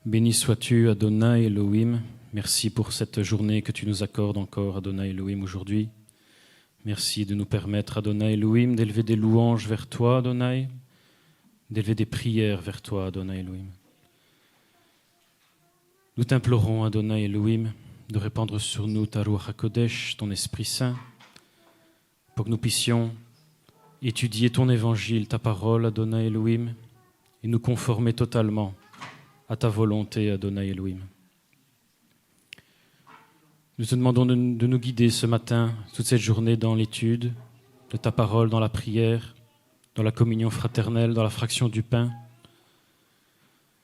Béni sois-tu, Adonai Elohim. Merci pour cette journée que tu nous accordes encore, Adonai Elohim, aujourd'hui. Merci de nous permettre, Adonai Elohim, d'élever des louanges vers toi, Adonai, d'élever des prières vers toi, Adonai Elohim. Nous t'implorons, Adonai Elohim, de répandre sur nous ta Ruach HaKodesh, ton Esprit Saint, pour que nous puissions étudier ton évangile, ta parole, Adonai Elohim, et nous conformer totalement à ta volonté, Adonai Elohim. Nous te demandons de nous guider ce matin, toute cette journée, dans l'étude de ta parole, dans la prière, dans la communion fraternelle, dans la fraction du pain,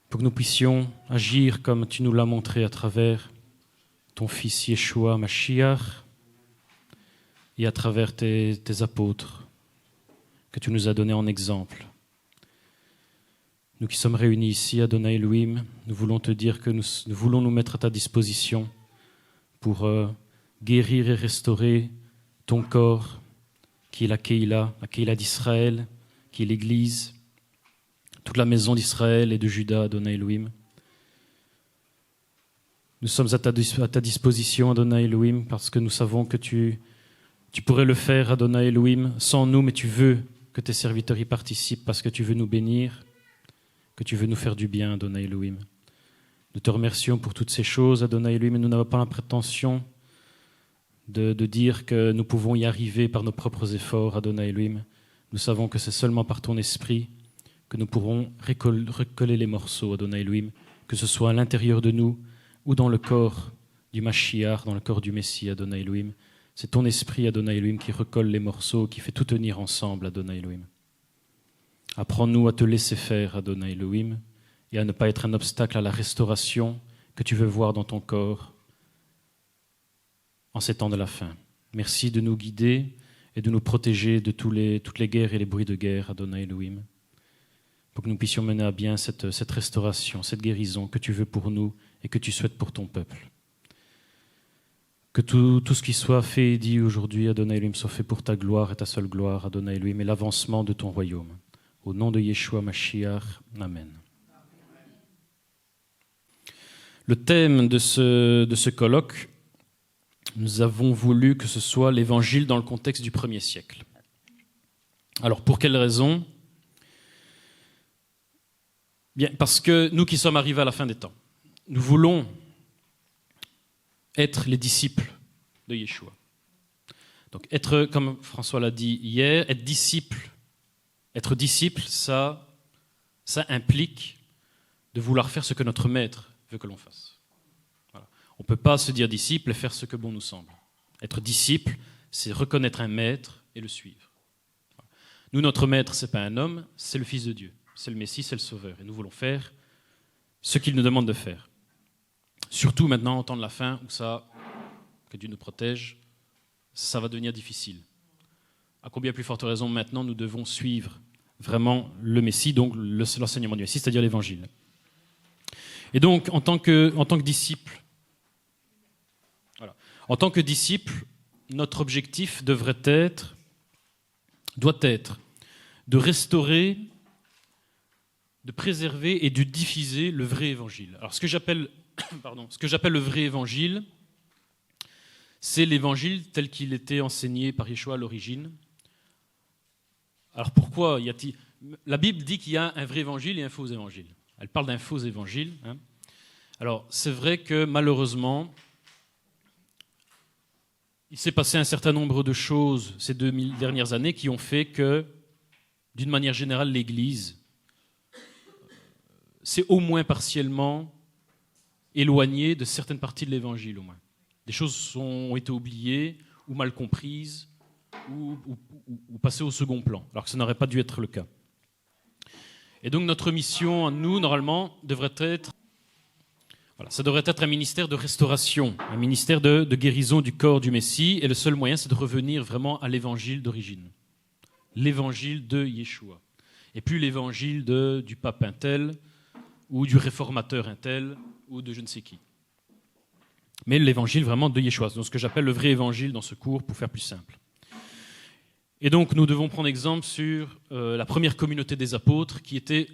pour que nous puissions agir comme tu nous l'as montré à travers ton Fils Yeshua Mashiach et à travers tes apôtres que tu nous as donnés en exemple. Nous qui sommes réunis ici, Adonai Elohim, nous voulons te dire que nous voulons nous mettre à ta disposition pour guérir et restaurer ton corps, qui est la Keïla d'Israël, qui est l'Église, toute la maison d'Israël et de Juda, Adonai Elohim. Nous sommes à ta disposition, Adonai Elohim, parce que nous savons que tu pourrais le faire, Adonai Elohim, sans nous, mais tu veux que tes serviteurs y participent, parce que tu veux nous bénir, que tu veux nous faire du bien, Adonai Elohim. Nous te remercions pour toutes ces choses, Adonai Elohim, et nous n'avons pas la prétention de dire que nous pouvons y arriver par nos propres efforts, Adonai Elohim. Nous savons que c'est seulement par ton esprit que nous pourrons recoller les morceaux, Adonai Elohim, que ce soit à l'intérieur de nous ou dans le corps du Mashiach, dans le corps du Messie, Adonai Elohim. C'est ton esprit, Adonai Elohim, qui recolle les morceaux, qui fait tout tenir ensemble, Adonai Elohim. Apprends-nous à te laisser faire, Adonai Elohim, et à ne pas être un obstacle à la restauration que tu veux voir dans ton corps en ces temps de la fin. Merci de nous guider et de nous protéger de toutes les guerres et les bruits de guerre, Adonai Elohim, pour que nous puissions mener à bien cette restauration, cette guérison que tu veux pour nous et que tu souhaites pour ton peuple. Que tout ce qui soit fait et dit aujourd'hui, Adonai Elohim, soit fait pour ta gloire et ta seule gloire, Adonai Elohim, et l'avancement de ton royaume. Au nom de Yeshua Mashiach, Amen. Le thème de ce colloque, nous avons voulu que ce soit l'évangile dans le contexte du 1er siècle. Alors, pour quelle raison ? Bien, parce que nous qui sommes arrivés à la fin des temps, nous voulons être les disciples de Yeshua. Donc, être, comme François l'a dit hier, être disciple, ça implique de vouloir faire ce que notre maître veut que l'on fasse. Voilà. On ne peut pas se dire disciple et faire ce que bon nous semble. Être disciple, c'est reconnaître un maître et le suivre. Voilà. Nous, notre maître, ce n'est pas un homme, c'est le Fils de Dieu. C'est le Messie, c'est le Sauveur. Et nous voulons faire ce qu'il nous demande de faire. Surtout maintenant, en temps de la fin, où ça, que Dieu nous protège, ça va devenir difficile. À combien plus forte raison maintenant nous devons suivre vraiment le Messie, donc l'enseignement du Messie, c'est-à-dire l'Évangile. Et donc, en tant que disciple, voilà, en tant que disciple, notre objectif doit être de restaurer, de préserver et de diffuser le vrai Évangile. Alors, ce que j'appelle le vrai Évangile, c'est l'Évangile tel qu'il était enseigné par Yeshua à l'origine. Alors pourquoi la Bible dit qu'il y a un vrai évangile et un faux évangile. Elle parle d'un faux évangile. Alors c'est vrai que malheureusement, il s'est passé un certain nombre de choses ces 2000 dernières années qui ont fait que, d'une manière générale, l'Église s'est au moins partiellement éloignée de certaines parties de l'Évangile, au moins. Des choses ont été oubliées ou mal comprises ou passées au second plan, alors que ça n'aurait pas dû être le cas. Et donc notre mission, nous, normalement, devrait être un ministère de restauration, un ministère de guérison du corps du Messie, et le seul moyen, c'est de revenir vraiment à l'évangile d'origine, l'évangile de Yeshua, et plus l'évangile du pape un tel, ou du réformateur un tel, ou de je ne sais qui. Mais l'évangile vraiment de Yeshua, donc ce que j'appelle le vrai évangile dans ce cours, pour faire plus simple. Et donc nous devons prendre exemple sur la première communauté des apôtres, qui était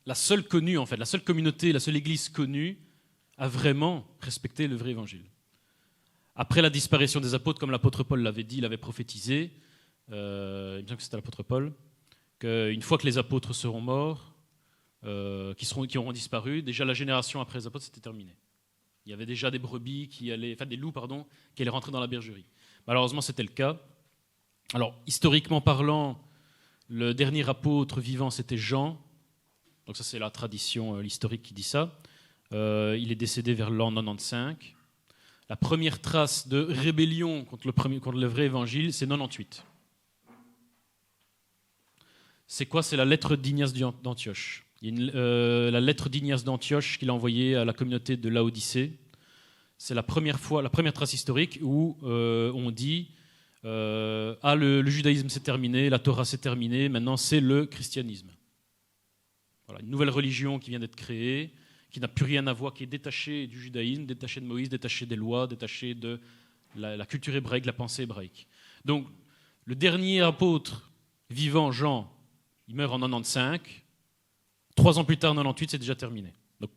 la seule connue, en fait, la seule communauté, la seule église connue a vraiment respecté le vrai évangile. Après la disparition des apôtres, comme l'apôtre Paul l'avait dit, il avait prophétisé, il me semble que c'était l'apôtre Paul, qu'une fois que les apôtres seront morts, qui auront disparu, déjà la génération après les apôtres, c'était terminé. Il y avait déjà des brebis des loups, qui allaient rentrer dans la bergerie. Malheureusement, c'était le cas. Alors, historiquement parlant, le dernier apôtre vivant, c'était Jean. Donc ça, c'est la tradition, l'historique qui dit ça. Il est décédé vers l'an 95. La première trace de rébellion contre le vrai évangile, c'est 98. C'est quoi? C'est la lettre d'Ignace d'Antioche. Il y a la lettre d'Ignace d'Antioche qu'il a envoyée à la communauté de Laodicée. C'est la première trace historique où on dit le judaïsme c'est terminé, la Torah c'est terminé, maintenant c'est le christianisme. Voilà, une nouvelle religion qui vient d'être créée, qui n'a plus rien à voir, qui est détachée du judaïsme, détachée de Moïse, détachée des lois, détachée de la culture hébraïque, la pensée hébraïque. Donc, le dernier apôtre vivant, Jean, il meurt en 95. 3 ans plus tard, en 98, c'est déjà terminé. Donc,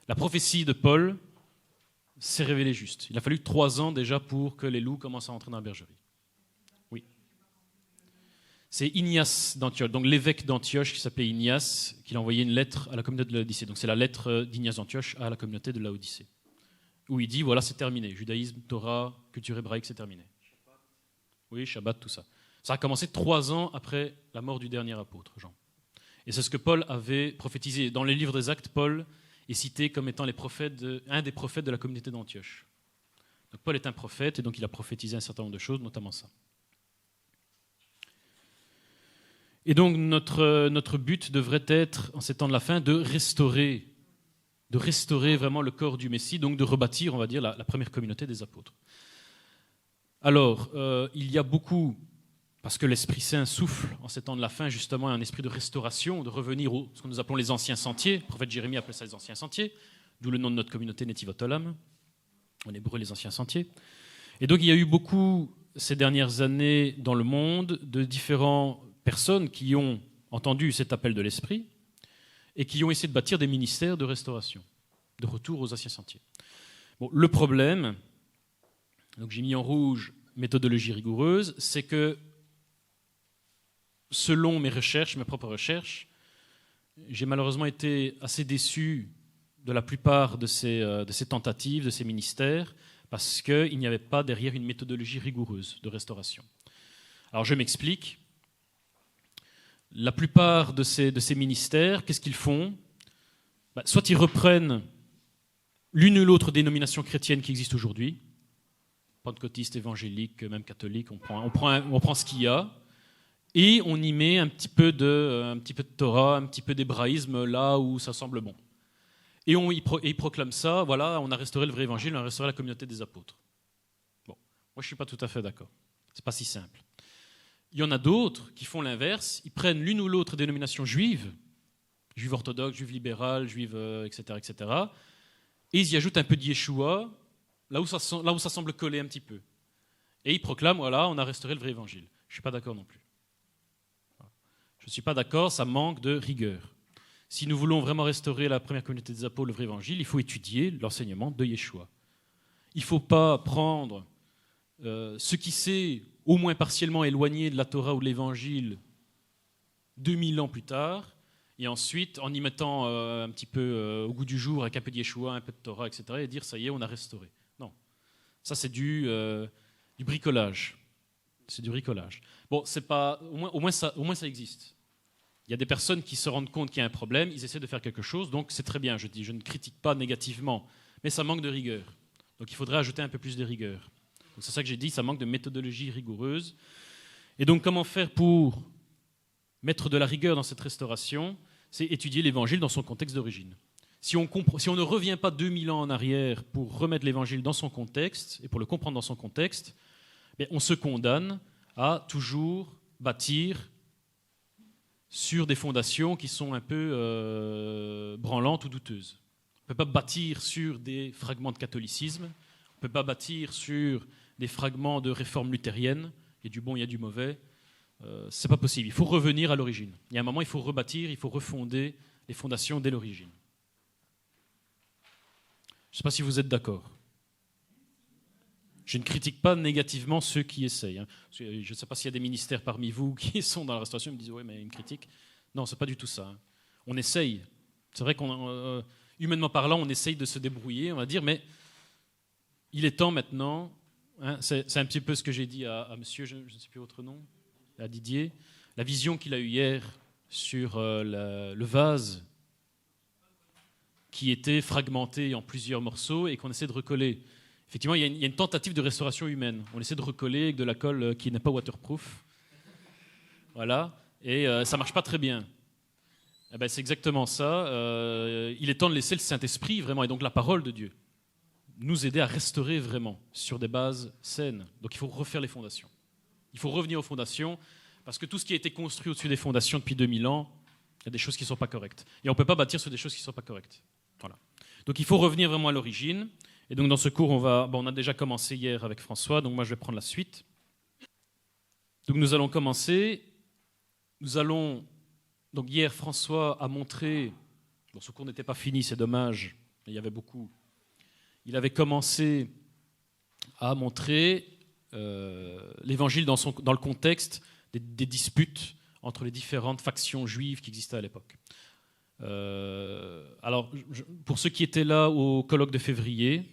la prophétie de Paul s'est révélée juste. Il a fallu 3 ans déjà pour que les loups commencent à entrer dans la bergerie. Oui. C'est Ignace d'Antioche, donc l'évêque d'Antioche qui s'appelait Ignace, qui a envoyé une lettre à la communauté de Laodicée. Donc c'est la lettre d'Ignace d'Antioche à la communauté de Laodicée, où il dit, voilà, c'est terminé. Judaïsme, Torah, culture hébraïque, c'est terminé. Oui, Shabbat, tout ça. Ça a commencé 3 ans après la mort du dernier apôtre, Jean. Et c'est ce que Paul avait prophétisé. Dans les livres des Actes, Paul est cité comme étant un des prophètes de la communauté d'Antioche. Donc Paul est un prophète, et donc il a prophétisé un certain nombre de choses, notamment ça. Et donc notre but devrait être, en ces temps de la fin, de restaurer vraiment le corps du Messie, donc de rebâtir, on va dire, la première communauté des apôtres. Alors, il y a beaucoup, parce que l'Esprit Saint souffle en ces temps de la fin, justement, un esprit de restauration, de revenir à ce que nous appelons les anciens sentiers. Le prophète Jérémie appelait ça les anciens sentiers, d'où le nom de notre communauté, Netivot Olam, en hébreu les anciens sentiers. Et donc il y a eu beaucoup, ces dernières années, dans le monde, de différentes personnes qui ont entendu cet appel de l'Esprit et qui ont essayé de bâtir des ministères de restauration, de retour aux anciens sentiers. Bon, le problème, donc j'ai mis en rouge méthodologie rigoureuse, c'est que selon mes propres recherches, j'ai malheureusement été assez déçu de la plupart de ces tentatives, de ces ministères, parce qu'il n'y avait pas derrière une méthodologie rigoureuse de restauration. Alors je m'explique. La plupart de ces ministères, qu'est-ce qu'ils font? Soit ils reprennent l'une ou l'autre dénomination chrétienne qui existe aujourd'hui, pentecôtiste, évangélique, même catholique, on prend ce qu'il y a, et on y met un petit peu de Torah, un petit peu d'hébraïsme là où ça semble bon. Et ils proclament ça, voilà, on a restauré le vrai évangile, on a restauré la communauté des apôtres. Bon, moi je ne suis pas tout à fait d'accord. C'est pas si simple. Il y en a d'autres qui font l'inverse, ils prennent l'une ou l'autre dénomination juive orthodoxe, juive libérale, juive, etc., etc., et ils y ajoutent un peu de Yeshua, là où ça semble coller un petit peu. Et ils proclament, voilà, on a restauré le vrai évangile. Je ne suis pas d'accord non plus. Je ne suis pas d'accord, ça manque de rigueur. Si nous voulons vraiment restaurer la première communauté des apôtres, le vrai évangile, il faut étudier l'enseignement de Yeshua. Il ne faut pas prendre ce qui s'est au moins partiellement éloigné de la Torah ou de l'évangile 2000 ans plus tard, et ensuite, en y mettant un petit peu au goût du jour, avec un peu de Yeshua, un peu de Torah, etc., et dire, ça y est, on a restauré. Non. Ça, c'est du bricolage. C'est du bricolage. Bon, c'est pas, au moins ça existe. Il y a des personnes qui se rendent compte qu'il y a un problème, ils essaient de faire quelque chose, donc c'est très bien, je ne critique pas négativement, mais ça manque de rigueur. Donc il faudrait ajouter un peu plus de rigueur. Donc c'est ça que j'ai dit, ça manque de méthodologie rigoureuse. Et donc comment faire pour mettre de la rigueur dans cette restauration? C'est étudier l'évangile dans son contexte d'origine. Si on ne revient pas 2000 ans en arrière pour remettre l'évangile dans son contexte, et pour le comprendre dans son contexte, on se condamne à toujours bâtir sur des fondations qui sont un peu branlantes ou douteuses. On ne peut pas bâtir sur des fragments de catholicisme, on ne peut pas bâtir sur des fragments de réforme luthérienne, il y a du bon, il y a du mauvais, c'est pas possible. Il faut revenir à l'origine. Il y a un moment, il faut rebâtir, il faut refonder les fondations dès l'origine. Je ne sais pas si vous êtes d'accord. Je ne critique pas négativement ceux qui essayent. Hein. Je ne sais pas s'il y a des ministères parmi vous qui sont dans la restauration et me disent « oui, mais une critique ». Non, ce n'est pas du tout ça. Hein. On essaye. C'est vrai humainement parlant, on essaye de se débrouiller, on va dire, mais il est temps maintenant, hein, c'est un petit peu ce que j'ai dit à monsieur, je ne sais plus votre nom, à Didier, la vision qu'il a eue hier sur le vase qui était fragmenté en plusieurs morceaux et qu'on essaie de recoller. Effectivement, il y a une tentative de restauration humaine. On essaie de recoller avec de la colle qui n'est pas waterproof. Voilà. Et ça ne marche pas très bien. Eh ben, c'est exactement ça. Il est temps de laisser le Saint-Esprit, vraiment, et donc la parole de Dieu, nous aider à restaurer vraiment sur des bases saines. Donc il faut refaire les fondations. Il faut revenir aux fondations, parce que tout ce qui a été construit au-dessus des fondations depuis 2000 ans, il y a des choses qui ne sont pas correctes. Et on ne peut pas bâtir sur des choses qui ne sont pas correctes. Voilà. Donc il faut revenir vraiment à l'origine. Et donc dans ce cours, on a déjà commencé hier avec François, donc moi je vais prendre la suite. Donc nous allons commencer. Donc hier, François a montré, bon, ce cours n'était pas fini, c'est dommage, mais il y avait beaucoup. Il avait commencé à montrer l'évangile dans le contexte des disputes entre les différentes factions juives qui existaient à l'époque. Alors, pour ceux qui étaient là au colloque de février,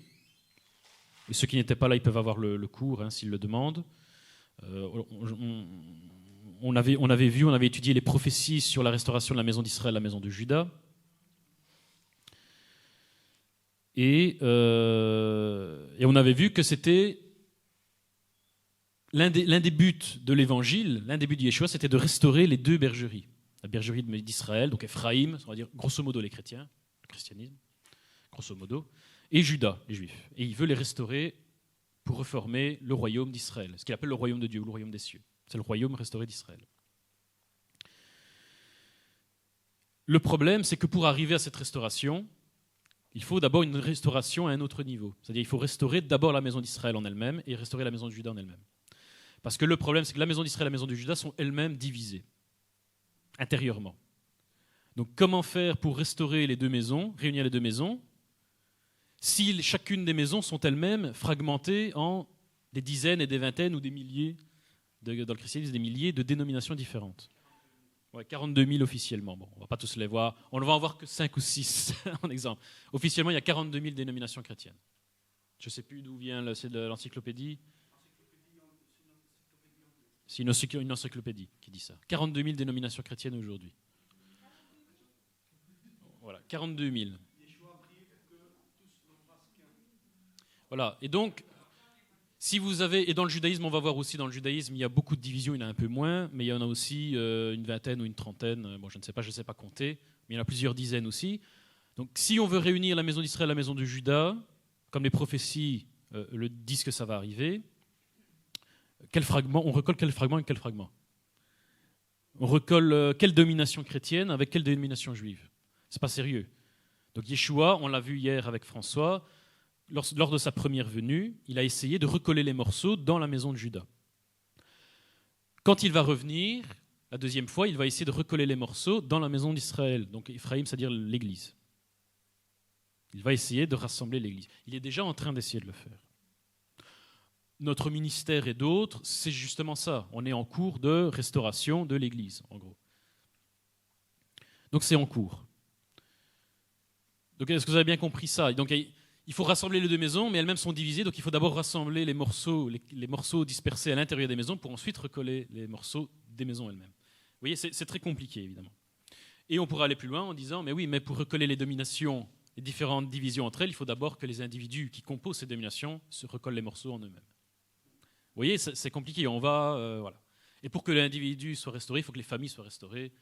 et ceux qui n'étaient pas là, ils peuvent avoir le cours, hein, s'ils le demandent. On avait étudié les prophéties sur la restauration de la maison d'Israël, la maison de Juda. Et on avait vu que c'était l'un des buts de l'évangile, l'un des buts de Yeshua, c'était de restaurer les deux bergeries. La bergerie d'Israël, donc Ephraïm, on va dire grosso modo les chrétiens, le christianisme, grosso modo, et Juda, les juifs. Et il veut les restaurer pour reformer le royaume d'Israël, ce qu'il appelle le royaume de Dieu ou le royaume des cieux. C'est le royaume restauré d'Israël. Le problème, c'est que pour arriver à cette restauration, il faut d'abord une restauration à un autre niveau. C'est-à-dire qu'il faut restaurer d'abord la maison d'Israël en elle-même et restaurer la maison de Juda en elle-même. Parce que le problème, c'est que la maison d'Israël et la maison de Juda sont elles-mêmes divisées, intérieurement. Donc comment faire pour restaurer les deux maisons, réunir les deux maisons, si chacune des maisons sont elles-mêmes fragmentées en des dizaines et des vingtaines ou des milliers, dans le christianisme, des milliers de dénominations différentes. Ouais, 42 000 officiellement. Bon, on ne va pas tous les voir. On ne va en voir que 5 ou 6 en exemple. Officiellement, il y a 42 000 dénominations chrétiennes. Je ne sais plus d'où vient c'est de l'encyclopédie. C'est une encyclopédie qui dit ça. 42 000 dénominations chrétiennes aujourd'hui. Voilà, 42 000. Voilà, et donc, si vous avez, et dans le judaïsme, on va voir aussi dans le judaïsme, il y a beaucoup de divisions, il y en a un peu moins, mais il y en a aussi une vingtaine ou une trentaine, bon, je ne sais pas compter, mais il y en a plusieurs dizaines aussi. Donc si on veut réunir la maison d'Israël et la maison de Juda, comme les prophéties le disent que ça va arriver, on recolle quel fragment avec quel fragment? On recolle quelle domination chrétienne avec quelle domination juive? C'est pas sérieux. Donc Yeshua, on l'a vu hier avec François, lors de sa première venue, il a essayé de recoller les morceaux dans la maison de Juda. Quand il va revenir, la deuxième fois, il va essayer de recoller les morceaux dans la maison d'Israël, donc Ephraïm, c'est-à-dire l'Église. Il va essayer de rassembler l'Église. Il est déjà en train d'essayer de le faire. Notre ministère et d'autres, c'est justement ça. On est en cours de restauration de l'Église, en gros. Donc c'est en cours. Donc est-ce que vous avez bien compris ça? Donc, il faut rassembler les deux maisons, mais elles-mêmes sont divisées, donc il faut d'abord rassembler les morceaux dispersés à l'intérieur des maisons pour ensuite recoller les morceaux des maisons elles-mêmes. Vous voyez, c'est très compliqué, évidemment. Et on pourra aller plus loin en disant, mais oui, mais pour recoller les dominations, les différentes divisions entre elles, il faut d'abord que les individus qui composent ces dominations se recollent les morceaux en eux-mêmes. Vous voyez, c'est compliqué, voilà. Et pour que l'individu soit restauré, il faut que les familles soient restaurées,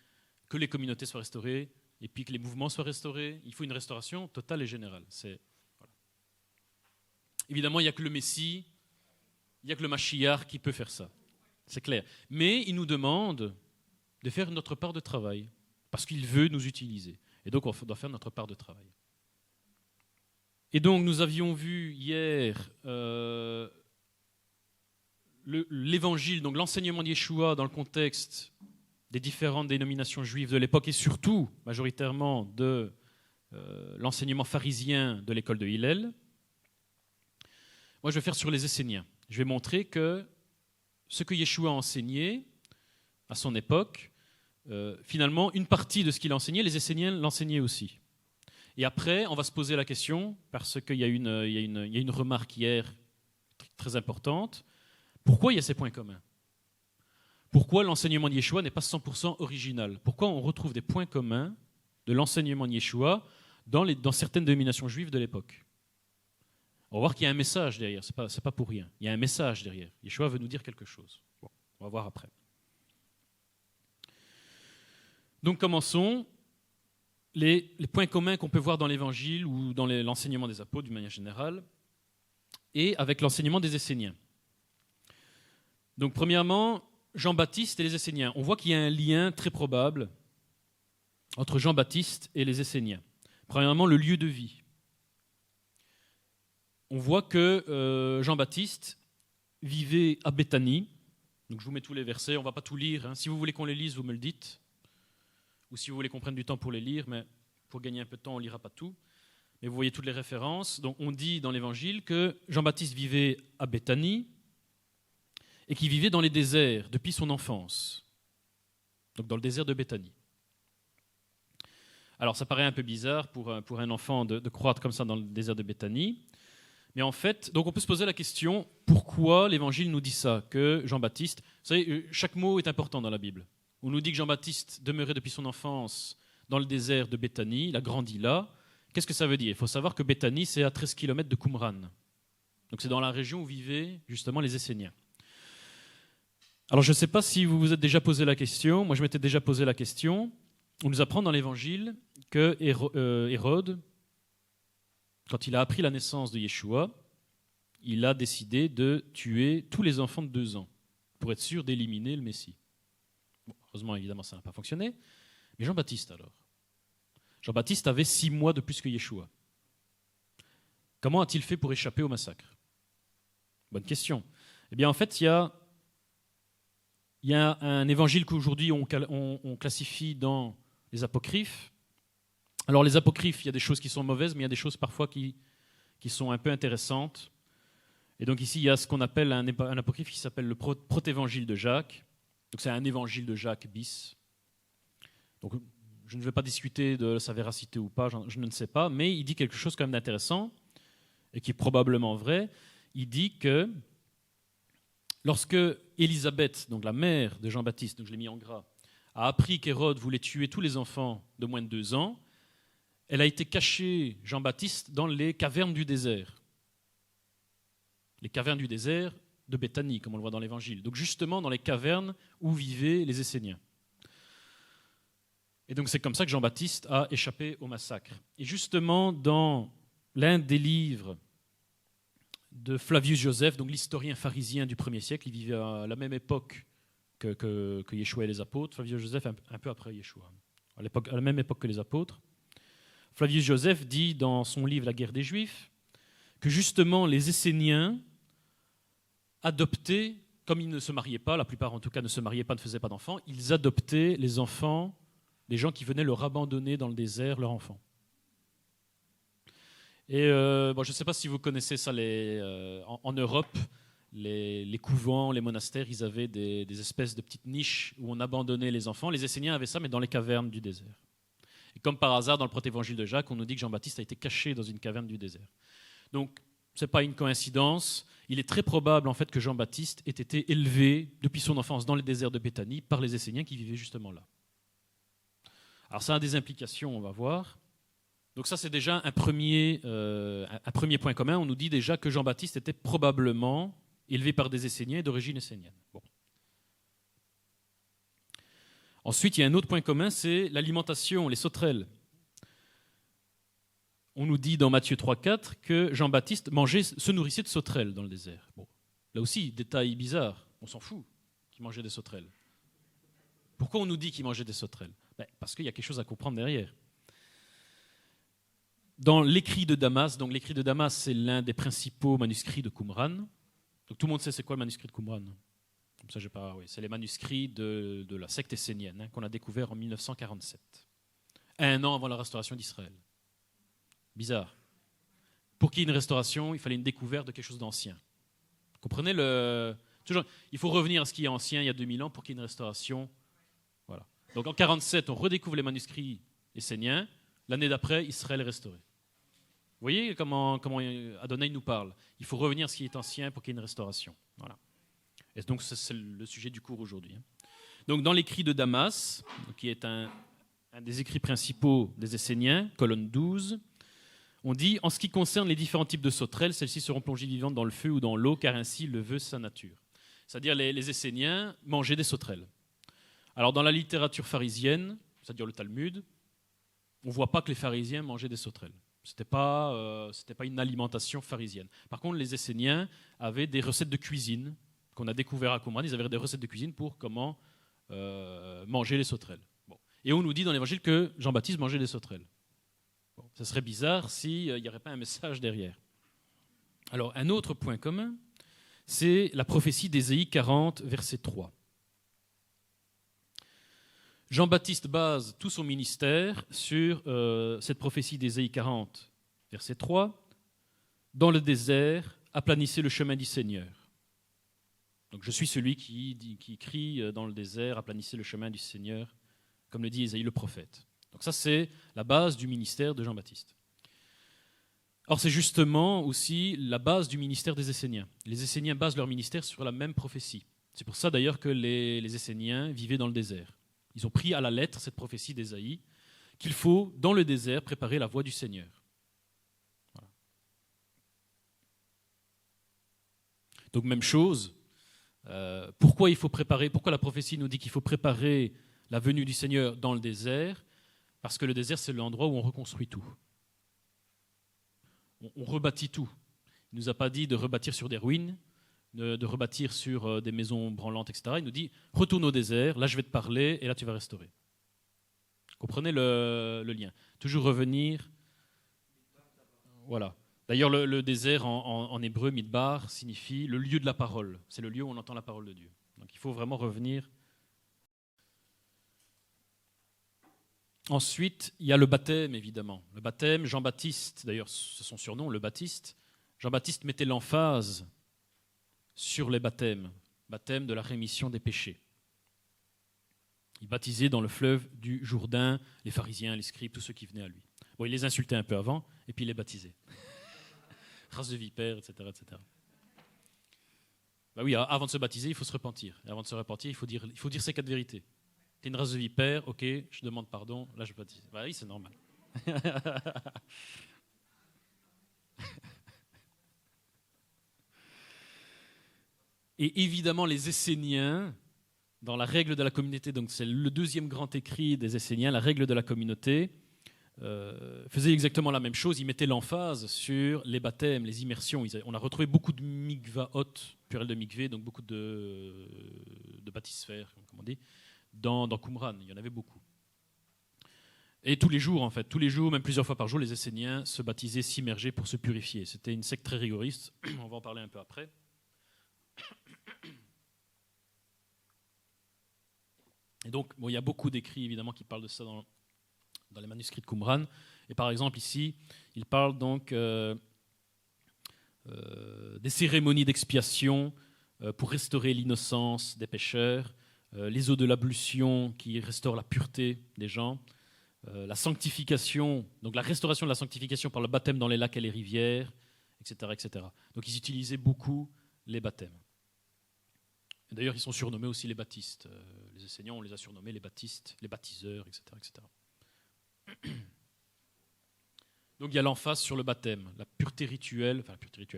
que les communautés soient restaurées, et puis que les mouvements soient restaurés. Il faut une restauration totale et générale. Évidemment, il n'y a que le Messie, il n'y a que le Mashiach qui peut faire ça. C'est clair. Mais il nous demande de faire notre part de travail, parce qu'il veut nous utiliser. Et donc, on doit faire notre part de travail. Et donc, nous avions vu hier l'évangile, donc l'enseignement de Yeshua dans le contexte des différentes dénominations juives de l'époque et surtout, majoritairement, de l'enseignement pharisien de l'école de Hillel. Moi, je vais faire sur les Esséniens. Je vais montrer que ce que Yeshua a enseigné à son époque, finalement, une partie de ce qu'il a enseigné, les Esséniens l'enseignaient aussi. Et après, on va se poser la question, parce qu'il y a une remarque hier très importante, pourquoi il y a ces points communs? Pourquoi l'enseignement de Yeshua n'est pas 100% original? Pourquoi on retrouve des points communs de l'enseignement de Yeshua dans certaines dénominations juives de l'époque? On va voir qu'il y a un message derrière, c'est pas pour rien. Il y a un message derrière. Yeshua veut nous dire quelque chose. Bon, on va voir après. Donc commençons. Les points communs qu'on peut voir dans l'Évangile ou dans l'enseignement des apôtres d'une manière générale, et avec l'enseignement des Esséniens. Donc premièrement, Jean-Baptiste et les Esséniens. On voit qu'il y a un lien très probable entre Jean-Baptiste et les Esséniens. Premièrement, le lieu de vie. On voit que Jean-Baptiste vivait à Béthanie. Donc je vous mets tous les versets, on ne va pas tout lire. Hein. Si vous voulez qu'on les lise, vous me le dites. Ou si vous voulez qu'on prenne du temps pour les lire, mais pour gagner un peu de temps, on ne lira pas tout. Mais vous voyez toutes les références. Donc on dit dans l'Évangile que Jean-Baptiste vivait à Béthanie et qu'il vivait dans les déserts depuis son enfance. Donc dans le désert de Béthanie. Alors ça paraît un peu bizarre pour un enfant de croître comme ça dans le désert de Béthanie. Mais en fait, donc on peut se poser la question, pourquoi l'Évangile nous dit ça, que Jean-Baptiste... Vous savez, chaque mot est important dans la Bible. On nous dit que Jean-Baptiste demeurait depuis son enfance dans le désert de Béthanie, il a grandi là. Qu'est-ce que ça veut dire? Il faut savoir que Béthanie, c'est à 13 km de Qumran. Donc c'est dans la région où vivaient justement les Esséniens. Alors je ne sais pas si vous vous êtes déjà posé la question, moi je m'étais déjà posé la question. On nous apprend dans l'Évangile que Hérode, quand il a appris la naissance de Yeshua, il a décidé de tuer tous les enfants de 2 ans pour être sûr d'éliminer le Messie. Bon, heureusement, évidemment, ça n'a pas fonctionné. Mais Jean-Baptiste, alors? Jean-Baptiste avait 6 mois de plus que Yeshua. Comment a-t-il fait pour échapper au massacre? Bonne question. Eh bien, en fait, il y a un évangile qu'aujourd'hui on classifie dans les apocryphes. Alors, les apocryphes, il y a des choses qui sont mauvaises, mais il y a des choses parfois qui sont un peu intéressantes. Et donc ici, il y a ce qu'on appelle un apocryphe qui s'appelle le protévangile de Jacques. Donc c'est un évangile de Jacques bis. Donc je ne vais pas discuter de sa véracité ou pas, je ne sais pas, mais il dit quelque chose quand même d'intéressant, et qui est probablement vrai. Il dit que lorsque Élisabeth, donc la mère de Jean-Baptiste, donc je l'ai mis en gras, a appris qu'Hérode voulait tuer tous les enfants de moins de 2 ans, elle a été cachée, Jean-Baptiste, dans les cavernes du désert. Les cavernes du désert de Béthanie, comme on le voit dans l'Évangile. Donc justement dans les cavernes où vivaient les Esséniens. Et donc c'est comme ça que Jean-Baptiste a échappé au massacre. Et justement dans l'un des livres de Flavius Joseph, donc l'historien pharisien du 1er siècle, il vivait à la même époque que Yeshua et les apôtres. Flavius Joseph un peu après Yeshua, à la même époque que les apôtres. Flavius Joseph dit dans son livre La guerre des Juifs que justement les Esséniens adoptaient, comme ils ne se mariaient pas, la plupart en tout cas ne se mariaient pas, ne faisaient pas d'enfants, ils adoptaient les enfants des gens qui venaient leur abandonner dans le désert leurs enfants. Et je ne sais pas si vous connaissez ça, en Europe, les couvents, les monastères, ils avaient des espèces de petites niches où on abandonnait les enfants. Les Esséniens avaient ça, mais dans les cavernes du désert. Et comme par hasard, dans le protévangile de Jacques, on nous dit que Jean-Baptiste a été caché dans une caverne du désert. Donc, ce n'est pas une coïncidence. Il est très probable en fait que Jean-Baptiste ait été élevé depuis son enfance dans le désert de Béthanie par les Esséniens qui vivaient justement là. Alors ça a des implications, on va voir. Donc ça c'est déjà un premier point commun. On nous dit déjà que Jean-Baptiste était probablement élevé par des Esséniens d'origine essénienne. Bon. Ensuite, il y a un autre point commun, c'est l'alimentation, les sauterelles. On nous dit dans Matthieu 3,4 que Jean-Baptiste se nourrissait de sauterelles dans le désert. Bon. Là aussi, détail bizarre, on s'en fout qu'il mangeait des sauterelles. Pourquoi on nous dit qu'il mangeait des sauterelles? Parce qu'il y a quelque chose à comprendre derrière. Dans l'écrit de Damas, donc l'écrit de Damas, c'est l'un des principaux manuscrits de Qumran. Donc tout le monde sait c'est quoi le manuscrit de Qumran. Ça, j'ai pas, oui, c'est les manuscrits de la secte essénienne qu'on a découvert en 1947, un an avant la restauration d'Israël. Bizarre. Pour qu'il y ait une restauration, il fallait une découverte de quelque chose d'ancien. Vous comprenez toujours, il faut revenir à ce qui est ancien il y a 2000 ans pour qu'il y ait une restauration. Voilà. Donc en 1947, on redécouvre les manuscrits esséniens. L'année d'après, Israël est restauré. Vous voyez comment Adonai nous parle. Il faut revenir à ce qui est ancien pour qu'il y ait une restauration. Voilà. Et donc c'est le sujet du cours aujourd'hui. Donc dans l'écrit de Damas, qui est un des écrits principaux des Esséniens, colonne 12, on dit « En ce qui concerne les différents types de sauterelles, celles-ci seront plongées vivantes dans le feu ou dans l'eau, car ainsi le veut sa nature. » C'est-à-dire les Esséniens mangeaient des sauterelles. Alors dans la littérature pharisienne, c'est-à-dire le Talmud, on ne voit pas que les pharisiens mangeaient des sauterelles. Ce n'était pas une alimentation pharisienne. Par contre, les Esséniens avaient des recettes de cuisine qu'on a découvert à Qumran. Ils avaient des recettes de cuisine pour comment manger les sauterelles. Bon. Et on nous dit dans l'Évangile que Jean-Baptiste mangeait des sauterelles. Bon. Ça serait bizarre s'il n'y aurait pas un message derrière. Alors, un autre point commun, c'est la prophétie d'Ésaïe 40, verset 3. Jean-Baptiste base tout son ministère sur cette prophétie d'Ésaïe 40, verset 3. « Dans le désert, aplanissez le chemin du Seigneur. » Donc je suis celui qui crie dans le désert, aplanissez le chemin du Seigneur, comme le dit Ésaïe le prophète. Donc ça, c'est la base du ministère de Jean-Baptiste. Or, c'est justement aussi la base du ministère des Esséniens. Les Esséniens basent leur ministère sur la même prophétie. C'est pour ça d'ailleurs que les Esséniens vivaient dans le désert. Ils ont pris à la lettre cette prophétie d'Ésaïe, qu'il faut, dans le désert, préparer la voie du Seigneur. Voilà. Donc, même chose, pourquoi la prophétie nous dit qu'il faut préparer la venue du Seigneur dans le désert? Parce que le désert, c'est l'endroit où on reconstruit tout. On rebâtit tout. Il ne nous a pas dit de rebâtir sur des ruines, de rebâtir sur des maisons branlantes, etc. Il nous dit, retourne au désert, là je vais te parler, et là tu vas restaurer. Comprenez le lien. Toujours revenir. Voilà. D'ailleurs, le désert en hébreu, midbar, signifie le lieu de la parole. C'est le lieu où on entend la parole de Dieu. Donc il faut vraiment revenir. Ensuite, il y a le baptême, évidemment. Le baptême, Jean-Baptiste, d'ailleurs c'est son surnom, le Baptiste. Jean-Baptiste mettait l'emphase sur les baptêmes de la rémission des péchés. Il baptisait dans le fleuve du Jourdain les pharisiens, les scribes, tous ceux qui venaient à lui. Bon, il les insultait un peu avant, et puis il les baptisait. Race de vipères, etc., etc. Ben oui, avant de se baptiser, il faut se repentir. Et avant de se repentir, il faut dire ces 4 vérités. T'es une race de vipères, ok, je demande pardon, là je baptise. Ben oui, c'est normal. Et évidemment, les Esséniens, dans la règle de la communauté, donc c'est le deuxième grand écrit des Esséniens, la règle de la communauté, faisaient exactement la même chose. Ils mettaient l'emphase sur les baptêmes, les immersions. On a retrouvé beaucoup de mikvaot, pluriel de mikvé, donc beaucoup de baptisphères, comme on dit, dans Qumran. Il y en avait beaucoup. Et tous les jours, même plusieurs fois par jour, les Esséniens se baptisaient, s'immergeaient pour se purifier. C'était une secte très rigoriste. On va en parler un peu après. Et donc, bon, il y a beaucoup d'écrits, évidemment, qui parlent de ça dans les manuscrits de Qumran. Et par exemple, ici, il parle donc des cérémonies d'expiation pour restaurer l'innocence des pécheurs, les eaux de l'ablution qui restaurent la pureté des gens, la sanctification, donc la restauration de la sanctification par le baptême dans les lacs et les rivières, etc., etc. Donc ils utilisaient beaucoup les baptêmes. Et d'ailleurs, ils sont surnommés aussi les baptistes. Les Esséniens, on les a surnommés les baptistes, les baptiseurs, etc., etc. Donc il y a l'emphase sur le baptême, la pureté rituelle,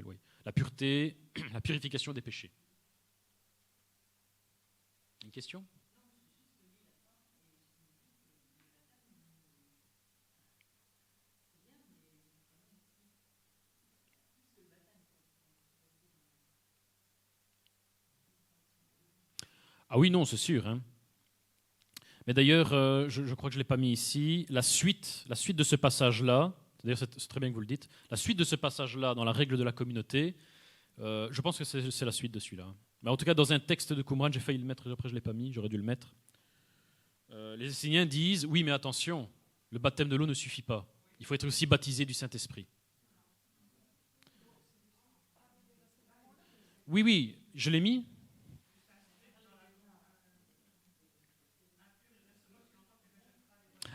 oui, la pureté, la purification des péchés. Une question ? Ah oui, non, c'est sûr. Hein. Mais d'ailleurs, je crois que je ne l'ai pas mis ici, la suite de ce passage-là, d'ailleurs c'est très bien que vous le dites, la suite de ce passage-là dans la règle de la communauté, je pense que c'est la suite de celui-là. Mais en tout cas, dans un texte de Qumran, j'ai failli le mettre, après je ne l'ai pas mis, j'aurais dû le mettre. Les Esséniens disent, oui, mais attention, le baptême de l'eau ne suffit pas. Il faut être aussi baptisé du Saint-Esprit. Oui, oui, je l'ai mis.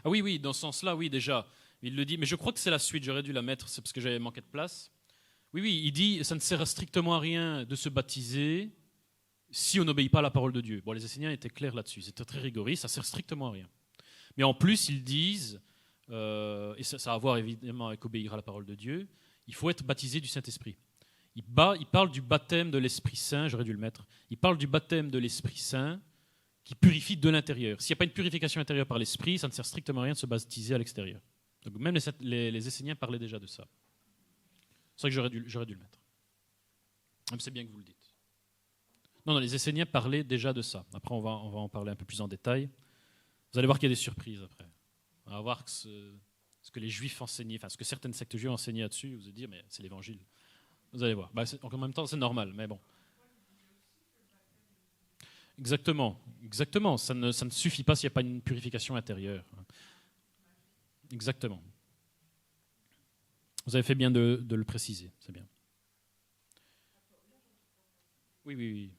Ah oui, oui, dans ce sens-là, oui, déjà. Il le dit, mais je crois que c'est la suite, j'aurais dû la mettre, c'est parce que j'avais manqué de place. Oui, oui, il dit, ça ne sert strictement à rien de se baptiser si on n'obéit pas à la parole de Dieu. Bon, les Esséniens étaient clairs là-dessus, c'était très rigoristes, ça ne sert strictement à rien. Mais en plus, ils disent, et ça a à voir évidemment avec obéir à la parole de Dieu, il faut être baptisé du Saint-Esprit. Il parle du baptême de l'Esprit Saint, j'aurais dû le mettre, il parle du baptême de l'Esprit Saint qui purifie de l'intérieur. S'il n'y a pas une purification intérieure par l'Esprit, ça ne sert strictement à rien de se baptiser à l'extérieur. Donc même les Esséniens parlaient déjà de ça. C'est vrai que j'aurais dû le mettre. Même c'est bien que vous le dites. Non, les Esséniens parlaient déjà de ça. Après, on va en parler un peu plus en détail. Vous allez voir qu'il y a des surprises après. On va voir que ce que les Juifs enseignaient, enfin ce que certaines sectes juives enseignaient là-dessus, vous allez dire, mais c'est l'Évangile. Vous allez voir. En même temps, c'est normal, mais bon. Exactement. Ça ne suffit pas s'il n'y a pas une purification intérieure. Exactement. Vous avez fait bien de le préciser, c'est bien. Oui, oui, oui.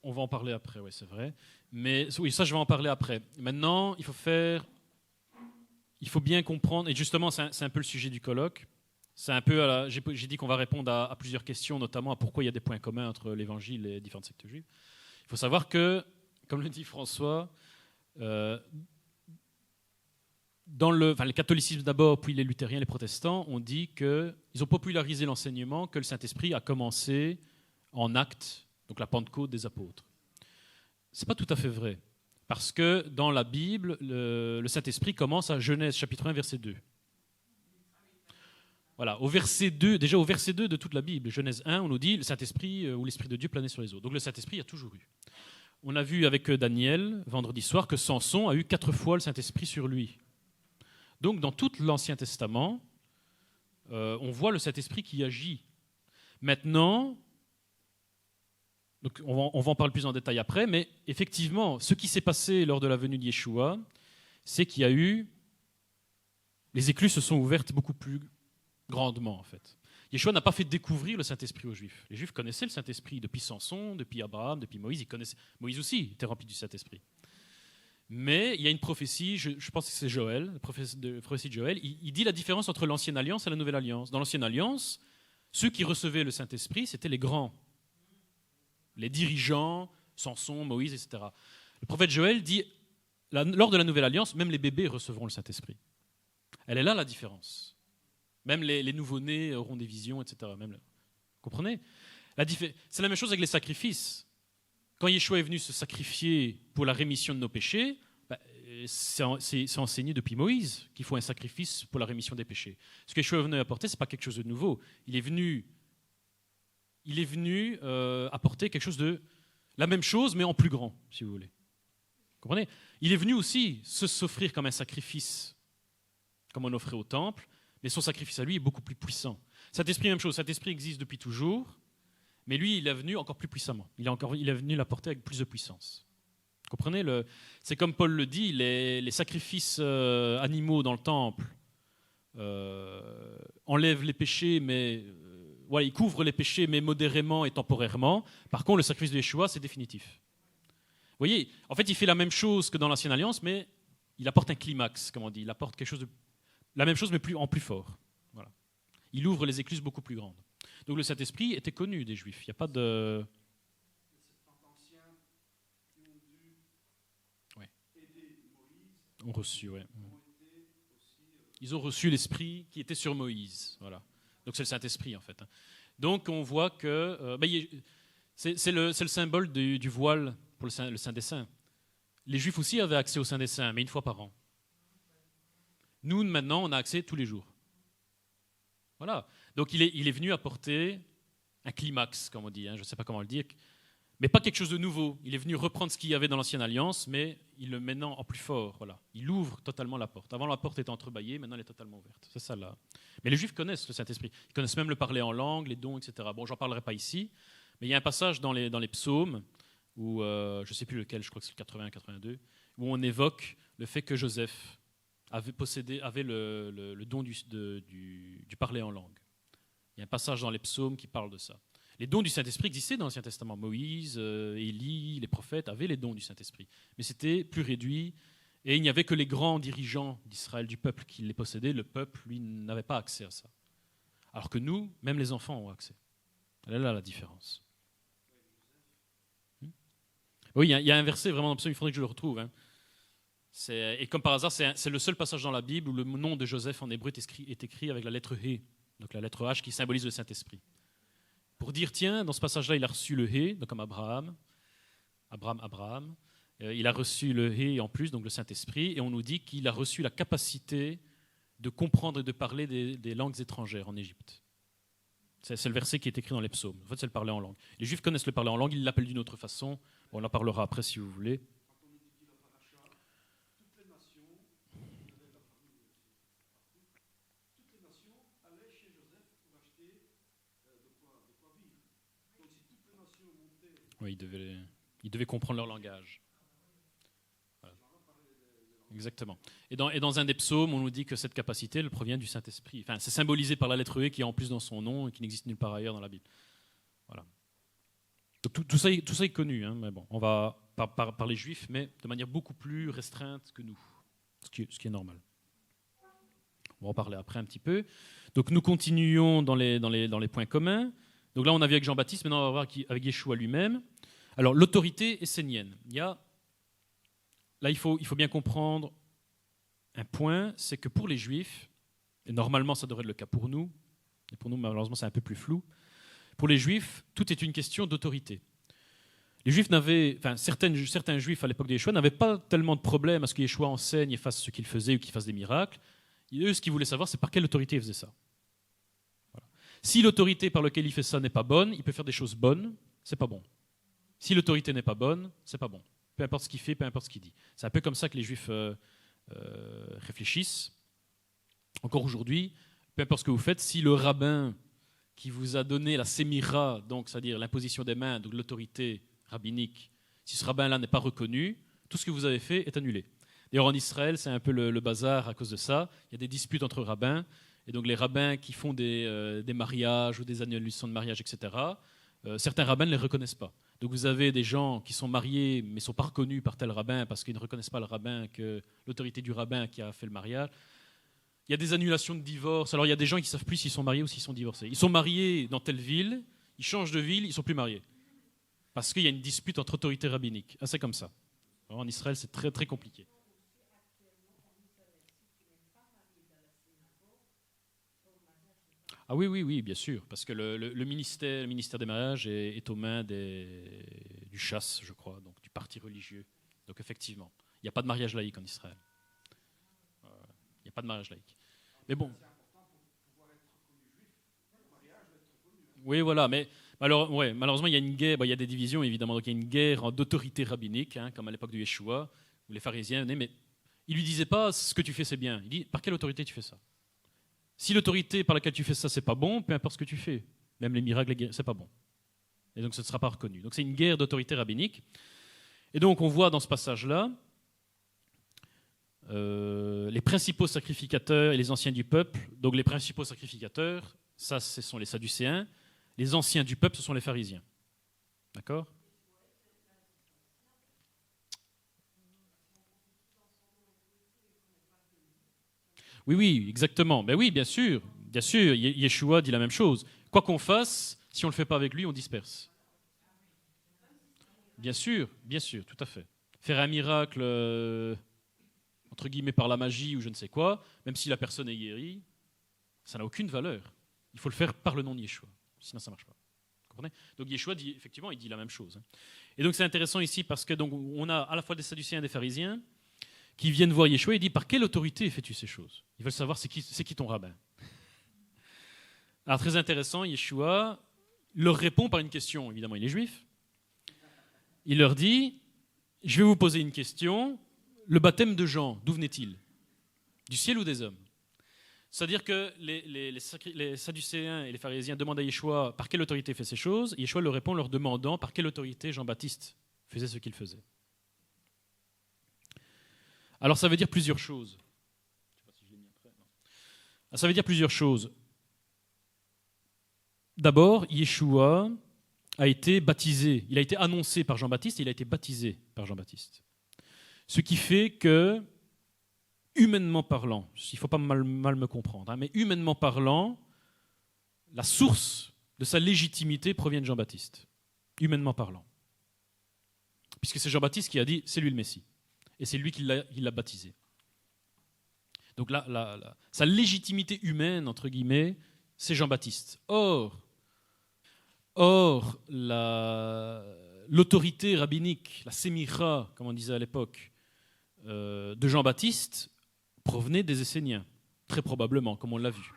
On va en parler après, oui, c'est vrai. Mais oui, ça, je vais en parler après. Maintenant, il faut bien comprendre, et justement, c'est un peu le sujet du colloque. C'est un peu, j'ai dit qu'on va répondre à plusieurs questions, notamment à pourquoi il y a des points communs entre l'Évangile et les différentes sectes juives. Il faut savoir que, comme le dit François, dans le catholicisme d'abord, puis les luthériens, les protestants, ont dit qu'ils ont popularisé l'enseignement que le Saint-Esprit a commencé en Actes, donc la Pentecôte des apôtres. Ce n'est pas tout à fait vrai, parce que dans la Bible, le Saint-Esprit commence à Genèse chapitre 1, verset 2. Voilà, au verset 2 de toute la Bible, Genèse 1, on nous dit le Saint-Esprit ou l'Esprit de Dieu planait sur les eaux. Donc le Saint-Esprit, il y a toujours eu. On a vu avec Daniel, vendredi soir, que Samson a eu 4 fois le Saint-Esprit sur lui. Donc dans tout l'Ancien Testament, on voit le Saint-Esprit qui agit. Maintenant, donc on va en parler plus en détail après, mais effectivement, ce qui s'est passé lors de la venue de Yeshua, c'est qu'il y a eu... Les écluses se sont ouvertes beaucoup plus grandement, en fait. Yeshua n'a pas fait découvrir le Saint-Esprit aux Juifs. Les Juifs connaissaient le Saint-Esprit depuis Samson, depuis Abraham, depuis Moïse. Ils connaissaient... Moïse aussi était rempli du Saint-Esprit. Mais il y a une prophétie, je pense que c'est Joël, la prophétie de Joël, il dit la différence entre l'Ancienne Alliance et la Nouvelle Alliance. Dans l'Ancienne Alliance, ceux qui recevaient le Saint-Esprit, c'était les grands, les dirigeants, Samson, Moïse, etc. Le prophète Joël dit, lors de la Nouvelle Alliance, même les bébés recevront le Saint-Esprit. Elle est là la différence. Même les nouveau-nés auront des visions, etc. Vous comprenez ? C'est la même chose avec les sacrifices. Quand Yeshua est venu se sacrifier pour la rémission de nos péchés, c'est enseigné depuis Moïse qu'il faut un sacrifice pour la rémission des péchés. Ce que Yeshua est venu apporter, ce n'est pas quelque chose de nouveau. Il est venu apporter quelque chose de... La même chose, mais en plus grand, si vous voulez. Vous comprenez ? Il est venu aussi s'offrir comme un sacrifice, comme on offrait au temple, mais son sacrifice à lui est beaucoup plus puissant. Saint-Esprit, même chose. Saint-Esprit existe depuis toujours, mais lui, il est venu encore plus puissamment. Il est venu l'apporter avec plus de puissance. Vous comprenez ? C'est comme Paul le dit, les sacrifices animaux dans le temple enlèvent les péchés, mais ils couvrent les péchés, mais modérément et temporairement. Par contre, le sacrifice de Yeshua, c'est définitif. Vous voyez, en fait, il fait la même chose que dans l'Ancienne Alliance, mais il apporte un climax, comme on dit. Il apporte quelque chose de... La même chose, mais en plus fort. Voilà. Il ouvre les écluses beaucoup plus grandes. Donc le Saint-Esprit était connu des Juifs. Il n'y a pas de... Ouais. Ont reçu, ouais. Ils ont reçu l'Esprit qui était sur Moïse. Voilà. Donc c'est le Saint-Esprit, en fait. Donc on voit que... c'est le symbole du voile pour le Saint des Saints. Les Juifs aussi avaient accès au Saint des Saints, mais une fois par an. Nous, maintenant, on a accès tous les jours. Voilà. Donc il est venu apporter un climax, comme on dit. Je ne sais pas comment le dire. Mais pas quelque chose de nouveau. Il est venu reprendre ce qu'il y avait dans l'ancienne alliance, mais il le met maintenant en plus fort. Voilà. Il ouvre totalement la porte. Avant, la porte était entrebâillée, maintenant elle est totalement ouverte. C'est ça là. Mais les Juifs connaissent le Saint-Esprit. Ils connaissent même le parler en langue, les dons, etc. Bon, j'en parlerai pas ici, mais il y a un passage dans les psaumes, où, je ne sais plus lequel, je crois que c'est le 80-82, où on évoque le fait que Joseph avait le don du parler en langue. Il y a un passage dans les psaumes qui parle de ça. Les dons du Saint-Esprit existaient dans l'Ancien Testament. Moïse, Élie, les prophètes avaient les dons du Saint-Esprit. Mais c'était plus réduit. Et il n'y avait que les grands dirigeants d'Israël, du peuple, qui les possédaient. Le peuple, lui, n'avait pas accès à ça. Alors que nous, même les enfants ont accès. Elle est là la différence. Oui, il y a un verset vraiment dans le psaume, il faudrait que je le retrouve. Hein. Et comme par hasard, c'est le seul passage dans la Bible où le nom de Joseph en hébreu est écrit avec la lettre He, donc la lettre H qui symbolise le Saint-Esprit. Pour dire, tiens, dans ce passage-là, il a reçu le He, donc comme Abraham. Il a reçu le He en plus, donc le Saint-Esprit, et on nous dit qu'il a reçu la capacité de comprendre et de parler des langues étrangères en Égypte. C'est le verset qui est écrit dans les psaumes. En fait, c'est le parler en langue. Les Juifs connaissent le parler en langue, ils l'appellent d'une autre façon. On en parlera après si vous voulez. Oui, ils devaient comprendre leur langage. Voilà. Exactement. Et dans un des psaumes, on nous dit que cette capacité, elle provient du Saint-Esprit. Enfin, c'est symbolisé par la lettre E qui est en plus dans son nom et qui n'existe nulle part ailleurs dans la Bible. Voilà. Donc tout ça est connu, hein, mais bon, on va par les Juifs, mais de manière beaucoup plus restreinte que nous, ce qui est normal. On va en parler après un petit peu. Donc nous continuons dans les points communs. Donc là, on a vu avec Jean-Baptiste, maintenant on va voir avec Yeshua lui-même. Alors, l'autorité essénienne. Là, il faut bien comprendre un point, c'est que pour les Juifs, et normalement ça devrait être le cas pour nous, et pour nous, malheureusement, c'est un peu plus flou, pour les Juifs, tout est une question d'autorité. Les Juifs certains Juifs à l'époque de Yeshua n'avaient pas tellement de problème à ce que Yeshua enseigne et fasse ce qu'il faisait ou qu'il fasse des miracles. Et eux, ce qu'ils voulaient savoir, c'est par quelle autorité il faisait ça. Voilà. Si l'autorité par laquelle il fait ça n'est pas bonne, il peut faire des choses bonnes, c'est pas bon. Si l'autorité n'est pas bonne, c'est pas bon. Peu importe ce qu'il fait, peu importe ce qu'il dit. C'est un peu comme ça que les Juifs réfléchissent. Encore aujourd'hui, peu importe ce que vous faites, si le rabbin qui vous a donné la sémira, donc c'est-à-dire l'imposition des mains, donc l'autorité rabbinique, si ce rabbin-là n'est pas reconnu, tout ce que vous avez fait est annulé. D'ailleurs, en Israël, c'est un peu le bazar à cause de ça. Il y a des disputes entre rabbins, et donc les rabbins qui font des mariages ou des annulations de mariage, etc., certains rabbins ne les reconnaissent pas. Donc vous avez des gens qui sont mariés mais ne sont pas reconnus par tel rabbin parce qu'ils ne reconnaissent pas le rabbin, l'autorité du rabbin qui a fait le mariage. Il y a des annulations de divorce. Alors il y a des gens qui ne savent plus s'ils sont mariés ou s'ils sont divorcés. Ils sont mariés dans telle ville, ils changent de ville, ils ne sont plus mariés. Parce qu'il y a une dispute entre autorités rabbiniques. Ah, c'est comme ça. Alors, en Israël, c'est très, très compliqué. Ah oui, bien sûr, parce que le ministère des mariages est aux mains du chasse, je crois, donc du parti religieux. Donc effectivement, il n'y a pas de mariage laïque en Israël. Il n'y a pas de mariage laïque. Mais bon. Oui, voilà, mais malheureusement, il y a une guerre, il y a des divisions évidemment, donc il y a une guerre d'autorité rabbinique, hein, comme à l'époque de Yeshua, où les pharisiens venaient, mais ils ne lui disaient pas ce que tu fais c'est bien. Il dit par quelle autorité tu fais ça? Si l'autorité par laquelle tu fais ça, c'est pas bon, peu importe ce que tu fais, même les miracles, c'est pas bon. Et donc, ce ne sera pas reconnu. Donc, c'est une guerre d'autorité rabbinique. Et donc, on voit dans ce passage-là les principaux sacrificateurs et les anciens du peuple. Donc, les principaux sacrificateurs, ça, ce sont les Sadducéens. Les anciens du peuple, ce sont les pharisiens. D'accord? Oui, exactement. Ben oui, bien sûr. Yeshua dit la même chose. Quoi qu'on fasse, si on ne le fait pas avec lui, on disperse. Bien sûr, tout à fait. Faire un miracle, entre guillemets, par la magie ou je ne sais quoi, même si la personne est guérie, ça n'a aucune valeur. Il faut le faire par le nom de Yeshua. Sinon, ça ne marche pas. Vous comprenez? Donc Yeshua dit, effectivement, il dit la même chose. Et donc c'est intéressant ici parce que donc, on a à la fois des Sadducéens et des pharisiens qui viennent voir Yeshua et disent par quelle autorité fais-tu ces choses? Ils veulent savoir c'est qui ton rabbin. Alors très intéressant, Yeshua leur répond par une question, évidemment il est juif, il leur dit, je vais vous poser une question, le baptême de Jean, d'où venait-il? Du ciel ou des hommes? C'est-à-dire que les Sadducéens et les pharisiens demandent à Yeshua par quelle autorité il fait ces choses, et Yeshua leur répond leur demandant par quelle autorité Jean-Baptiste faisait ce qu'il faisait. Alors ça veut dire plusieurs choses. Ça veut dire plusieurs choses. D'abord, Yeshua a été baptisé, il a été annoncé par Jean-Baptiste et il a été baptisé par Jean-Baptiste. Ce qui fait que, humainement parlant, il ne faut pas mal me comprendre, mais humainement parlant, la source de sa légitimité provient de Jean-Baptiste, humainement parlant. Puisque c'est Jean-Baptiste qui a dit, c'est lui le Messie. Et c'est lui qui l'a baptisé. Donc là, sa légitimité humaine, entre guillemets, c'est Jean-Baptiste. Or, l'autorité rabbinique, la sémira, comme on disait à l'époque, de Jean-Baptiste, provenait des Esséniens, très probablement, comme on l'a vu.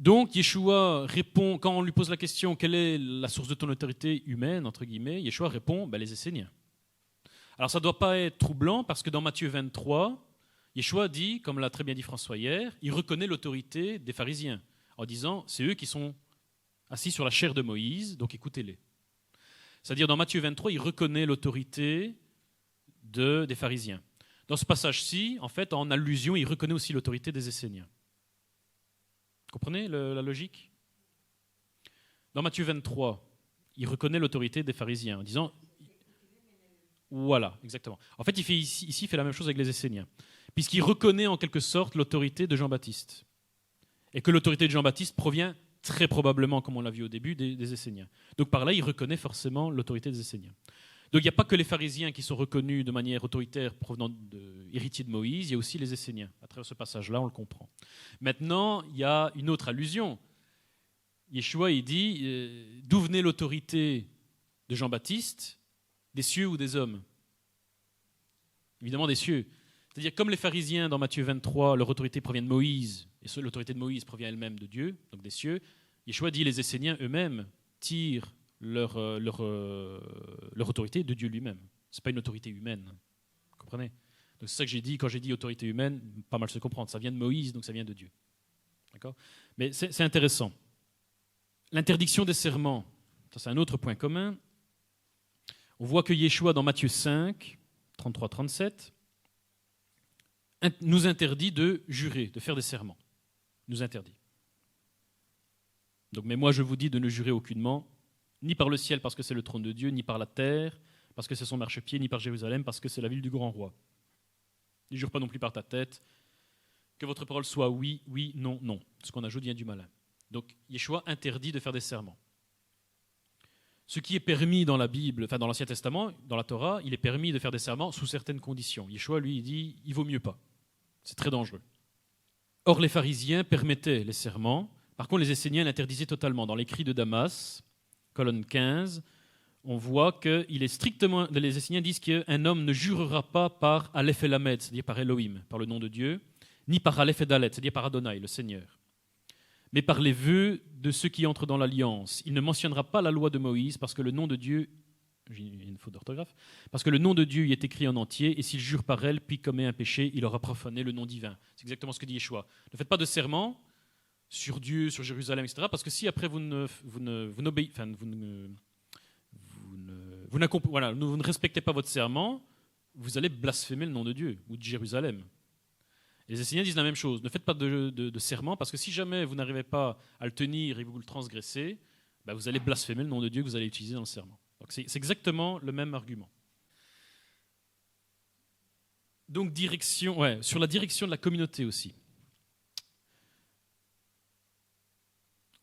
Donc, Yeshua répond, quand on lui pose la question, quelle est la source de ton autorité humaine, entre guillemets, Yeshua répond, les Esséniens. Alors, ça ne doit pas être troublant, parce que dans Matthieu 23, Yeshua dit, comme l'a très bien dit François hier, il reconnaît l'autorité des pharisiens, en disant, c'est eux qui sont assis sur la chair de Moïse, donc écoutez-les. C'est-à-dire, dans Matthieu 23, il reconnaît l'autorité des pharisiens. Dans ce passage-ci, en fait, en allusion, il reconnaît aussi l'autorité des Esséniens. Vous comprenez la logique? Dans Matthieu 23, il reconnaît l'autorité des pharisiens, en disant... Voilà, exactement. En fait, ici, il fait la même chose avec les Esséniens, puisqu'il reconnaît en quelque sorte l'autorité de Jean-Baptiste. Et que l'autorité de Jean-Baptiste provient très probablement, comme on l'a vu au début, des Esséniens. Donc par là, il reconnaît forcément l'autorité des Esséniens. Donc il n'y a pas que les pharisiens qui sont reconnus de manière autoritaire provenant héritiers de Moïse, il y a aussi les Esséniens. À travers ce passage-là, on le comprend. Maintenant, il y a une autre allusion. Yeshua, il dit, d'où venait l'autorité de Jean-Baptiste? Des cieux ou des hommes? Évidemment des cieux. C'est-à-dire, comme les pharisiens dans Matthieu 23, leur autorité provient de Moïse, et l'autorité de Moïse provient elle-même de Dieu, donc des cieux, Yeshua dit les Esséniens eux-mêmes tirent leur autorité de Dieu lui-même. Ce n'est pas une autorité humaine. Vous comprenez? Donc c'est ça que j'ai dit, quand j'ai dit autorité humaine, pas mal se comprendre. Ça vient de Moïse, donc ça vient de Dieu. D'accord? Mais c'est intéressant. L'interdiction des serments, ça c'est un autre point commun. On voit que Yeshua, dans Matthieu 5, 33-37, nous interdit de jurer, de faire des serments. Nous interdit. Donc, mais moi, je vous dis de ne jurer aucunement, ni par le ciel parce que c'est le trône de Dieu, ni par la terre parce que c'est son marchepied, ni par Jérusalem parce que c'est la ville du grand roi. Ne jure pas non plus par ta tête, que votre parole soit oui, oui, non, non. Ce qu'on ajoute vient du malin. Donc, Yeshua interdit de faire des serments. Ce qui est permis dans la Bible, enfin dans l'Ancien Testament, dans la Torah, il est permis de faire des serments sous certaines conditions. Yeshua, lui, il dit, il vaut mieux pas. C'est très dangereux. Or, les pharisiens permettaient les serments. Par contre, les Esséniens l'interdisaient totalement. Dans l'écrit de Damas, colonne 15, on voit que il est strictement, les Esséniens disent qu'un homme ne jurera pas par Aleph et Lamed, c'est-à-dire par Elohim, par le nom de Dieu, ni par Aleph et Dalet, c'est-à-dire par Adonai, le Seigneur, mais par les vœux de ceux qui entrent dans l'alliance. Il ne mentionnera pas la loi de Moïse parce que le nom de Dieu, j'ai une faute d'orthographe, parce que le nom de Dieu y est écrit en entier, et s'il jure par elle, puis commet un péché, il aura profané le nom divin. C'est exactement ce que dit Yeshua. Ne faites pas de serment sur Dieu, sur Jérusalem, etc., parce que si après vous ne respectez pas votre serment, vous allez blasphémer le nom de Dieu ou de Jérusalem. Les Esséniens disent la même chose. Ne faites pas de serment, parce que si jamais vous n'arrivez pas à le tenir et que vous le transgressez, vous allez blasphémer le nom de Dieu que vous allez utiliser dans le serment. Donc c'est exactement le même argument. Donc sur la direction de la communauté aussi.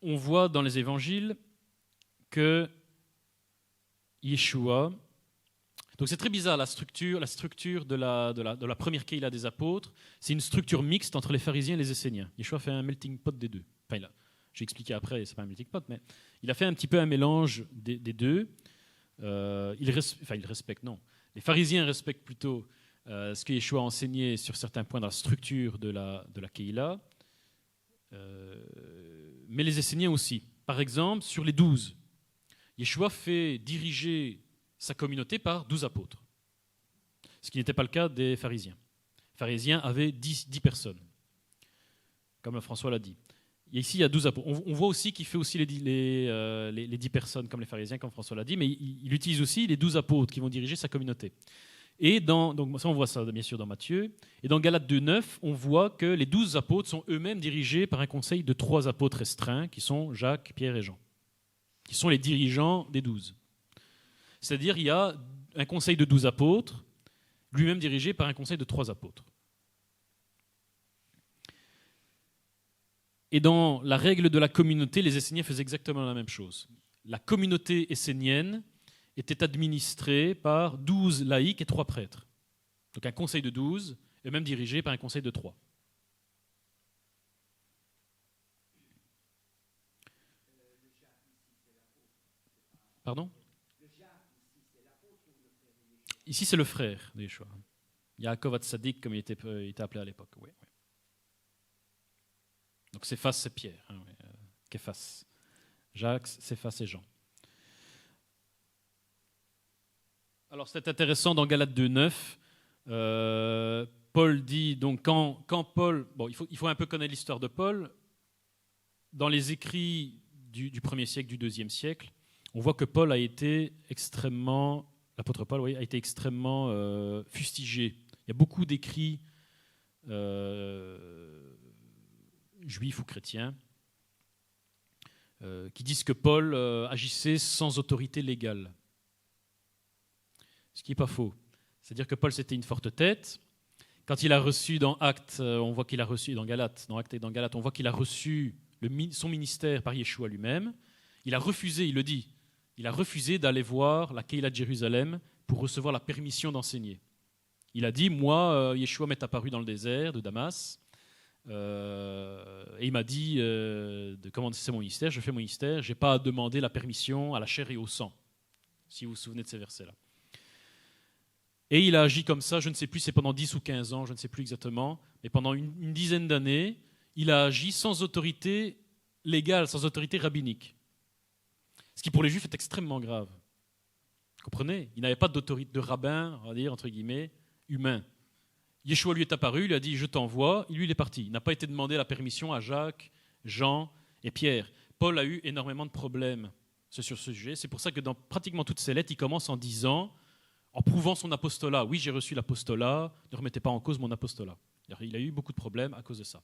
On voit dans les évangiles que Yeshua... Donc c'est très bizarre, la structure de la première Keïla des apôtres, c'est une structure mixte entre les pharisiens et les Esséniens. Yeshua fait un melting pot des deux. Enfin, j'ai expliqué après, c'est pas un melting pot, mais il a fait un petit peu un mélange des deux. Il respecte, non. Les pharisiens respectent plutôt ce que Yeshua a enseigné sur certains points dans la structure de la Keïla, mais les Esséniens aussi. Par exemple, sur les 12. Yeshua fait diriger sa communauté par 12 apôtres, ce qui n'était pas le cas des pharisiens. Les pharisiens avaient 10 personnes, comme François l'a dit. Et ici, il y a 12 apôtres. On voit aussi qu'il fait aussi les 10 personnes, comme les pharisiens, comme François l'a dit, mais il utilise aussi les 12 apôtres qui vont diriger sa communauté. Et donc ça, on voit ça bien sûr dans Matthieu. Et dans Galates 2,9, on voit que les 12 apôtres sont eux-mêmes dirigés par un conseil de 3 apôtres restreints, qui sont Jacques, Pierre et Jean, qui sont les dirigeants des 12. C'est-à-dire il y a un conseil de 12 apôtres, lui-même dirigé par un conseil de 3 apôtres. Et dans la règle de la communauté, les Esséniens faisaient exactement la même chose. La communauté essénienne était administrée par 12 laïcs et 3 prêtres. Donc un conseil de 12, et même dirigé par un conseil de 3. Pardon ? Ici, c'est le frère de Yeshua. Yaakov Hatzadik, comme il était appelé à l'époque. Oui, oui. Donc Céphas, c'est Pierre. Hein, oui. Képhas. Jacques, Céphas et Jean. Alors c'est intéressant dans Galates 2,9. Paul dit, donc quand Paul... Bon, il faut un peu connaître l'histoire de Paul. Dans les écrits du 1er siècle, du 2e siècle, on voit que Paul a été extrêmement... L'apôtre Paul, oui, a été extrêmement fustigé. Il y a beaucoup d'écrits juifs ou chrétiens qui disent que Paul agissait sans autorité légale. Ce qui n'est pas faux. C'est-à-dire que Paul, c'était une forte tête. Quand il a reçu dans Actes, on voit qu'il a reçu dans Galates, dans Actes et dans Galates, on voit qu'il a reçu son ministère par Yeshua lui-même. Il a refusé, il le dit, il a refusé d'aller voir la Keïla de Jérusalem pour recevoir la permission d'enseigner. Il a dit, moi, Yeshua m'est apparu dans le désert de Damas, et il m'a dit de commencer mon ministère, je fais mon ministère, je n'ai pas à demander la permission à la chair et au sang, si vous vous souvenez de ces versets-là. Et il a agi comme ça, je ne sais plus, c'est pendant 10 ou 15 ans, je ne sais plus exactement, mais pendant une dizaine d'années, il a agi sans autorité légale, sans autorité rabbinique. Ce qui pour les Juifs est extrêmement grave. Vous comprenez ? Il n'avait pas d'autorité de rabbin, on va dire, entre guillemets, humain. Yeshua lui est apparu, il lui a dit « je t'envoie », lui il est parti. Il n'a pas été demandé la permission à Jacques, Jean et Pierre. Paul a eu énormément de problèmes sur ce sujet. C'est pour ça que dans pratiquement toutes ses lettres, il commence en disant, en prouvant son apostolat. Oui, j'ai reçu l'apostolat, ne remettez pas en cause mon apostolat. Il a eu beaucoup de problèmes à cause de ça.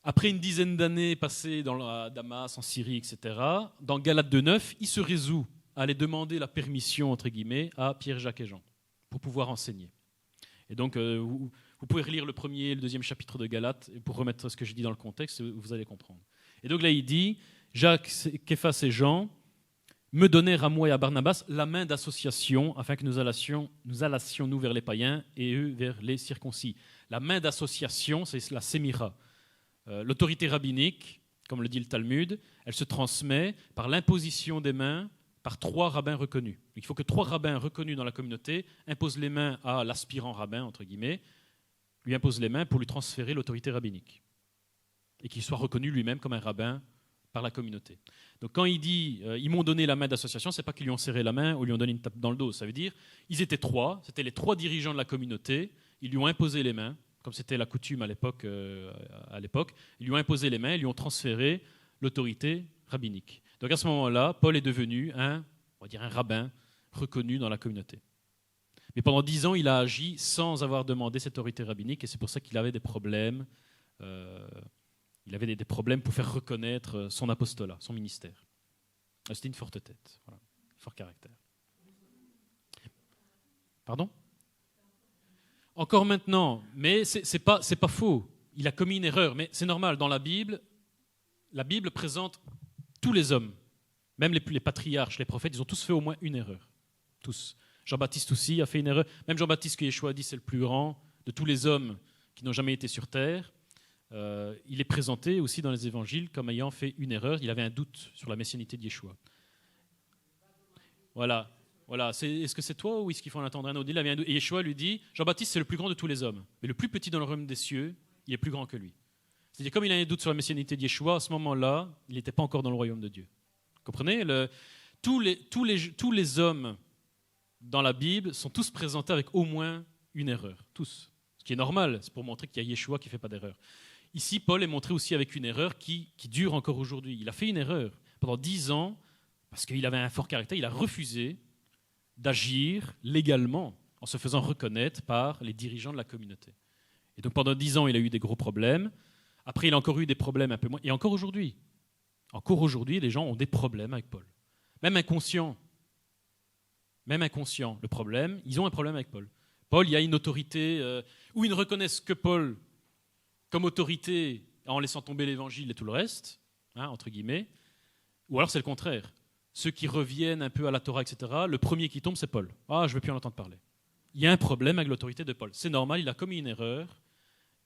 Après une dizaine d'années passées dans Damas, en Syrie, etc., dans Galates 2,9, il se résout à aller demander la permission, entre guillemets, à Pierre, Jacques et Jean, pour pouvoir enseigner. Et donc, vous pouvez relire le 1er et le 2e chapitre de Galates, pour remettre ce que je dis dans le contexte, vous allez comprendre. Et donc là, il dit, Jacques, Képhas et Jean me donnèrent à moi et à Barnabas la main d'association, afin que nous allassions nous vers les païens et eux vers les circoncis. La main d'association, c'est la sémira. L'autorité rabbinique, comme le dit le Talmud, elle se transmet par l'imposition des mains par 3 rabbins reconnus. Il faut que 3 rabbins reconnus dans la communauté imposent les mains à l'aspirant rabbin, entre guillemets, lui imposent les mains pour lui transférer l'autorité rabbinique et qu'il soit reconnu lui-même comme un rabbin par la communauté. Donc quand il dit ils m'ont donné la main d'association, c'est pas qu'ils lui ont serré la main ou lui ont donné une tape dans le dos. Ça veut dire ils étaient 3, c'était les 3 dirigeants de la communauté, ils lui ont imposé les mains, comme c'était la coutume à l'époque, ils lui ont imposé les mains, ils lui ont transféré l'autorité rabbinique. Donc à ce moment-là, Paul est devenu on va dire un rabbin reconnu dans la communauté. Mais pendant 10 ans, il a agi sans avoir demandé cette autorité rabbinique, et c'est pour ça qu'il avait des problèmes. Il avait des problèmes pour faire reconnaître son apostolat, son ministère. C'était une forte tête, voilà, fort caractère. Pardon ? Encore maintenant, mais c'est pas faux. Il a commis une erreur, mais c'est normal. Dans la Bible présente tous les hommes, même les patriarches, les prophètes, ils ont tous fait au moins une erreur. Tous. Jean-Baptiste aussi a fait une erreur. Même Jean-Baptiste que Yeshua dit c'est le plus grand de tous les hommes qui n'ont jamais été sur terre. Il est présenté aussi dans les évangiles comme ayant fait une erreur. Il avait un doute sur la messianité de Yeshua. Voilà. Est-ce que c'est toi ou est-ce qu'il faut en attendre un autre ? Il avait un doute. Et Yeshua lui dit, Jean-Baptiste c'est le plus grand de tous les hommes, mais le plus petit dans le royaume des cieux, il est plus grand que lui. C'est-à-dire comme il a un doute sur la messianité de Yeshua, à ce moment-là, il n'était pas encore dans le royaume de Dieu. Vous comprenez ? Tous les hommes dans la Bible sont tous présentés avec au moins une erreur. Tous. Ce qui est normal, c'est pour montrer qu'il y a Yeshua qui ne fait pas d'erreur. Ici, Paul est montré aussi avec une erreur qui dure encore aujourd'hui. Il a fait une erreur. Pendant 10 ans, parce qu'il avait un fort caractère, il a refusé d'agir légalement en se faisant reconnaître par les dirigeants de la communauté. Et donc pendant 10 ans, il a eu des gros problèmes. Après, il a encore eu des problèmes un peu moins. Et encore aujourd'hui, les gens ont des problèmes avec Paul. Même inconscients. Le problème, ils ont un problème avec Paul. Paul, il y a une autorité, où ils ne reconnaissent que Paul comme autorité en laissant tomber l'évangile et tout le reste, entre guillemets, ou alors c'est le contraire. Ceux qui reviennent un peu à la Torah, etc., le premier qui tombe, c'est Paul. Ah, je ne veux plus en entendre parler. Il y a un problème avec l'autorité de Paul. C'est normal, il a commis une erreur,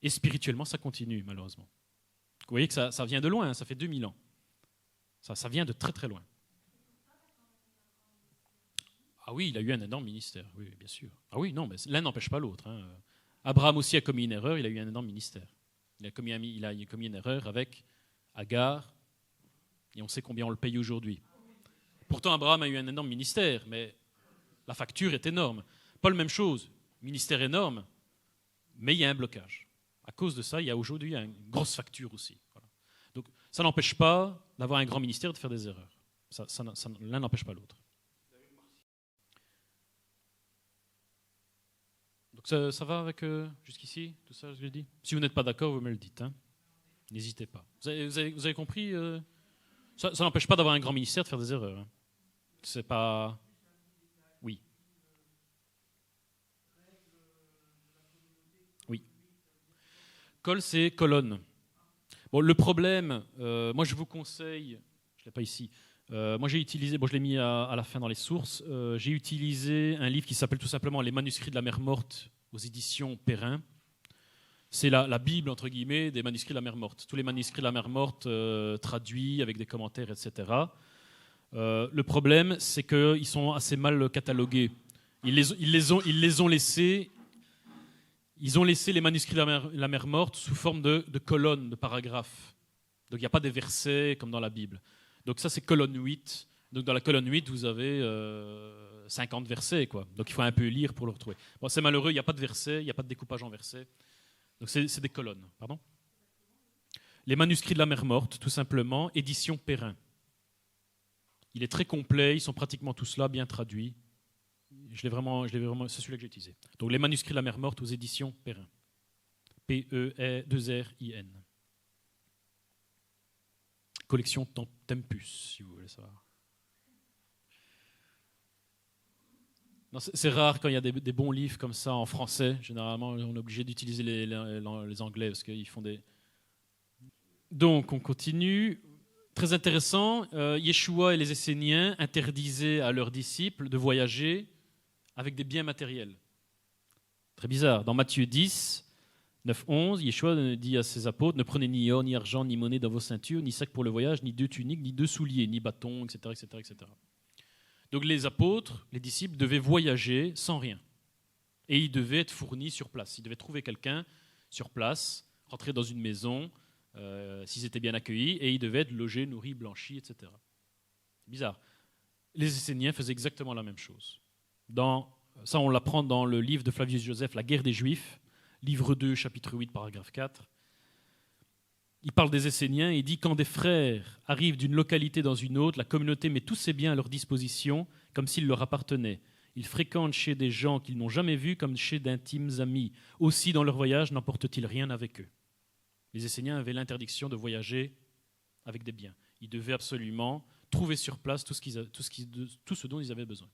et spirituellement, ça continue, malheureusement. Vous voyez que ça vient de loin, ça fait 2000 ans. Ça vient de très très loin. Ah oui, il a eu un énorme ministère, oui, bien sûr. Ah oui, non, mais l'un n'empêche pas l'autre. Abraham aussi a commis une erreur, il a eu un énorme ministère. Il a commis une erreur avec Agar, et on sait combien on le paye aujourd'hui. Pourtant, Abraham a eu un énorme ministère, mais la facture est énorme. Paul, même chose, ministère énorme, mais il y a un blocage. À cause de ça, il y a aujourd'hui une grosse facture aussi. Voilà. Donc, ça n'empêche pas d'avoir un grand ministère et de faire des erreurs. L'un n'empêche pas l'autre. Donc, ça va avec jusqu'ici, tout ça, je l'ai dit. Si vous n'êtes pas d'accord, vous me le dites. N'hésitez pas. Vous avez compris ça n'empêche pas d'avoir un grand ministère de faire des erreurs. C'est pas... Oui. Oui. Col, c'est colonne. Bon, le problème, moi je vous conseille, je ne l'ai pas ici, moi j'ai utilisé, je l'ai mis à la fin dans les sources, j'ai utilisé un livre qui s'appelle tout simplement Les manuscrits de la mer morte aux éditions Perrin. C'est la Bible, entre guillemets, des manuscrits de la mer morte. Tous les manuscrits de la mer morte traduits avec des commentaires, etc. Le problème, c'est qu'ils sont assez mal catalogués. Ils les ont laissés. Ils ont laissé les manuscrits de la mer morte sous forme de colonnes, de paragraphes. Donc il n'y a pas des versets comme dans la Bible. Donc ça, c'est colonne 8. Donc dans la colonne 8, vous avez 50 versets, quoi. Donc il faut un peu lire pour le retrouver. Bon, c'est malheureux, il n'y a pas de versets, il n'y a pas de découpage en versets. Donc c'est des colonnes. Pardon ? Les manuscrits de la mer morte, tout simplement, édition Perrin. Il est très complet, ils sont pratiquement tous là, bien traduits. C'est celui-là que j'ai utilisé. Donc les manuscrits de la mer morte aux éditions Perrin. P-E-2-R-I-N. Collection Tempus, si vous voulez savoir. Non, c'est rare quand il y a des bons livres comme ça en français. Généralement, on est obligé d'utiliser les anglais parce qu'ils font des... Donc, on continue. Très intéressant, Yeshua et les Esséniens interdisaient à leurs disciples de voyager avec des biens matériels. Très bizarre. Dans Matthieu 10, 9, 11, Yeshua dit à ses apôtres, ne prenez ni or, ni argent, ni monnaie dans vos ceintures, ni sac pour le voyage, ni 2 tuniques, ni 2 souliers, ni bâtons, etc., etc., etc. Donc les apôtres, les disciples, devaient voyager sans rien. Et ils devaient être fournis sur place. Ils devaient trouver quelqu'un sur place, rentrer dans une maison, s'ils étaient bien accueillis, et ils devaient être logés, nourris, blanchis, etc. C'est bizarre. Les Esséniens faisaient exactement la même chose. Ça, on l'apprend dans le livre de Flavius Joseph, La guerre des Juifs, livre 2, chapitre 8, paragraphe 4. Il parle des Esséniens et il dit « Quand des frères arrivent d'une localité dans une autre, la communauté met tous ses biens à leur disposition comme s'ils leur appartenaient. Ils fréquentent chez des gens qu'ils n'ont jamais vus comme chez d'intimes amis. Aussi, dans leur voyage, n'emportent-ils rien avec eux ?» Les Esséniens avaient l'interdiction de voyager avec des biens. Ils devaient absolument trouver sur place tout ce dont ils avaient besoin.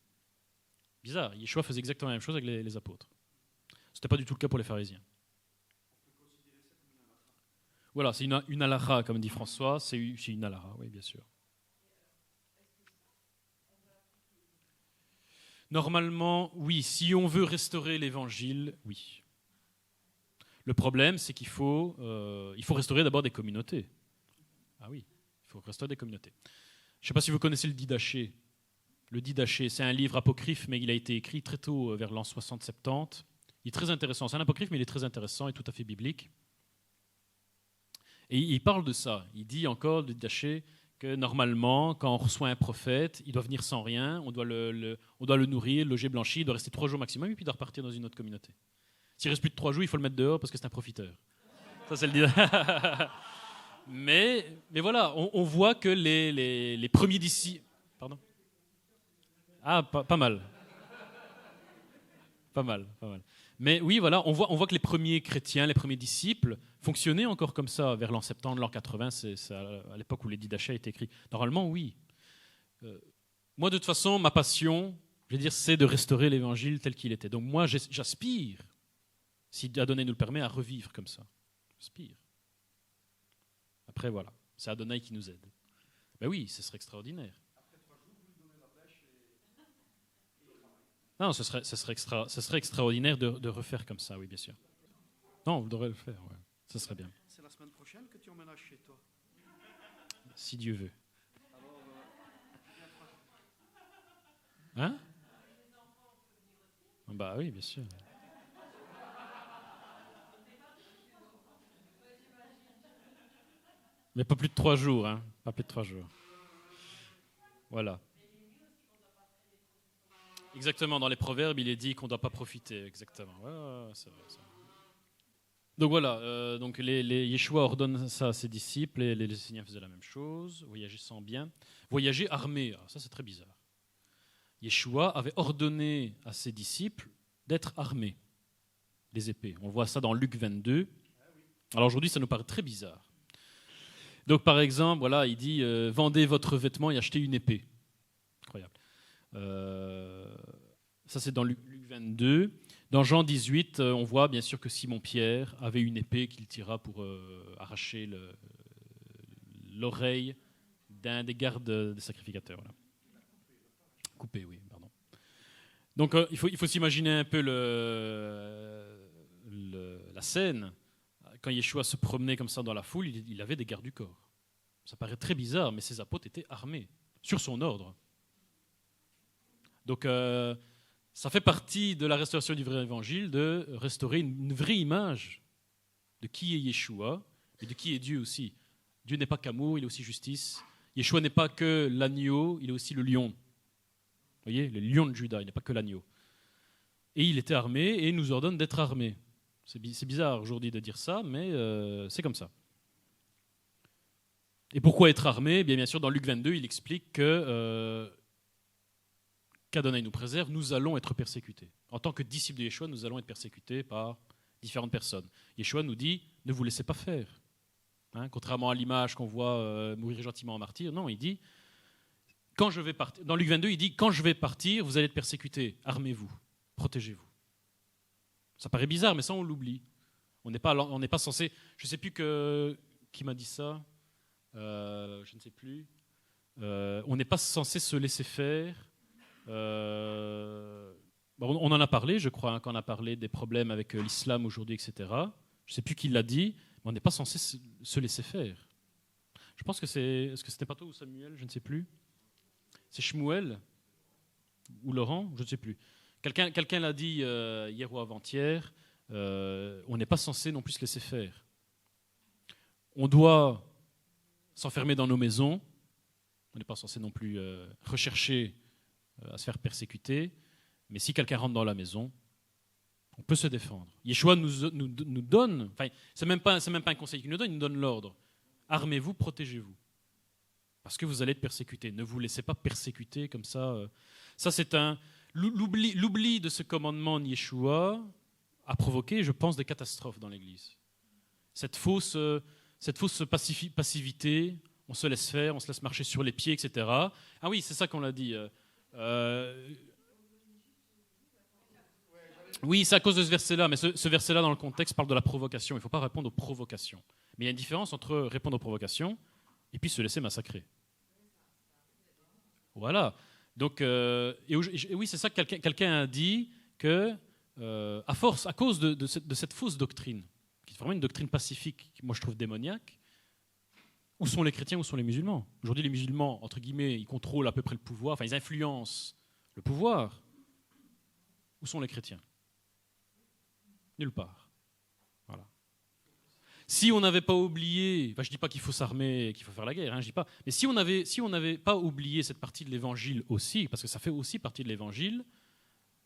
Bizarre, Yeshua faisait exactement la même chose avec les apôtres. Ce n'était pas du tout le cas pour les pharisiens. Voilà, c'est une halakha, comme dit François, c'est une halakha, oui, bien sûr. Normalement, oui, si on veut restaurer l'évangile, oui. Le problème, c'est qu'il faut restaurer d'abord des communautés. Ah oui, il faut restaurer des communautés. Je ne sais pas si vous connaissez le Didaché. Le Didaché, c'est un livre apocryphe, mais il a été écrit très tôt, vers l'an 60-70. Il est très intéressant. C'est un apocryphe, mais il est très intéressant et tout à fait biblique. Et il parle de ça. Il dit encore, le Didaché, que normalement, quand on reçoit un prophète, il doit venir sans rien, on doit le nourrir, le loger, blanchi, il doit rester 3 jours maximum et puis il doit repartir dans une autre communauté. S'il reste plus de 3 jours, il faut le mettre dehors parce que c'est un profiteur. Ça, c'est le dire. mais voilà, on voit que les premiers disciples... Pardon ? Ah, pas mal. Pas mal. Mais oui, voilà, on voit que les premiers chrétiens, les premiers disciples, fonctionnaient encore comme ça, vers l'an 70, l'an 80, c'est à l'époque où l'édit d'Achaya a été écrit. Normalement, oui. Moi, de toute façon, ma passion, je vais dire, c'est de restaurer l'évangile tel qu'il était. Donc moi, j'aspire, si Adonai nous le permet, à revivre comme ça. J'aspire. Après, voilà, c'est Adonai qui nous aide. Ben oui, ce serait extraordinaire. Non, ce serait extraordinaire de refaire comme ça, oui, bien sûr. Non, vous devrez le faire, ouais. Ce serait bien. C'est la semaine prochaine que tu emménages chez toi. Si Dieu veut. Hein ? Bah oui, bien sûr. Mais pas plus de 3 jours, hein. Pas plus de 3 jours. Voilà. Exactement, dans les proverbes, il est dit qu'on ne doit pas profiter. Exactement. Ouais, c'est vrai, ça. Donc voilà, donc Yeshua ordonne ça à ses disciples, et les Esséniens faisaient la même chose, voyager sans bien. Voyager armé, alors ça c'est très bizarre. Yeshua avait ordonné à ses disciples d'être armés, des épées. On voit ça dans Luc 22. Alors aujourd'hui, ça nous paraît très bizarre. Donc par exemple, voilà, il dit vendez votre vêtement et achetez une épée. Incroyable. Ça c'est dans Luc 22. Dans Jean 18, on voit bien sûr que Simon-Pierre avait une épée qu'il tira pour arracher l'oreille d'un des gardes des sacrificateurs. Voilà. Coupé, oui, pardon. Donc il faut s'imaginer un peu la scène. Quand Yeshua se promenait comme ça dans la foule, il avait des gardes du corps. Ça paraît très bizarre, mais ses apôtres étaient armés, sur son ordre. Donc ça fait partie de la restauration du vrai évangile, de restaurer une vraie image de qui est Yeshua et de qui est Dieu aussi. Dieu n'est pas qu'amour, il est aussi justice. Yeshua n'est pas que l'agneau, il est aussi le lion. Vous voyez, le lion de Juda, il n'est pas que l'agneau. Et il était armé et il nous ordonne d'être armés. C'est bizarre aujourd'hui de dire ça, mais c'est comme ça. Et pourquoi être armé ? Bien sûr, dans Luc 22, il explique que qu'Adonai nous préserve, nous allons être persécutés. En tant que disciples de Yeshua, nous allons être persécutés par différentes personnes. Yeshua nous dit, ne vous laissez pas faire. Hein, contrairement à l'image qu'on voit mourir gentiment en martyr, non, il dit, quand je vais partir, dans Luc 22, il dit, quand je vais partir, vous allez être persécutés, armez-vous, protégez-vous. Ça paraît bizarre, mais ça on l'oublie. On n'est pas censé, je ne sais plus qui m'a dit ça, je ne sais plus, on n'est pas censé se laisser faire. On en a parlé, je crois, hein, quand on a parlé des problèmes avec l'islam aujourd'hui, etc. Je ne sais plus qui l'a dit, mais on n'est pas censé se laisser faire. Je pense que est-ce que c'était pas toi ou Samuel, je ne sais plus. C'est Shmuel ou Laurent, je ne sais plus. Quelqu'un l'a dit hier ou avant-hier, on n'est pas censé non plus se laisser faire. On doit s'enfermer dans nos maisons, on n'est pas censé non plus rechercher à se faire persécuter, mais si quelqu'un rentre dans la maison, on peut se défendre. Yeshua nous donne, enfin, c'est même pas un conseil qu'il nous donne l'ordre. Armez-vous, protégez-vous. Parce que vous allez être persécutés. Ne vous laissez pas persécuter comme ça. Ça, c'est l'oubli de ce commandement de Yeshua a provoqué, je pense, des catastrophes dans l'Église. Cette fausse passivité, on se laisse faire, on se laisse marcher sur les pieds, etc. Ah oui, c'est ça qu'on l'a dit. Oui, c'est à cause de ce verset-là, mais ce verset-là, dans le contexte, parle de la provocation. Il ne faut pas répondre aux provocations. Mais il y a une différence entre répondre aux provocations et puis se laisser massacrer. Voilà. Donc, et oui, c'est ça que quelqu'un a dit que, à cause de cette fausse doctrine, qui est vraiment une doctrine pacifique, qui moi je trouve démoniaque, où sont les chrétiens, où sont les musulmans ? Aujourd'hui, les musulmans, entre guillemets, ils contrôlent à peu près le pouvoir, enfin, ils influencent le pouvoir. Où sont les chrétiens ? Nulle part. Voilà. Si on n'avait pas oublié, je ne dis pas qu'il faut s'armer, qu'il faut faire la guerre, je dis pas, mais si on n'avait pas oublié cette partie de l'évangile aussi, parce que ça fait aussi partie de l'évangile,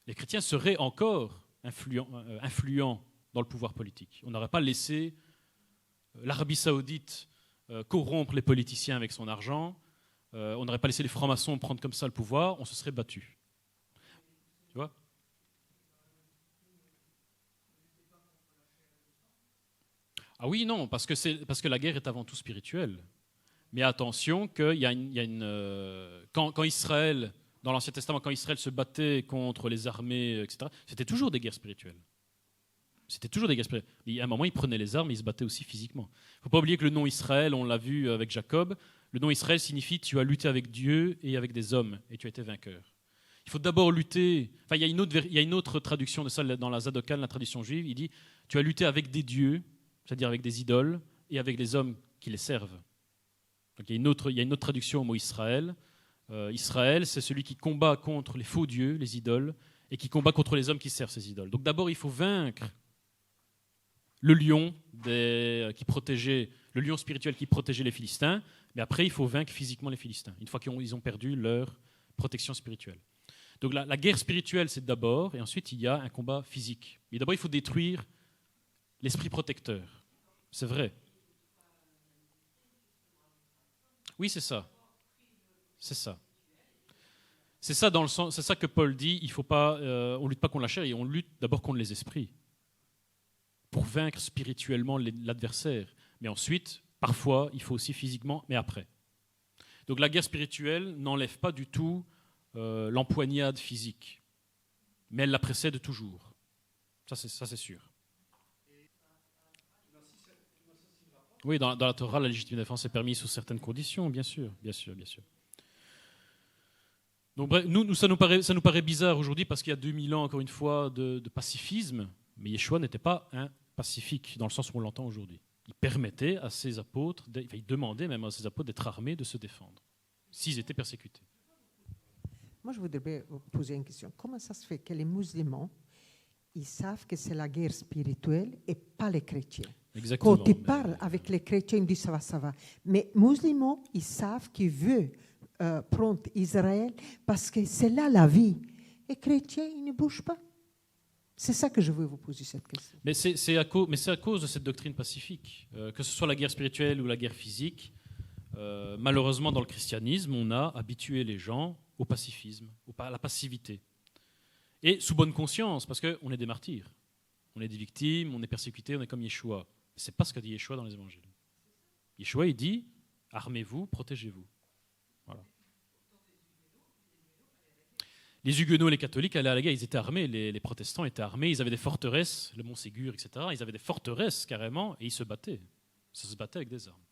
les chrétiens seraient encore influents dans le pouvoir politique. On n'aurait pas laissé l'Arabie saoudite corrompre les politiciens avec son argent, on n'aurait pas laissé les francs-maçons prendre comme ça le pouvoir, on se serait battu. Tu vois ? Ah oui, non, parce que la guerre est avant tout spirituelle. Mais attention, qu'il y a quand Israël, dans l'Ancien Testament, quand Israël se battait contre les armées, etc., c'était toujours des guerres spirituelles. C'était toujours des guerres spirituelles. Et à un moment, ils prenaient les armes et ils se battaient aussi physiquement. Il ne faut pas oublier que le nom Israël, on l'a vu avec Jacob, le nom Israël signifie tu as lutté avec Dieu et avec des hommes et tu as été vainqueur. Il faut d'abord lutter. Enfin, il y a une autre traduction de ça dans la Zadokan, la tradition juive. Il dit tu as lutté avec des dieux, c'est-à-dire avec des idoles, et avec les hommes qui les servent. Donc, il y a une autre traduction au mot Israël. Israël, c'est celui qui combat contre les faux dieux, les idoles, et qui combat contre les hommes qui servent ces idoles. Donc d'abord, il faut vaincre le lion le lion spirituel qui protégeait les Philistins, mais après, il faut vaincre physiquement les Philistins, une fois qu'ils ont perdu leur protection spirituelle. Donc la guerre spirituelle, c'est d'abord, et ensuite, il y a un combat physique. Mais d'abord, il faut détruire l'esprit protecteur. C'est vrai. Oui, c'est ça. C'est ça. C'est ça dans le sens, c'est ça que Paul dit. Il faut pas, on lutte pas contre la chair, et on lutte d'abord contre les esprits pour vaincre spirituellement l'adversaire. Mais ensuite, parfois, il faut aussi physiquement, mais après. Donc la guerre spirituelle n'enlève pas du tout l'empoignade physique, mais elle la précède toujours. Ça, c'est sûr. Oui, dans la Torah, la légitime défense est permise sous certaines conditions, bien sûr. Donc, bref, ça nous paraît bizarre aujourd'hui parce qu'il y a 2000 ans, encore une fois, de pacifisme, mais Yeshua n'était pas un pacifique dans le sens où on l'entend aujourd'hui. Il permettait à ses apôtres, il demandait même à ses apôtres d'être armés, de se défendre, s'ils étaient persécutés. Moi, je voudrais vous poser une question. Comment ça se fait que les musulmans, ils savent que c'est la guerre spirituelle et pas les chrétiens? Exactement. Quand ils parlent avec les chrétiens, ils disent ça va. Mais les musulmans, ils savent qu'ils veulent prendre Israël parce que c'est là la vie. Et les chrétiens, ils ne bougent pas. C'est ça que je veux vous poser cette question. Mais c'est à cause de cette doctrine pacifique, que ce soit la guerre spirituelle ou la guerre physique. Malheureusement, dans le christianisme, on a habitué les gens au pacifisme, à la passivité. Et sous bonne conscience, parce qu'on est des martyrs. On est des victimes, on est persécutés, on est comme Yeshua. Ce n'est pas ce qu'a dit Yeshua dans les évangiles. Yeshua, il dit, armez-vous, protégez-vous. Voilà. Les huguenots et les catholiques allaient à la guerre, ils étaient armés, les protestants étaient armés, ils avaient des forteresses, le Mont-Ségur, etc. Ils avaient des forteresses carrément, et ils se battaient. Ça se battait avec des armes.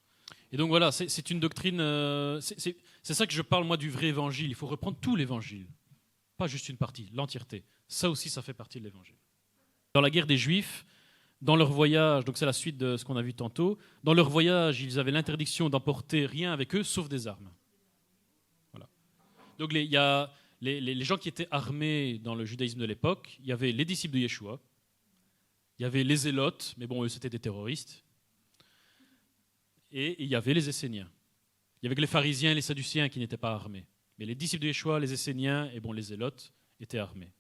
Et donc voilà, c'est une doctrine, c'est ça que je parle moi du vrai évangile. Il faut reprendre tout l'évangile, pas juste une partie, l'entièreté. Ça aussi, ça fait partie de l'évangile. Dans la guerre des Juifs, dans leur voyage, donc c'est la suite de ce qu'on a vu tantôt, dans leur voyage, ils avaient l'interdiction d'emporter rien avec eux, sauf des armes. Voilà. Donc il y a les gens qui étaient armés dans le judaïsme de l'époque, il y avait les disciples de Yeshua, il y avait les zélotes, mais bon, eux c'était des terroristes, et il y avait les Esséniens. Il y avait que les pharisiens et les sadducéens qui n'étaient pas armés. Mais les disciples de Yeshua, les Esséniens et bon, les zélotes étaient armés.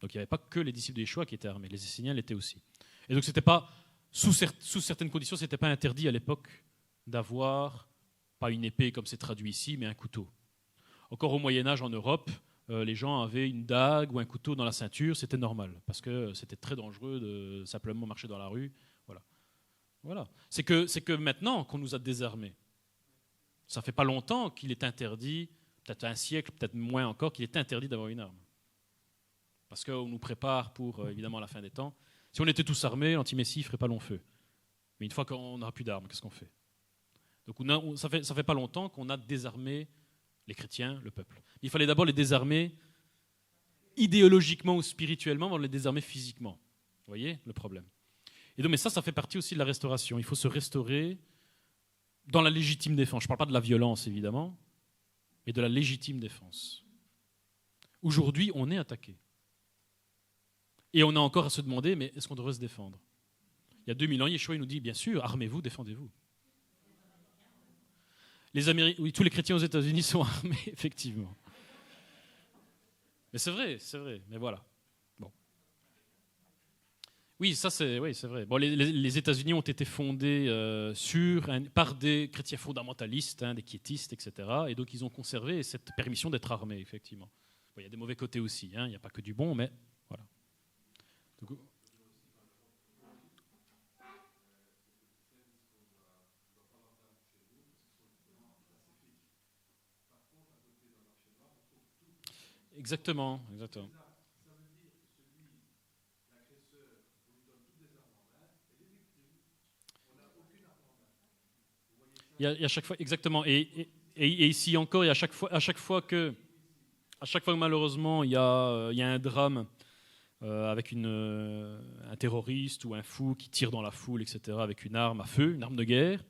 Donc il n'y avait pas que les disciples de Yeshua qui étaient armés, les Esséniens l'étaient aussi. Et donc c'était pas, sous certaines conditions, ce n'était pas interdit à l'époque d'avoir, pas une épée comme c'est traduit ici, mais un couteau. Encore au Moyen-Âge en Europe, les gens avaient une dague ou un couteau dans la ceinture, c'était normal, parce que c'était très dangereux de simplement marcher dans la rue. Voilà. C'est que maintenant qu'on nous a désarmés. Ça fait pas longtemps qu'il est interdit, peut-être un siècle, peut-être moins encore, qu'il est interdit d'avoir une arme. Parce qu'on nous prépare pour, évidemment, la fin des temps. Si on était tous armés, l'anti-messie ne ferait pas long feu. Mais une fois qu'on n'aura plus d'armes, qu'est-ce qu'on fait? Donc ça fait pas longtemps qu'on a désarmé les chrétiens, le peuple. Il fallait d'abord les désarmer idéologiquement ou spirituellement, avant de les désarmer physiquement. Vous voyez le problème? Et donc, mais ça fait partie aussi de la restauration. Il faut se restaurer dans la légitime défense. Je ne parle pas de la violence, évidemment, mais de la légitime défense. Aujourd'hui, on est attaqué. Et on a encore à se demander, mais est-ce qu'on devrait se défendre? Il y a 2000 ans, Yeshua il nous dit, bien sûr, armez-vous, défendez-vous. Oui, tous les chrétiens aux États-Unis sont armés, effectivement. Mais c'est vrai, mais voilà. Bon. Oui, c'est vrai. Bon, les États-Unis ont été fondés par des chrétiens fondamentalistes, des quiétistes, etc. Et donc, ils ont conservé cette permission d'être armés, effectivement. Bon, il y a des mauvais côtés aussi, il n'y a pas que du bon, mais voilà. Donc, exactement. Il y a chaque fois, exactement. Et ici encore, il y a à chaque fois que malheureusement il y a un drame avec un terroriste ou un fou qui tire dans la foule, etc., avec une arme à feu, une arme de guerre,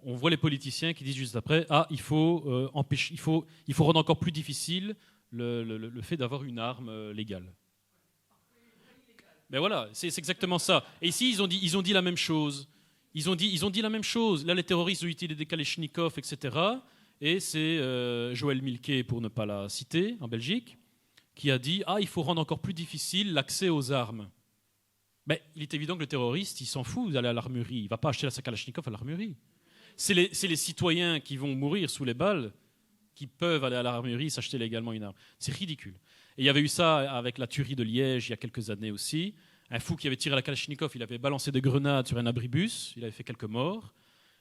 on voit les politiciens qui disent juste après, il faut rendre encore plus difficile le fait d'avoir une arme légale. Mais voilà, c'est exactement ça. Et ici, ils ont dit la même chose. Ils ont dit la même chose. Là, les terroristes ont utilisé des kalachnikovs, etc. Et c'est Joël Milquet, pour ne pas la citer, en Belgique, qui a dit il faut rendre encore plus difficile l'accès aux armes. Mais il est évident que le terroriste, il s'en fout d'aller à l'armurerie. Il ne va pas acheter sa kalachnikov à l'armurerie. C'est les citoyens qui vont mourir sous les balles qui peuvent aller à l'armurerie et s'acheter légalement une arme. C'est ridicule. Et il y avait eu ça avec la tuerie de Liège il y a quelques années aussi. Un fou qui avait tiré la kalachnikov, il avait balancé des grenades sur un abribus, il avait fait quelques morts.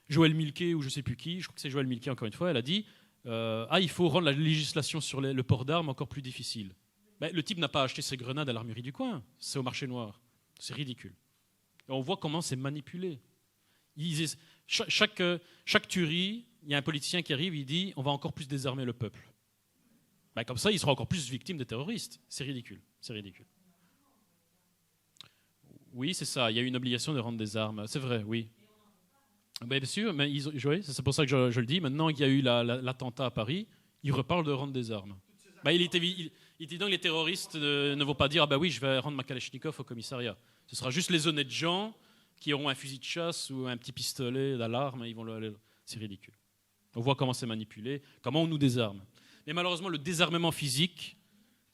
Joël Milquet, ou je ne sais plus qui, je crois que c'est Joël Milquet encore une fois, elle a dit il faut rendre la législation sur le port d'armes encore plus difficile. Mais le type n'a pas acheté ses grenades à l'armurerie du coin, c'est au marché noir. C'est ridicule. Et on voit comment c'est manipulé. Chaque tuerie, il y a un politicien qui arrive, il dit on va encore plus désarmer le peuple. Comme ça, il sera encore plus victime des terroristes. C'est ridicule. Oui, c'est ça. Il y a une obligation de rendre des armes. C'est vrai, oui. Bien sûr, mais c'est pour ça que je le dis. Maintenant qu'il y a eu l'attentat à Paris, ils reparlent de rendre des armes. Il est évident que les terroristes ne vont pas dire oui, je vais rendre ma kalachnikov au commissariat. Ce sera juste les honnêtes gens qui auront un fusil de chasse ou un petit pistolet d'alarme. Ils vont c'est ridicule. On voit comment c'est manipulé, comment on nous désarme. Mais malheureusement, le désarmement physique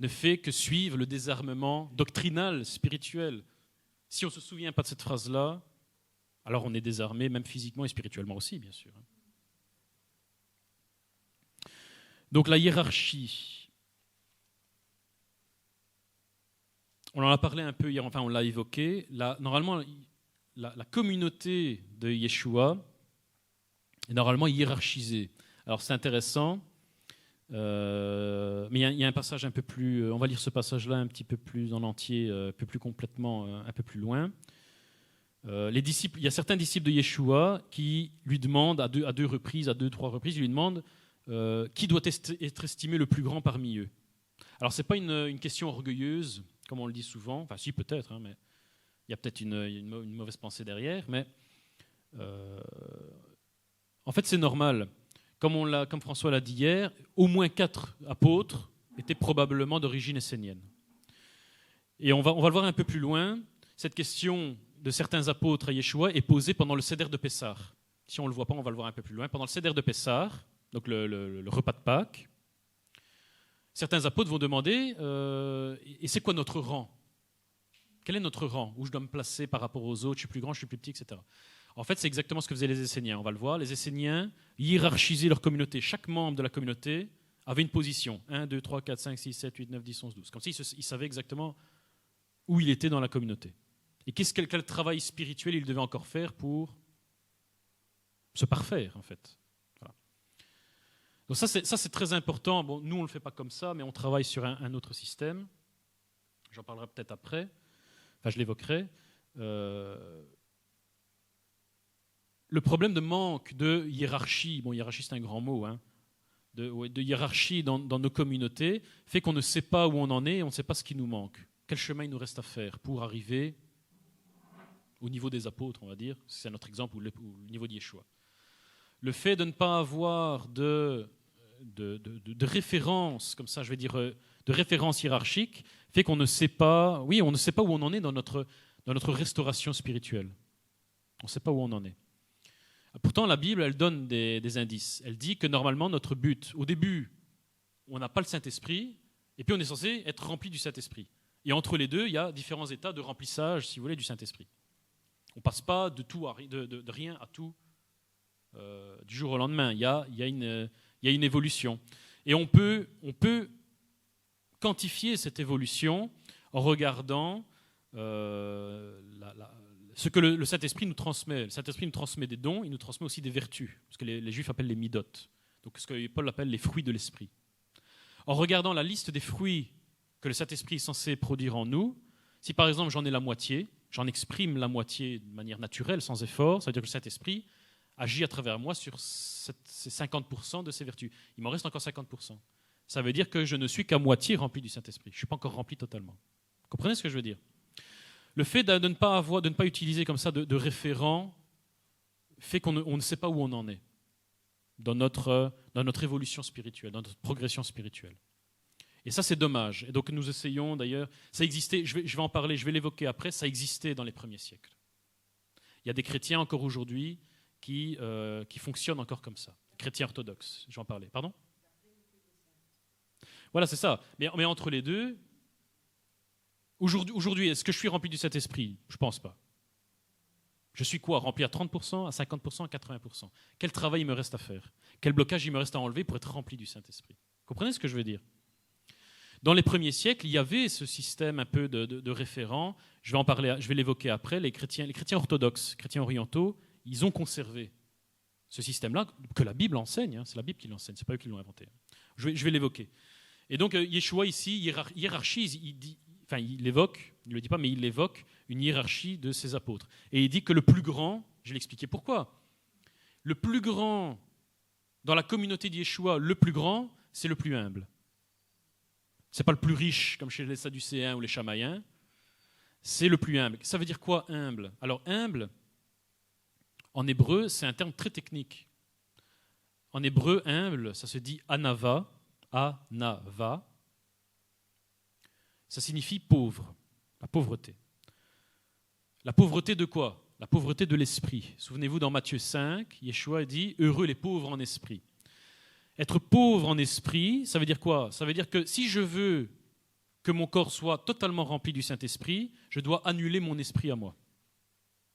ne fait que suivre le désarmement doctrinal, spirituel. Si on ne se souvient pas de cette phrase-là, alors on est désarmé, même physiquement et spirituellement aussi, bien sûr. Donc la hiérarchie. On en a parlé un peu hier, enfin on l'a évoqué. Normalement, la communauté de Yeshua est normalement hiérarchisée. Alors c'est intéressant, mais il y a un passage un peu plus... On va lire ce passage-là un petit peu plus en entier, un peu plus complètement, un peu plus loin. Il y a certains disciples de Yeshua qui lui demandent à deux, trois reprises, ils lui demandent qui doit être estimé le plus grand parmi eux. Alors ce n'est pas une question orgueilleuse, comme on le dit souvent, enfin si peut-être, mais il y a peut-être une mauvaise pensée derrière, mais en fait c'est normal. Comme François l'a dit hier, au moins 4 apôtres étaient probablement d'origine essénienne. Et on va le voir un peu plus loin. Cette question de certains apôtres à Yeshua est posée pendant le Seder de Pessah. Si on ne le voit pas, on va le voir un peu plus loin. Pendant le Seder de Pessah, donc le repas de Pâques, certains apôtres vont demander et c'est quoi notre rang ? Quel est notre rang ? Où je dois me placer par rapport aux autres ? Je suis plus grand, je suis plus petit, etc. En fait, c'est exactement ce que faisaient les Esséniens. On va le voir. Les Esséniens hiérarchisaient leur communauté. Chaque membre de la communauté avait une position. 1, 2, 3, 4, 5, 6, 7, 8, 9, 10, 11, 12. Comme ça, ils savaient exactement où il était dans la communauté. Et quel travail spirituel il devait encore faire pour se parfaire, en fait. Voilà. Donc ça, c'est très important. Bon, nous, on ne le fait pas comme ça, mais on travaille sur un autre système. J'en parlerai peut-être après. Enfin, je l'évoquerai. Le problème de manque de hiérarchie, hiérarchie c'est un grand mot, de hiérarchie dans nos communautés, fait qu'on ne sait pas où on en est et on ne sait pas ce qui nous manque. Quel chemin il nous reste à faire pour arriver au niveau des apôtres, on va dire, c'est notre exemple, ou le niveau de Yeshua. Le fait de ne pas avoir de référence, comme ça je vais dire, de référence hiérarchique, fait qu'on ne sait pas, on ne sait pas où on en est dans notre restauration spirituelle. On ne sait pas où on en est. Pourtant, la Bible, elle donne des indices. Elle dit que normalement, notre but, au début, on n'a pas le Saint-Esprit, et puis on est censé être rempli du Saint-Esprit. Et entre les deux, il y a différents états de remplissage, si vous voulez, du Saint-Esprit. On ne passe pas de rien à tout du jour au lendemain. Il y a une évolution. Et on peut quantifier cette évolution en regardant ce que le Saint-Esprit nous transmet. Le Saint-Esprit nous transmet des dons, il nous transmet aussi des vertus, ce que les Juifs appellent les midotes, donc ce que Paul appelle les fruits de l'Esprit. En regardant la liste des fruits que le Saint-Esprit est censé produire en nous, si par exemple j'en ai la moitié, j'en exprime la moitié de manière naturelle, sans effort, ça veut dire que le Saint-Esprit agit à travers moi sur ces 50% de ses vertus. Il m'en reste encore 50%. Ça veut dire que je ne suis qu'à moitié rempli du Saint-Esprit. Je ne suis pas encore rempli totalement. Vous comprenez ce que je veux dire ? Le fait de ne pas utiliser comme ça de référent fait qu'on ne sait pas où on en est dans notre évolution spirituelle, dans notre progression spirituelle. Et ça, c'est dommage. Et donc nous essayons d'ailleurs, ça existait, je vais en parler, je vais l'évoquer après, ça existait dans les premiers siècles. Il y a des chrétiens encore aujourd'hui qui fonctionnent encore comme ça. Chrétiens orthodoxes, je vais en parler. Pardon ? Voilà, c'est ça. Mais entre les deux, aujourd'hui, est-ce que je suis rempli du Saint-Esprit ? Je ne pense pas. Je suis quoi ? Rempli à 30%, à 50%, à 80%. Quel travail il me reste à faire ? Quel blocage il me reste à enlever pour être rempli du Saint-Esprit ? Vous comprenez ce que je veux dire ? Dans les premiers siècles, il y avait ce système un peu de référents. Je vais en parler, je vais l'évoquer après. Les chrétiens orthodoxes, chrétiens orientaux, ils ont conservé ce système-là que la Bible enseigne. C'est la Bible qui l'enseigne, c'est pas eux qui l'ont inventé. Je vais l'évoquer. Et donc Yeshua ici hiérarchise, il l'évoque, il ne le dit pas, mais il évoque une hiérarchie de ses apôtres. Et il dit que le plus grand, je vais l'expliquer pourquoi, le plus grand dans la communauté de Yeshua, le plus grand, c'est le plus humble. Ce n'est pas le plus riche comme chez les Sadducéens ou les Chamaïens, c'est le plus humble. Ça veut dire quoi, humble ? Alors humble, en hébreu, c'est un terme très technique. En hébreu, humble, ça se dit anava, anava. Ça signifie pauvre, la pauvreté. La pauvreté de quoi ? La pauvreté de l'esprit. Souvenez-vous, dans Matthieu 5, Yeshua dit « Heureux les pauvres en esprit ». Être pauvre en esprit, ça veut dire quoi ? Ça veut dire que si je veux que mon corps soit totalement rempli du Saint-Esprit, je dois annuler mon esprit à moi.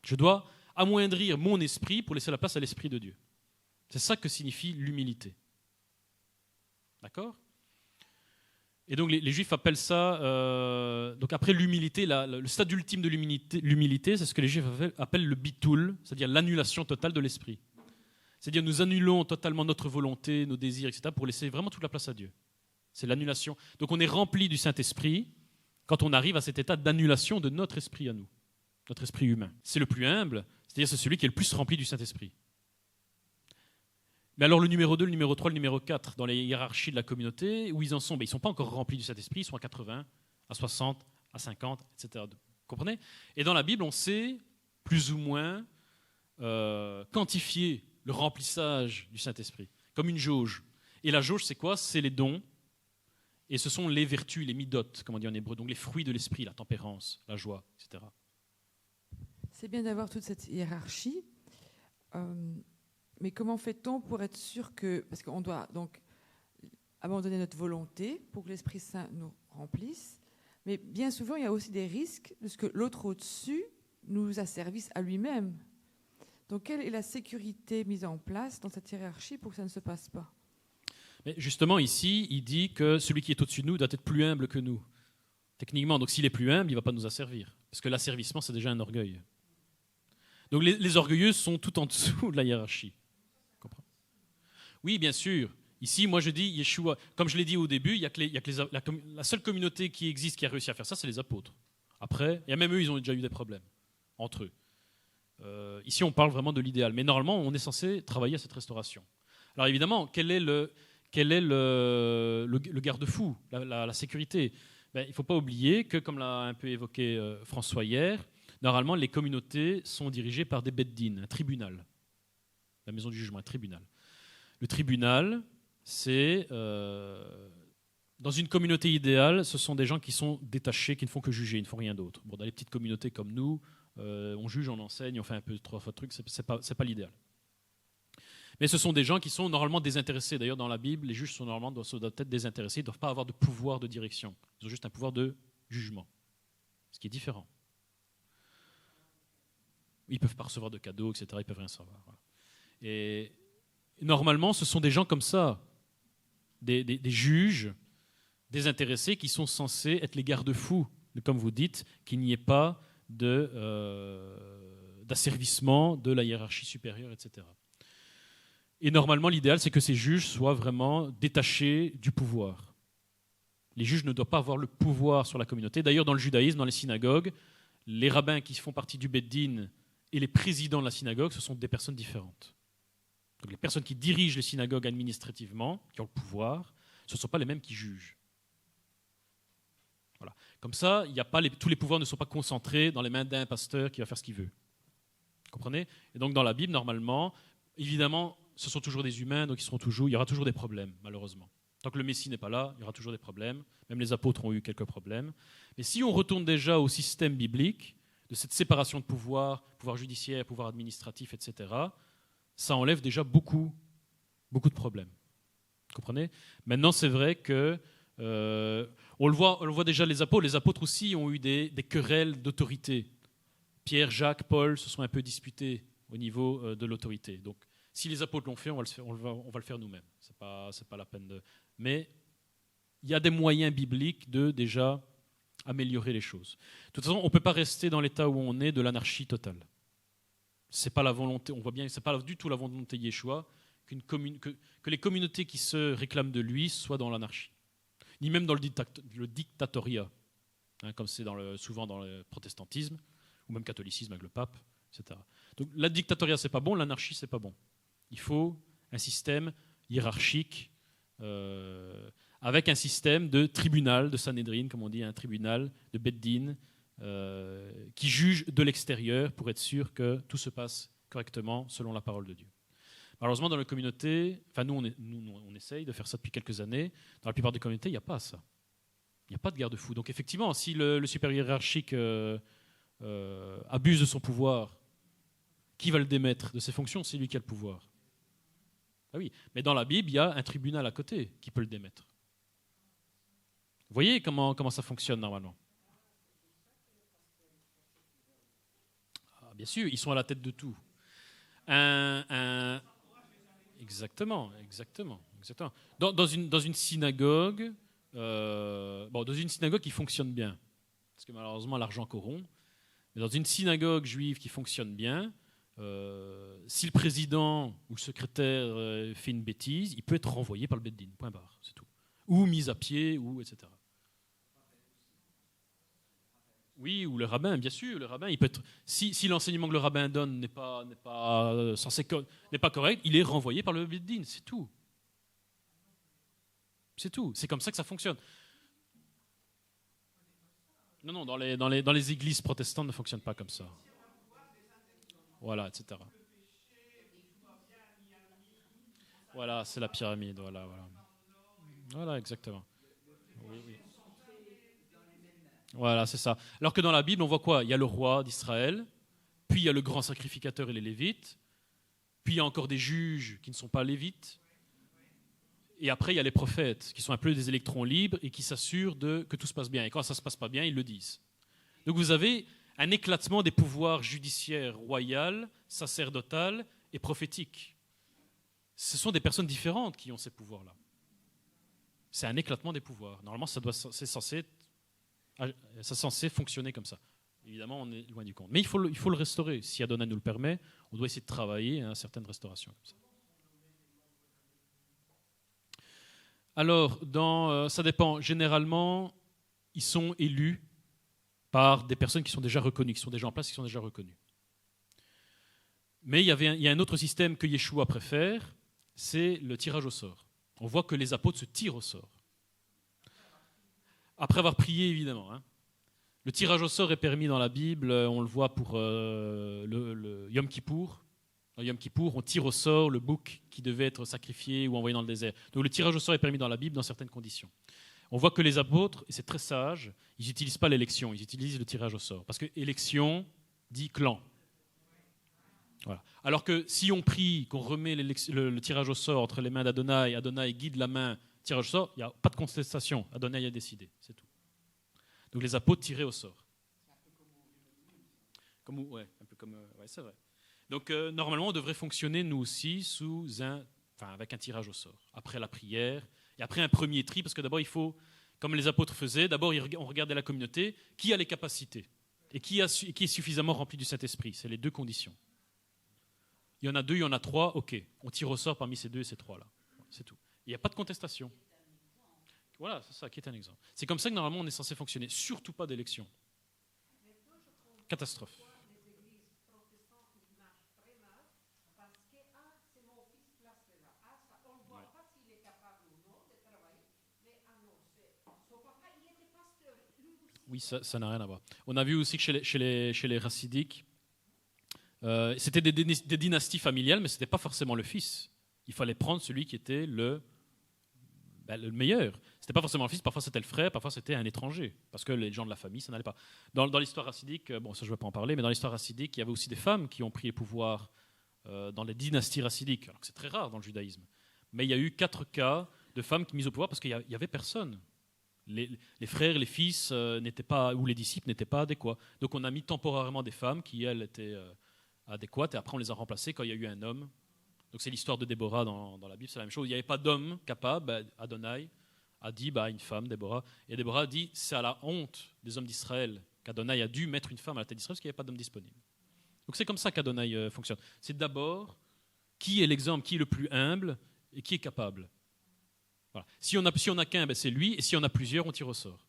Je dois amoindrir mon esprit pour laisser la place à l'Esprit de Dieu. C'est ça que signifie l'humilité. D'accord ? Et donc les Juifs appellent ça, donc après l'humilité, le stade ultime de l'humilité, c'est ce que les Juifs appellent le bitoul, c'est-à-dire l'annulation totale de l'esprit. C'est-à-dire nous annulons totalement notre volonté, nos désirs, etc., pour laisser vraiment toute la place à Dieu. C'est l'annulation. Donc on est rempli du Saint-Esprit quand on arrive à cet état d'annulation de notre esprit à nous, notre esprit humain. C'est le plus humble, c'est-à-dire c'est celui qui est le plus rempli du Saint-Esprit. Mais alors le numéro 2, le numéro 3, le numéro 4, dans les hiérarchies de la communauté, où ils en sont ? Ils ne sont pas encore remplis du Saint-Esprit, ils sont à 80, à 60, à 50, etc. Vous comprenez ? Et dans la Bible, on sait plus ou moins quantifier le remplissage du Saint-Esprit, comme une jauge. Et la jauge, c'est quoi ? C'est les dons, et ce sont les vertus, les midotes, comme on dit en hébreu, donc les fruits de l'esprit, la tempérance, la joie, etc. C'est bien d'avoir toute cette hiérarchie, mais comment fait-on pour être sûr que... Parce qu'on doit donc abandonner notre volonté pour que l'Esprit Saint nous remplisse, mais bien souvent, il y a aussi des risques de ce que l'autre au-dessus nous asservisse à lui-même. Donc, quelle est la sécurité mise en place dans cette hiérarchie pour que ça ne se passe pas ? Mais justement, ici, il dit que celui qui est au-dessus de nous doit être plus humble que nous. Techniquement, donc s'il est plus humble, il ne va pas nous asservir. Parce que l'asservissement, c'est déjà un orgueil. Donc les orgueilleux sont tout en dessous de la hiérarchie. Oui, bien sûr. Ici, moi je dis Yeshua. Comme je l'ai dit au début, la seule communauté qui existe qui a réussi à faire ça, c'est les apôtres. Après, et même eux, ils ont déjà eu des problèmes entre eux. Ici, on parle vraiment de l'idéal. Mais normalement, on est censé travailler à cette restauration. Alors évidemment, quel est le garde-fou, la sécurité ? Il ne faut pas oublier que, comme l'a un peu évoqué François hier, normalement, les communautés sont dirigées par des beddin, un tribunal. La maison du jugement, un tribunal. Le tribunal, c'est... dans une communauté idéale, ce sont des gens qui sont détachés, qui ne font que juger, ils ne font rien d'autre. Bon, dans les petites communautés comme nous, on juge, on enseigne, on fait un peu 3 fois de trucs, c'est pas l'idéal. Mais ce sont des gens qui sont normalement désintéressés. D'ailleurs, dans la Bible, les juges doivent être désintéressés, ils ne doivent pas avoir de pouvoir de direction. Ils ont juste un pouvoir de jugement, ce qui est différent. Ils ne peuvent pas recevoir de cadeaux, etc. Ils ne peuvent rien savoir. Voilà. Et normalement, ce sont des gens comme ça, des juges désintéressés qui sont censés être les garde-fous, comme vous dites, qu'il n'y ait pas d'asservissement de la hiérarchie supérieure, etc. Et normalement, l'idéal, c'est que ces juges soient vraiment détachés du pouvoir. Les juges ne doivent pas avoir le pouvoir sur la communauté. D'ailleurs, dans le judaïsme, dans les synagogues, les rabbins qui font partie du Beddin et les présidents de la synagogue, ce sont des personnes différentes. Donc les personnes qui dirigent les synagogues administrativement, qui ont le pouvoir, ce ne sont pas les mêmes qui jugent. Voilà. Comme ça, tous les pouvoirs ne sont pas concentrés dans les mains d'un pasteur qui va faire ce qu'il veut. Vous comprenez ? Et donc dans la Bible, normalement, évidemment, ce sont toujours des humains, donc il y aura toujours des problèmes, malheureusement. Tant que le Messie n'est pas là, il y aura toujours des problèmes. Même les apôtres ont eu quelques problèmes. Mais si on retourne déjà au système biblique, de cette séparation de pouvoir, pouvoir judiciaire, pouvoir administratif, etc., ça enlève déjà beaucoup de problèmes. Vous comprenez ? Maintenant, c'est vrai que on le voit déjà les apôtres. Les apôtres aussi ont eu des querelles d'autorité. Pierre, Jacques, Paul se sont un peu disputés au niveau de l'autorité. Donc, si les apôtres l'ont fait, on va le faire nous-mêmes. C'est pas la peine de. Mais il y a des moyens bibliques de déjà améliorer les choses. De toute façon, on ne peut pas rester dans l'état où on est de l'anarchie totale. C'est pas la volonté. On voit bien que c'est pas du tout la volonté de Yeshua que les communautés qui se réclament de lui soient dans l'anarchie, ni même dans le dictatoriat, hein, comme c'est souvent dans le protestantisme ou même catholicisme avec le pape, etc. Donc la dictatoriat c'est pas bon, l'anarchie c'est pas bon. Il faut un système hiérarchique avec un système de tribunal, de Sanhédrin, comme on dit, un tribunal de Beddin qui juge de l'extérieur pour être sûr que tout se passe correctement selon la parole de Dieu. Malheureusement, dans la communauté, enfin nous on essaye de faire ça depuis quelques années, dans la plupart des communautés, il n'y a pas ça. Il n'y a pas de garde-fou. Donc effectivement, si le supérieur hiérarchique abuse de son pouvoir, qui va le démettre de ses fonctions? C'est lui qui a le pouvoir. Ah oui, mais dans la Bible, il y a un tribunal à côté qui peut le démettre. Vous voyez comment ça fonctionne normalement? Ah, bien sûr, ils sont à la tête de tout. Exactement. Dans une synagogue, dans une synagogue qui fonctionne bien, parce que malheureusement l'argent corrompt, mais dans une synagogue juive qui fonctionne bien, si le président ou le secrétaire fait une bêtise, il peut être renvoyé par le Beddin, point barre, c'est tout. Ou mis à pied, ou etc. Oui, ou le rabbin, bien sûr, le rabbin, il peut être. Si l'enseignement que le rabbin donne n'est pas correct, il est renvoyé par le Beddin, c'est tout. C'est tout. C'est comme ça que ça fonctionne. Non, dans les églises protestantes ne fonctionne pas comme ça. Voilà, etc. Voilà, c'est la pyramide, voilà. Voilà, exactement. Oui. Voilà, c'est ça. Alors que dans la Bible, on voit quoi? Il y a le roi d'Israël, puis il y a le grand sacrificateur et les Lévites, puis il y a encore des juges qui ne sont pas Lévites, et après il y a les prophètes, qui sont un peu des électrons libres et qui s'assurent que tout se passe bien. Et quand ça ne se passe pas bien, ils le disent. Donc vous avez un éclatement des pouvoirs judiciaires, royal, sacerdotal et prophétique. Ce sont des personnes différentes qui ont ces pouvoirs-là. C'est un éclatement des pouvoirs. Normalement, c'est censé fonctionner comme ça. Évidemment, on est loin du compte. Mais il faut le restaurer. Si Adonai nous le permet, on doit essayer de travailler à certaines restaurations comme ça. Alors, ça dépend. Généralement, ils sont élus par des personnes qui sont déjà reconnues, qui sont déjà en place, qui sont déjà reconnues. Mais il y a un autre système que Yeshua préfère, c'est le tirage au sort. On voit que les apôtres se tirent au sort. Après avoir prié, évidemment. Hein. Le tirage au sort est permis dans la Bible, on le voit pour le Yom Kippour. Dans Yom Kippour, on tire au sort le bouc qui devait être sacrifié ou envoyé dans le désert. Donc le tirage au sort est permis dans la Bible dans certaines conditions. On voit que les apôtres, et c'est très sage, ils n'utilisent pas l'élection, ils utilisent le tirage au sort. Parce que élection, dit clan. Voilà. Alors que si on prie, qu'on remet le tirage au sort entre les mains d'Adonai, Adonai guide la main, tirage au sort, il n'y a pas de contestation. Adonai a décidé, c'est tout. Donc les apôtres tiraient au sort. Ouais, un peu comme, ouais, c'est vrai. Donc normalement, on devrait fonctionner nous aussi avec un tirage au sort. Après la prière et après un premier tri, parce que d'abord il faut, comme les apôtres faisaient, d'abord on regardait la communauté, qui a les capacités et qui est suffisamment rempli du Saint-Esprit. C'est les deux conditions. Il y en a 2, il y en a 3, ok. On tire au sort parmi ces 2 et ces 3-là. C'est tout. Il n'y a pas de contestation. Voilà, c'est ça qui est un exemple. C'est comme ça que normalement on est censé fonctionner. Surtout pas d'élection. Catastrophe. Oui, ça n'a rien à voir. On a vu aussi que chez les racidiques, c'était des dynasties familiales, mais ce n'était pas forcément le fils. Il fallait prendre celui qui était le meilleur. Ce n'était pas forcément le fils, parfois c'était le frère, parfois c'était un étranger, parce que les gens de la famille, ça n'allait pas. Dans l'histoire racidique, bon, ça je ne vais pas en parler, mais dans l'histoire racidique, il y avait aussi des femmes qui ont pris le pouvoir dans les dynasties racidiques, alors que c'est très rare dans le judaïsme. Mais il y a eu 4 cas de femmes mises au pouvoir parce qu'il n'y avait personne. Les frères, les fils n'étaient pas, ou les disciples n'étaient pas adéquats. Donc on a mis temporairement des femmes qui, elles, étaient adéquates, et après on les a remplacées quand il y a eu un homme. Donc c'est l'histoire de Déborah dans la Bible, c'est la même chose. Il n'y avait pas d'homme capable, Adonai a dit une femme, Déborah. Et Déborah a dit, c'est à la honte des hommes d'Israël qu'Adonai a dû mettre une femme à la tête d'Israël parce qu'il n'y avait pas d'homme disponible. Donc c'est comme ça qu'Adonai fonctionne. C'est d'abord qui est l'exemple, qui est le plus humble et qui est capable. Voilà. Si on a qu'un, c'est lui, et si on a plusieurs, on tire au sort.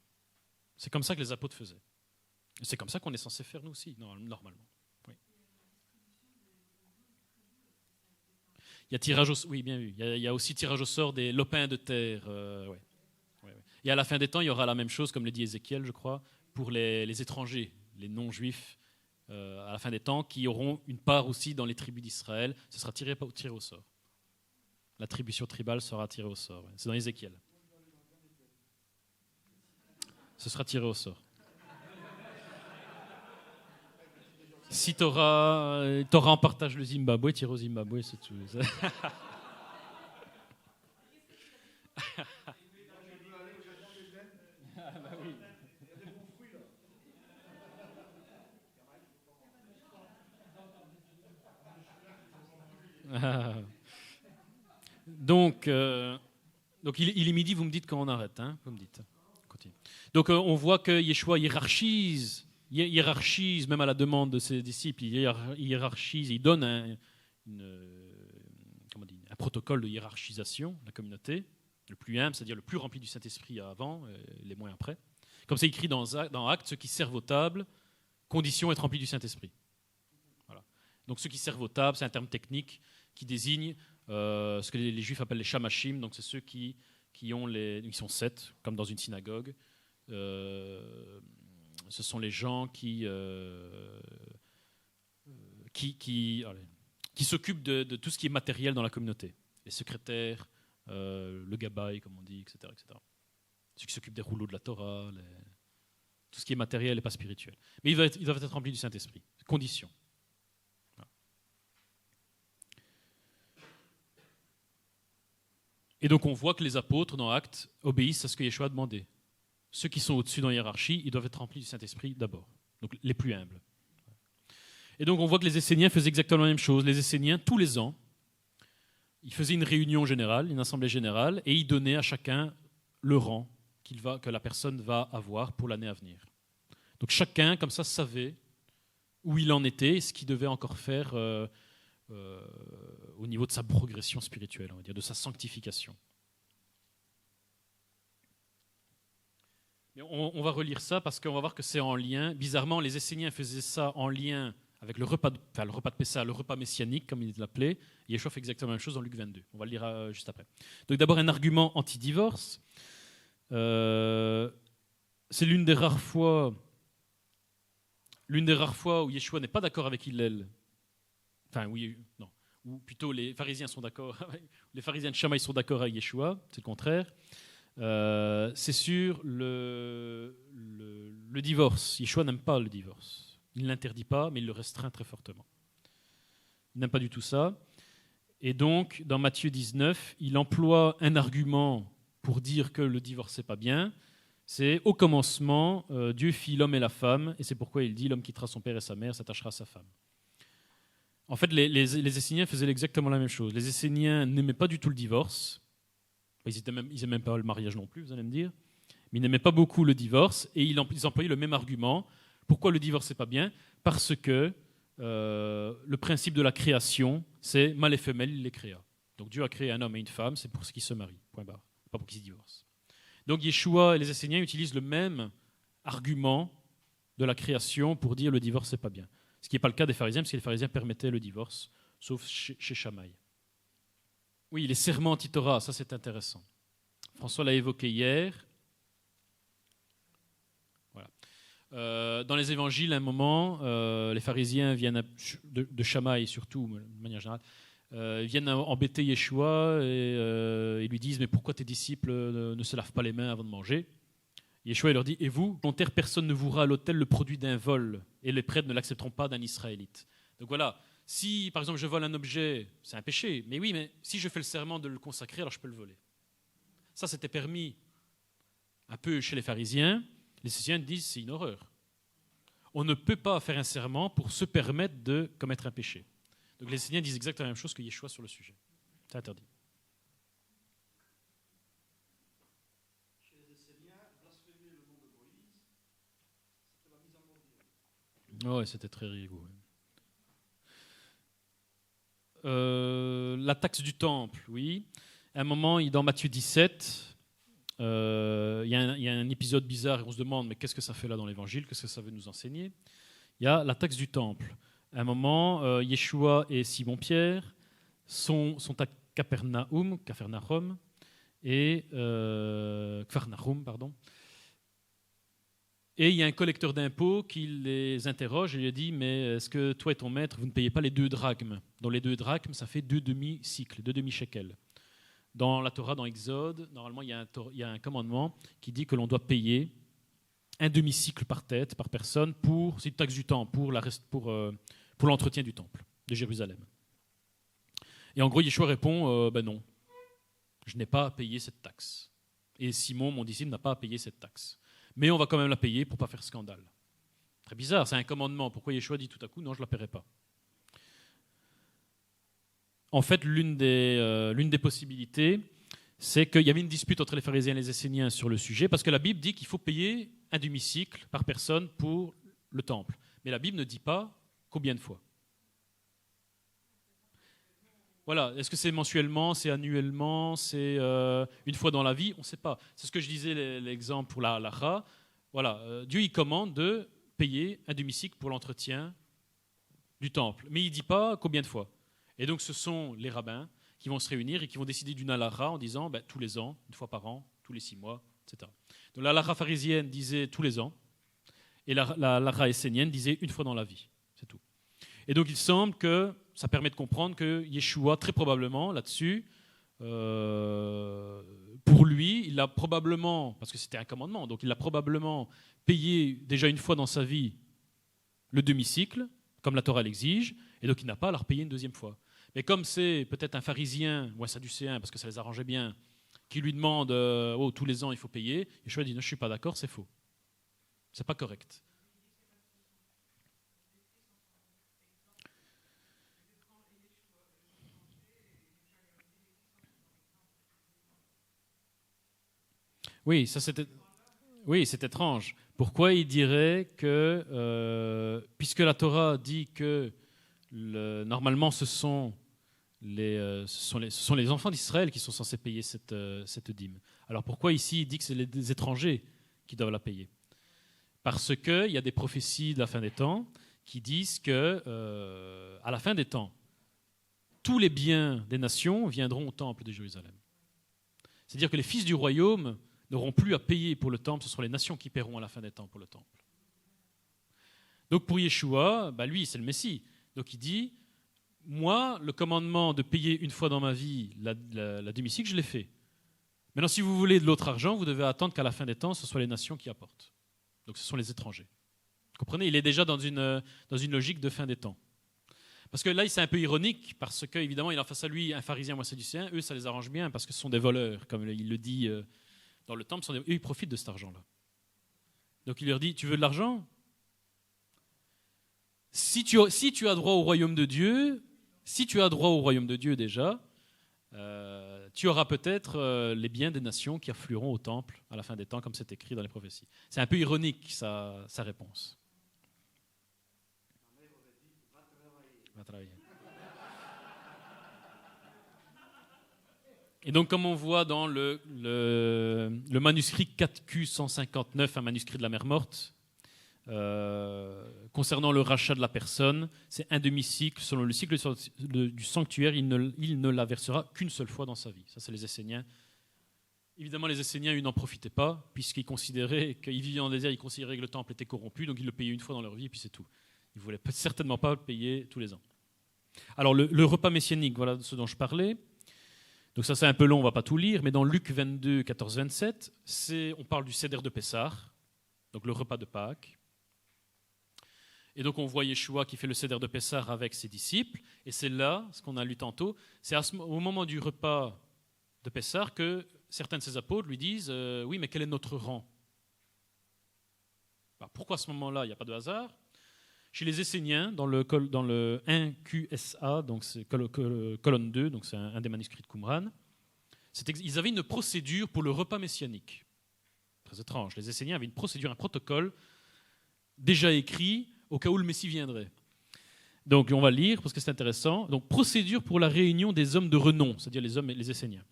C'est comme ça que les apôtres faisaient. Et c'est comme ça qu'on est censé faire nous aussi, normalement. Oui. Il y a tirage au, oui, bien vu. Il y a aussi tirage au sort des lopins de terre. Ouais. Et à la fin des temps, il y aura la même chose, comme le dit Ézéchiel, je crois, pour les étrangers, les non-juifs, à la fin des temps, qui auront une part aussi dans les tribus d'Israël. Ce sera tiré au sort. L'attribution tribale sera tirée au sort. Ouais. C'est dans Ézéchiel. Ce sera tiré au sort. Si tu auras en partage le Zimbabwe, tire au Zimbabwe, c'est tout. Donc il est midi, vous me dites quand on arrête. Hein, vous me dites. Continue. Donc on voit que Yeshua hiérarchise même à la demande de ses disciples, il hiérarchise, il donne un protocole de hiérarchisation de la communauté, le plus humble, c'est-à-dire le plus rempli du Saint-Esprit avant, les moins après. Comme c'est écrit dans Actes, ceux qui servent aux tables, condition être remplis du Saint-Esprit. Voilà. Donc ceux qui servent aux tables, c'est un terme technique qui désigne ce que les Juifs appellent les shamashim, donc c'est ceux qui ont ils sont 7, comme dans une synagogue. Ce sont les gens qui s'occupent de tout ce qui est matériel dans la communauté. Les secrétaires, le gabaï, comme on dit, etc., etc. Ceux qui s'occupent des rouleaux de la Torah, tout ce qui est matériel et pas spirituel. Mais ils doivent être remplis du Saint-Esprit. Condition. Voilà. Et donc on voit que les apôtres, dans Actes, obéissent à ce que Yeshua a demandé. Ceux qui sont au-dessus dans la hiérarchie, ils doivent être remplis du Saint-Esprit d'abord. Donc les plus humbles. Et donc on voit que les Esséniens faisaient exactement la même chose. Les Esséniens, tous les ans, ils faisaient une réunion générale, une assemblée générale, et ils donnaient à chacun le rang que la personne va avoir pour l'année à venir. Donc chacun, comme ça, savait où il en était et ce qu'il devait encore faire au niveau de sa progression spirituelle, on va dire, de sa sanctification. Mais on va relire ça parce qu'on va voir que c'est en lien. Bizarrement, les Esséniens faisaient ça en lien avec le repas de Pessah, le repas messianique, comme il l'appelait. Yeshua fait exactement la même chose dans Luc 22. On va le lire juste après. Donc d'abord, un argument anti-divorce. C'est l'une des rares fois où Yeshua n'est pas d'accord avec Hillel. Enfin, oui, non. Ou plutôt les pharisiens sont d'accord. Les pharisiens de Shammai sont d'accord avec Yeshua, c'est le contraire. C'est sur le divorce. Yeshua n'aime pas le divorce. Il ne l'interdit pas, mais il le restreint très fortement. Il n'aime pas du tout ça. Et donc, dans Matthieu 19, il emploie un argument pour dire que le divorce, c'est pas bien. C'est au commencement, Dieu fit l'homme et la femme, et c'est pourquoi il dit l'homme quittera son père et sa mère, s'attachera à sa femme. En fait, les Esséniens faisaient exactement la même chose. Les Esséniens n'aimaient pas du tout le divorce. Ils n'aimaient même pas le mariage non plus, vous allez me dire. Mais ils n'aimaient pas beaucoup le divorce, et ils employaient le même argument. Pourquoi le divorce, c'est pas bien ? Parce que le principe de la création, c'est mâle et femelle, il les créa. Donc Dieu a créé un homme et une femme, c'est pour ce qu'ils se marient, point barre, pas pour qu'ils se divorcent. Donc Yeshua et les Esséniens utilisent le même argument de la création pour dire le divorce, c'est pas bien. Ce qui n'est pas le cas des pharisiens, parce que les pharisiens permettaient le divorce, sauf chez Shammai. Oui, les serments anti-Torah, ça c'est intéressant. François l'a évoqué hier. Voilà. Dans les évangiles, à un moment, les pharisiens viennent de Shammai surtout, de manière générale, viennent embêter Yeshua et lui disent « Mais pourquoi tes disciples ne se lavent pas les mains avant de manger ?» Yeshua leur dit « Et vous, volontaire, personne ne vouera à l'autel le produit d'un vol, et les prêtres ne l'accepteront pas d'un Israélite. » Donc voilà, si par exemple je vole un objet, c'est un péché, mais oui, mais si je fais le serment de le consacrer, alors je peux le voler. Ça, c'était permis un peu chez les pharisiens. Les Esséniens disent c'est une horreur. On ne peut pas faire un serment pour se permettre de commettre un péché. Donc les Esséniens disent exactement la même chose que Yeshua sur le sujet. C'est interdit. Chez les Esséniens, blasphémer le nom de Moïse, c'était la mise en mort. Oui, c'était très rigolo. La taxe du temple, oui. À un moment, dans Matthieu 17, il y a un épisode bizarre et on se demande mais qu'est-ce que ça fait là dans l'évangile, qu'est-ce que ça veut nous enseigner. Il y a la taxe du temple. À un moment, Yeshua et Simon-Pierre sont à Capharnaüm, et et il y a un collecteur d'impôts qui les interroge et lui dit mais est-ce que toi et ton maître vous ne payez pas les 2 drachmes? Dans les 2 drachmes, ça fait 2 demi-cycles, 2 demi-shekels. Dans la Torah, dans Exode, normalement il y a un commandement qui dit que l'on doit payer un demi-cycle par tête, par personne, c'est une taxe du temple, pour l'entretien du temple de Jérusalem. Et en gros, Yeshua répond ben non, je n'ai pas à payer cette taxe. Et Simon, mon disciple, n'a pas à payer cette taxe. Mais on va quand même la payer pour ne pas faire scandale. Très bizarre, c'est un commandement. Pourquoi Yeshua dit tout à coup non, je ne la paierai pas? En fait, l'une des possibilités, c'est qu'il y avait une dispute entre les pharisiens et les Esséniens sur le sujet, parce que la Bible dit qu'il faut payer un demi-cycle par personne pour le temple. Mais la Bible ne dit pas combien de fois. Voilà, est-ce que c'est mensuellement, c'est annuellement, c'est une fois dans la vie? On ne sait pas. C'est ce que je disais, l'exemple pour la halakha. Voilà, Dieu il commande de payer un demi-cycle pour l'entretien du temple. Mais il ne dit pas combien de fois. Et donc ce sont les rabbins qui vont se réunir et qui vont décider d'une halakha en disant tous les ans, une fois par an, tous les 6 mois, etc. Donc la halakha pharisienne disait tous les ans et la halakha essénienne disait une fois dans la vie. C'est tout. Et donc il semble que ça permet de comprendre que Yeshua, très probablement, là-dessus, pour lui, il a probablement, parce que c'était un commandement, donc il a probablement payé déjà une fois dans sa vie le demi-cycle, comme la Torah l'exige, et donc il n'a pas à la repayer une deuxième fois. Mais comme c'est peut-être un pharisien ou un sadducéen, parce que ça les arrangeait bien, qui lui demande tous les ans il faut payer, Yeshua dit non, je ne suis pas d'accord, c'est faux. C'est pas correct. Oui, c'est étrange. Pourquoi il dirait que, puisque la Torah dit que normalement ce sont les enfants d'Israël qui sont censés payer cette dîme, alors pourquoi ici il dit que c'est les étrangers qui doivent la payer? Parce qu'il y a des prophéties de la fin des temps qui disent que, à la fin des temps, tous les biens des nations viendront au temple de Jérusalem. C'est-à-dire que les fils du royaume n'auront plus à payer pour le temple, ce seront les nations qui paieront à la fin des temps pour le temple. Donc pour Yeshua, lui c'est le Messie. Donc il dit, moi le commandement de payer une fois dans ma vie la demi-cycle, je l'ai fait. Maintenant si vous voulez de l'autre argent, vous devez attendre qu'à la fin des temps, ce soit les nations qui apportent. Donc ce sont les étrangers. Comprenez, il est déjà dans une logique de fin des temps. Parce que là, c'est un peu ironique, parce qu'évidemment, il a face à lui un pharisien ou un sadducéen. Eux, ça les arrange bien, parce que ce sont des voleurs, comme il le dit dans le temple. Eux, ils profitent de cet argent-là. Donc il leur dit, tu veux de l'argent ? Si tu as droit au royaume de Dieu, déjà, tu auras peut-être les biens des nations qui afflueront au temple à la fin des temps, comme c'est écrit dans les prophéties. C'est un peu ironique, sa réponse. Va travailler. Et donc, comme on voit dans le manuscrit 4Q 159, un manuscrit de la mer morte, concernant le rachat de la personne, c'est un demi-cycle. Selon le cycle du sanctuaire, il ne la versera qu'une seule fois dans sa vie. Ça, c'est les Esséniens. Évidemment, les Esséniens, ils n'en profitaient pas, puisqu'ils considéraient qu'ils vivaient en désert, ils considéraient que le temple était corrompu, donc ils le payaient une fois dans leur vie, et puis c'est tout. Ils ne voulaient certainement pas le payer tous les ans. Alors, le repas messianique, voilà ce dont je parlais. Donc ça, c'est un peu long, on ne va pas tout lire, mais dans Luc 22, 14, 27, on parle du Seder de Pessah, donc le repas de Pâques. Et donc on voit Yeshua qui fait le Seder de Pessah avec ses disciples, et c'est là, ce qu'on a lu tantôt, c'est au moment du repas de Pessah que certains de ses apôtres lui disent « Oui, mais quel est notre rang ?» Pourquoi à ce moment-là, il n'y a pas de hasard ? Chez les Esséniens, dans le 1QSA, donc c'est colonne 2, donc c'est un des manuscrits de Qumran, ils avaient une procédure pour le repas messianique. Très étrange. Les Esséniens avaient une procédure, un protocole déjà écrit au cas où le Messie viendrait. Donc on va lire parce que c'est intéressant. Donc procédure pour la réunion des hommes de renom, c'est-à-dire les Esséniens,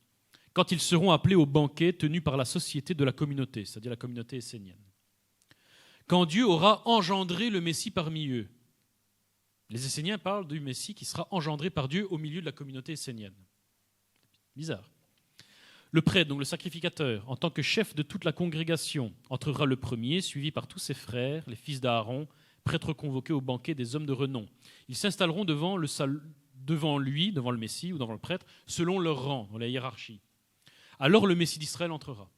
quand ils seront appelés au banquet tenu par la société de la communauté, c'est-à-dire la communauté essénienne. Quand Dieu aura engendré le Messie parmi eux. Les Esséniens parlent du Messie qui sera engendré par Dieu au milieu de la communauté essénienne. Bizarre. Le prêtre, donc le sacrificateur, en tant que chef de toute la congrégation, entrera le premier, suivi par tous ses frères, les fils d'Aaron, prêtres convoqués au banquet des hommes de renom. Ils s'installeront devant lui, devant le Messie ou devant le prêtre, selon leur rang, dans la hiérarchie. Alors le Messie d'Israël entrera.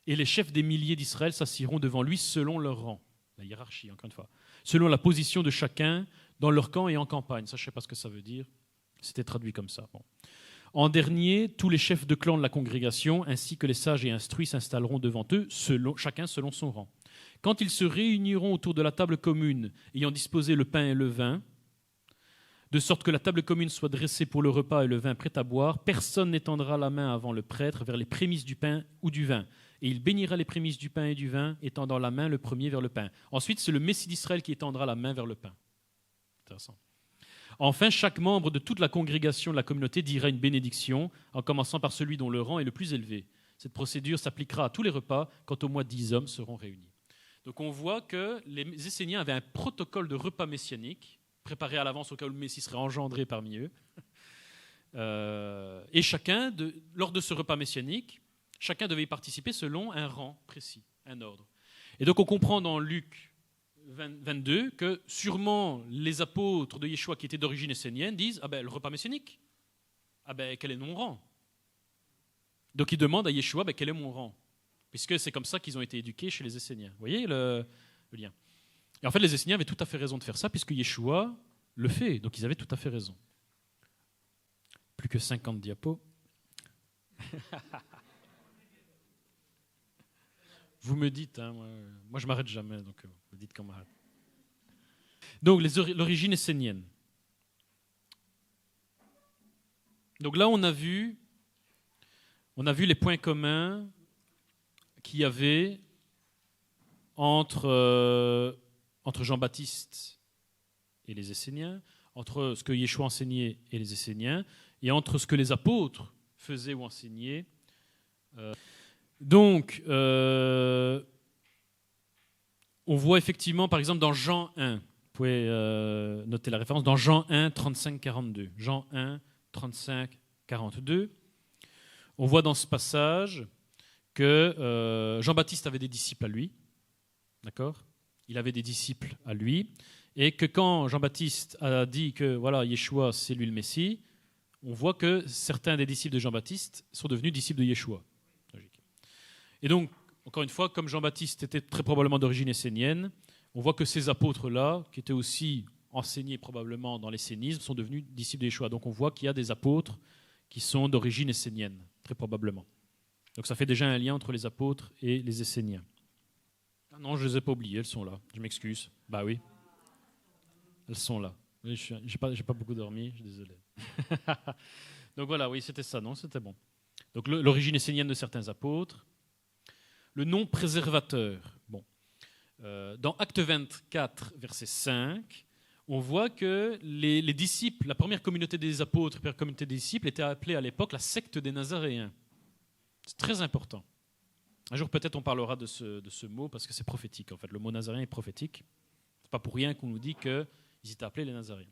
Et les chefs des milliers d'Israël s'assiront devant lui selon leur rang, la hiérarchie, encore une fois, selon la position de chacun dans leur camp et en campagne. Ça, je ne sais pas ce que ça veut dire. C'était traduit comme ça. Bon. En dernier, tous les chefs de clan de la congrégation, ainsi que les sages et instruits, s'installeront devant eux, chacun selon son rang. Quand ils se réuniront autour de la table commune, ayant disposé le pain et le vin, de sorte que la table commune soit dressée pour le repas et le vin prêt à boire, personne n'étendra la main avant le prêtre vers les prémices du pain ou du vin. Et il bénira les prémices du pain et du vin, étendant la main le premier vers le pain. Ensuite, c'est le Messie d'Israël qui étendra la main vers le pain. Intéressant. Enfin, chaque membre de toute la congrégation de la communauté dira une bénédiction, en commençant par celui dont le rang est le plus élevé. Cette procédure s'appliquera à tous les repas, quand au moins 10 hommes seront réunis. Donc on voit que les Esséniens avaient un protocole de repas messianique, préparé à l'avance au cas où le Messie serait engendré parmi eux. Et chacun, lors de ce repas messianique, chacun devait y participer selon un rang précis, un ordre. Et donc on comprend dans Luc 22 que sûrement les apôtres de Yeshua qui étaient d'origine essénienne disent « Ah ben le repas messianique, ah ben quel est mon rang ?» Donc ils demandent à Yeshua « Quel est mon rang ?» Puisque c'est comme ça qu'ils ont été éduqués chez les Esséniens. Vous voyez le lien. Et en fait les Esséniens avaient tout à fait raison de faire ça puisque Yeshua le fait, donc ils avaient tout à fait raison. Plus que 50 diapos. Vous me dites, hein, moi je m'arrête jamais, donc vous dites qu'on m'arrête. Donc l'origine essénienne. Donc là on a vu les points communs qu'il y avait entre Jean-Baptiste et les Esséniens, entre ce que Yeshua enseignait et les Esséniens, et entre ce que les apôtres faisaient ou enseignaient. Donc, on voit effectivement, par exemple, dans Jean 1, vous pouvez noter la référence, dans Jean 1, 35-42. Jean 1, 35-42. On voit dans ce passage que Jean-Baptiste avait des disciples à lui, d'accord ? Il avait des disciples à lui, et que quand Jean-Baptiste a dit que voilà, Yeshua, c'est lui le Messie, on voit que certains des disciples de Jean-Baptiste sont devenus disciples de Yeshua. Et donc, encore une fois, comme Jean-Baptiste était très probablement d'origine essénienne, on voit que ces apôtres-là, qui étaient aussi enseignés probablement dans l'essénisme, sont devenus disciples de Yeshua. Donc on voit qu'il y a des apôtres qui sont d'origine essénienne, très probablement. Donc ça fait déjà un lien entre les apôtres et les Esséniens. Ah non, je ne les ai pas oubliées, elles sont là. Je m'excuse. Bah oui, elles sont là. Oui, je n'ai pas beaucoup dormi, je suis désolé. Donc voilà, oui, c'était ça, non, c'était bon. Donc l'origine essénienne de certains apôtres. Le nom préservateur. Bon. Dans Acte 24, verset 5, on voit que les disciples, la première communauté des apôtres, la première communauté des disciples, était appelée à l'époque la secte des Nazaréens. C'est très important. Un jour, peut-être, on parlera de ce mot, parce que c'est prophétique, en fait. Le mot nazaréen est prophétique. Ce n'est pas pour rien qu'on nous dit qu'ils étaient appelés les Nazaréens.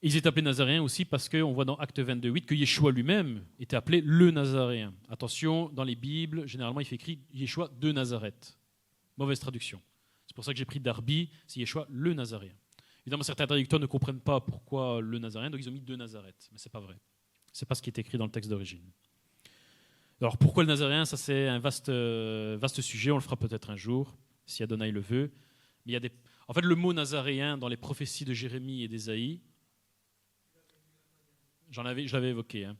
Ils étaient appelés Nazaréens aussi parce qu'on voit dans Acte 22:8 que Yeshua lui-même était appelé le Nazaréen. Attention, dans les Bibles, généralement, il fait écrit Yeshua de Nazareth. Mauvaise traduction. C'est pour ça que j'ai pris Darby, c'est Yeshua le Nazaréen. Évidemment, certains traducteurs ne comprennent pas pourquoi le Nazaréen, donc ils ont mis de Nazareth. Mais ce n'est pas vrai. Ce n'est pas ce qui est écrit dans le texte d'origine. Alors pourquoi le Nazaréen? Ça c'est un vaste sujet, on le fera peut-être un jour, si Adonai le veut. Mais il y a en fait, le mot Nazaréen dans les prophéties de Jérémie et d'Ésaïe, je l'avais évoqué, hein.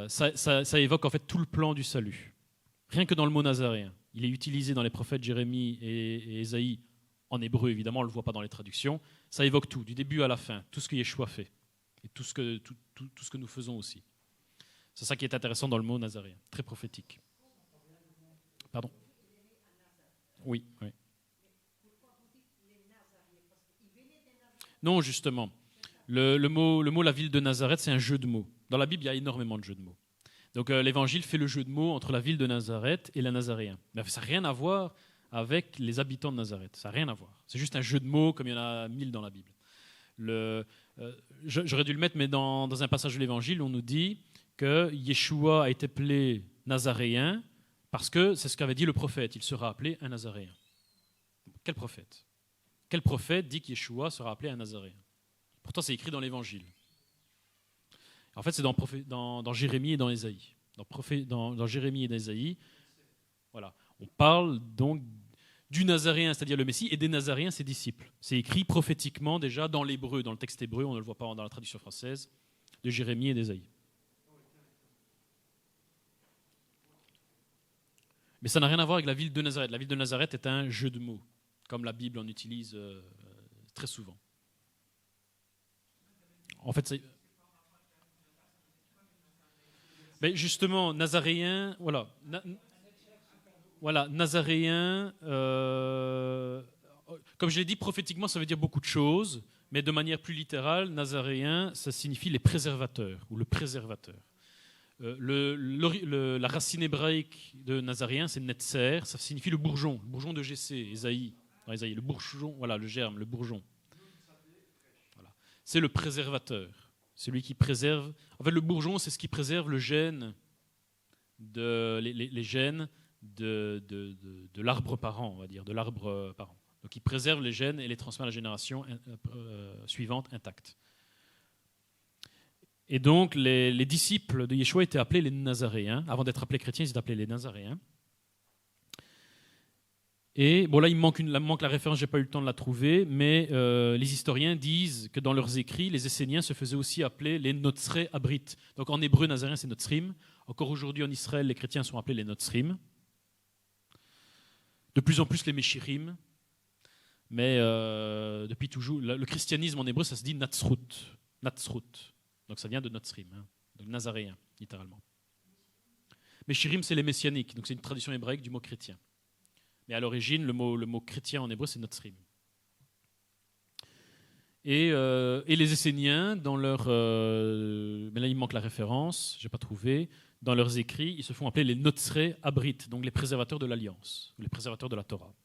Ça évoque en fait tout le plan du salut. Rien que dans le mot Nazaréen. Il est utilisé dans les prophètes Jérémie et Ésaïe, en hébreu évidemment, on ne le voit pas dans les traductions. Ça évoque tout, du début à la fin, tout ce que Yeshua fait, et tout ce que nous faisons aussi. C'est ça qui est intéressant dans le mot Nazaréen, très prophétique. Pardon? Oui, oui. Non, justement. Le mot la ville de Nazareth, c'est un jeu de mots. Dans la Bible, il y a énormément de jeux de mots. Donc l'Évangile fait le jeu de mots entre la ville de Nazareth et les Nazaréens. Mais ça n'a rien à voir avec les habitants de Nazareth. Ça n'a rien à voir. C'est juste un jeu de mots comme il y en a 1000 dans la Bible. J'aurais dû le mettre, mais dans un passage de l'Évangile, on nous dit que Yeshua a été appelé Nazaréen parce que c'est ce qu'avait dit le prophète. Il sera appelé un Nazaréen. Quel prophète? Quel prophète dit que Yeshua sera appelé un Nazaréen? Pourtant, c'est écrit dans l'Évangile. En fait, c'est dans Jérémie et dans Ésaïe. Dans Jérémie et dans Ésaïe, voilà, on parle donc du Nazaréen, c'est-à-dire le Messie, et des Nazaréens, ses disciples. C'est écrit prophétiquement déjà dans l'hébreu, dans le texte hébreu, on ne le voit pas dans la traduction française, de Jérémie et d'Ésaïe. Mais ça n'a rien à voir avec la ville de Nazareth. La ville de Nazareth est un jeu de mots, comme la Bible en utilise très souvent. En fait, c'est... Mais justement, Nazaréen, voilà. Nazaréen, comme je l'ai dit, prophétiquement, ça veut dire beaucoup de choses, mais de manière plus littérale, Nazaréen, ça signifie les préservateurs, ou le préservateur. La racine hébraïque de Nazaréen, c'est Netzer, ça signifie le bourgeon de Jessé, Ésaïe, le bourgeon, voilà, le germe, le bourgeon. Voilà. C'est le préservateur, celui qui préserve. En fait, le bourgeon, c'est ce qui préserve le gène, les gènes de l'arbre parent, on va dire, de l'arbre parent. Donc, il préserve les gènes et les transmet à la génération suivante intacte. Et donc, les disciples de Yeshua étaient appelés les Nazaréens. Avant d'être appelés chrétiens, ils étaient appelés les Nazaréens. Et bon, là, il manque la référence, je n'ai pas eu le temps de la trouver, mais les historiens disent que dans leurs écrits, les Esséniens se faisaient aussi appeler les Notzré Abrites. Donc en hébreu, Nazaréen, c'est Notzrim. Encore aujourd'hui, en Israël, les chrétiens sont appelés les Notzrim. De plus en plus, les Meshirim. Mais depuis toujours, le christianisme en hébreu, ça se dit Natzrut. Donc ça vient de Notzrim, hein, donc Nazaréen, littéralement. Meshirim, c'est les messianiques, donc c'est une tradition hébraïque du mot chrétien. Mais à l'origine, le mot chrétien en hébreu, c'est Notzrim. Et les Esséniens, dans leur... mais là, il manque la référence, je n'ai pas trouvé. Dans leurs écrits, ils se font appeler les Notzré Abrites, donc les préservateurs de l'Alliance, les préservateurs de la Torah.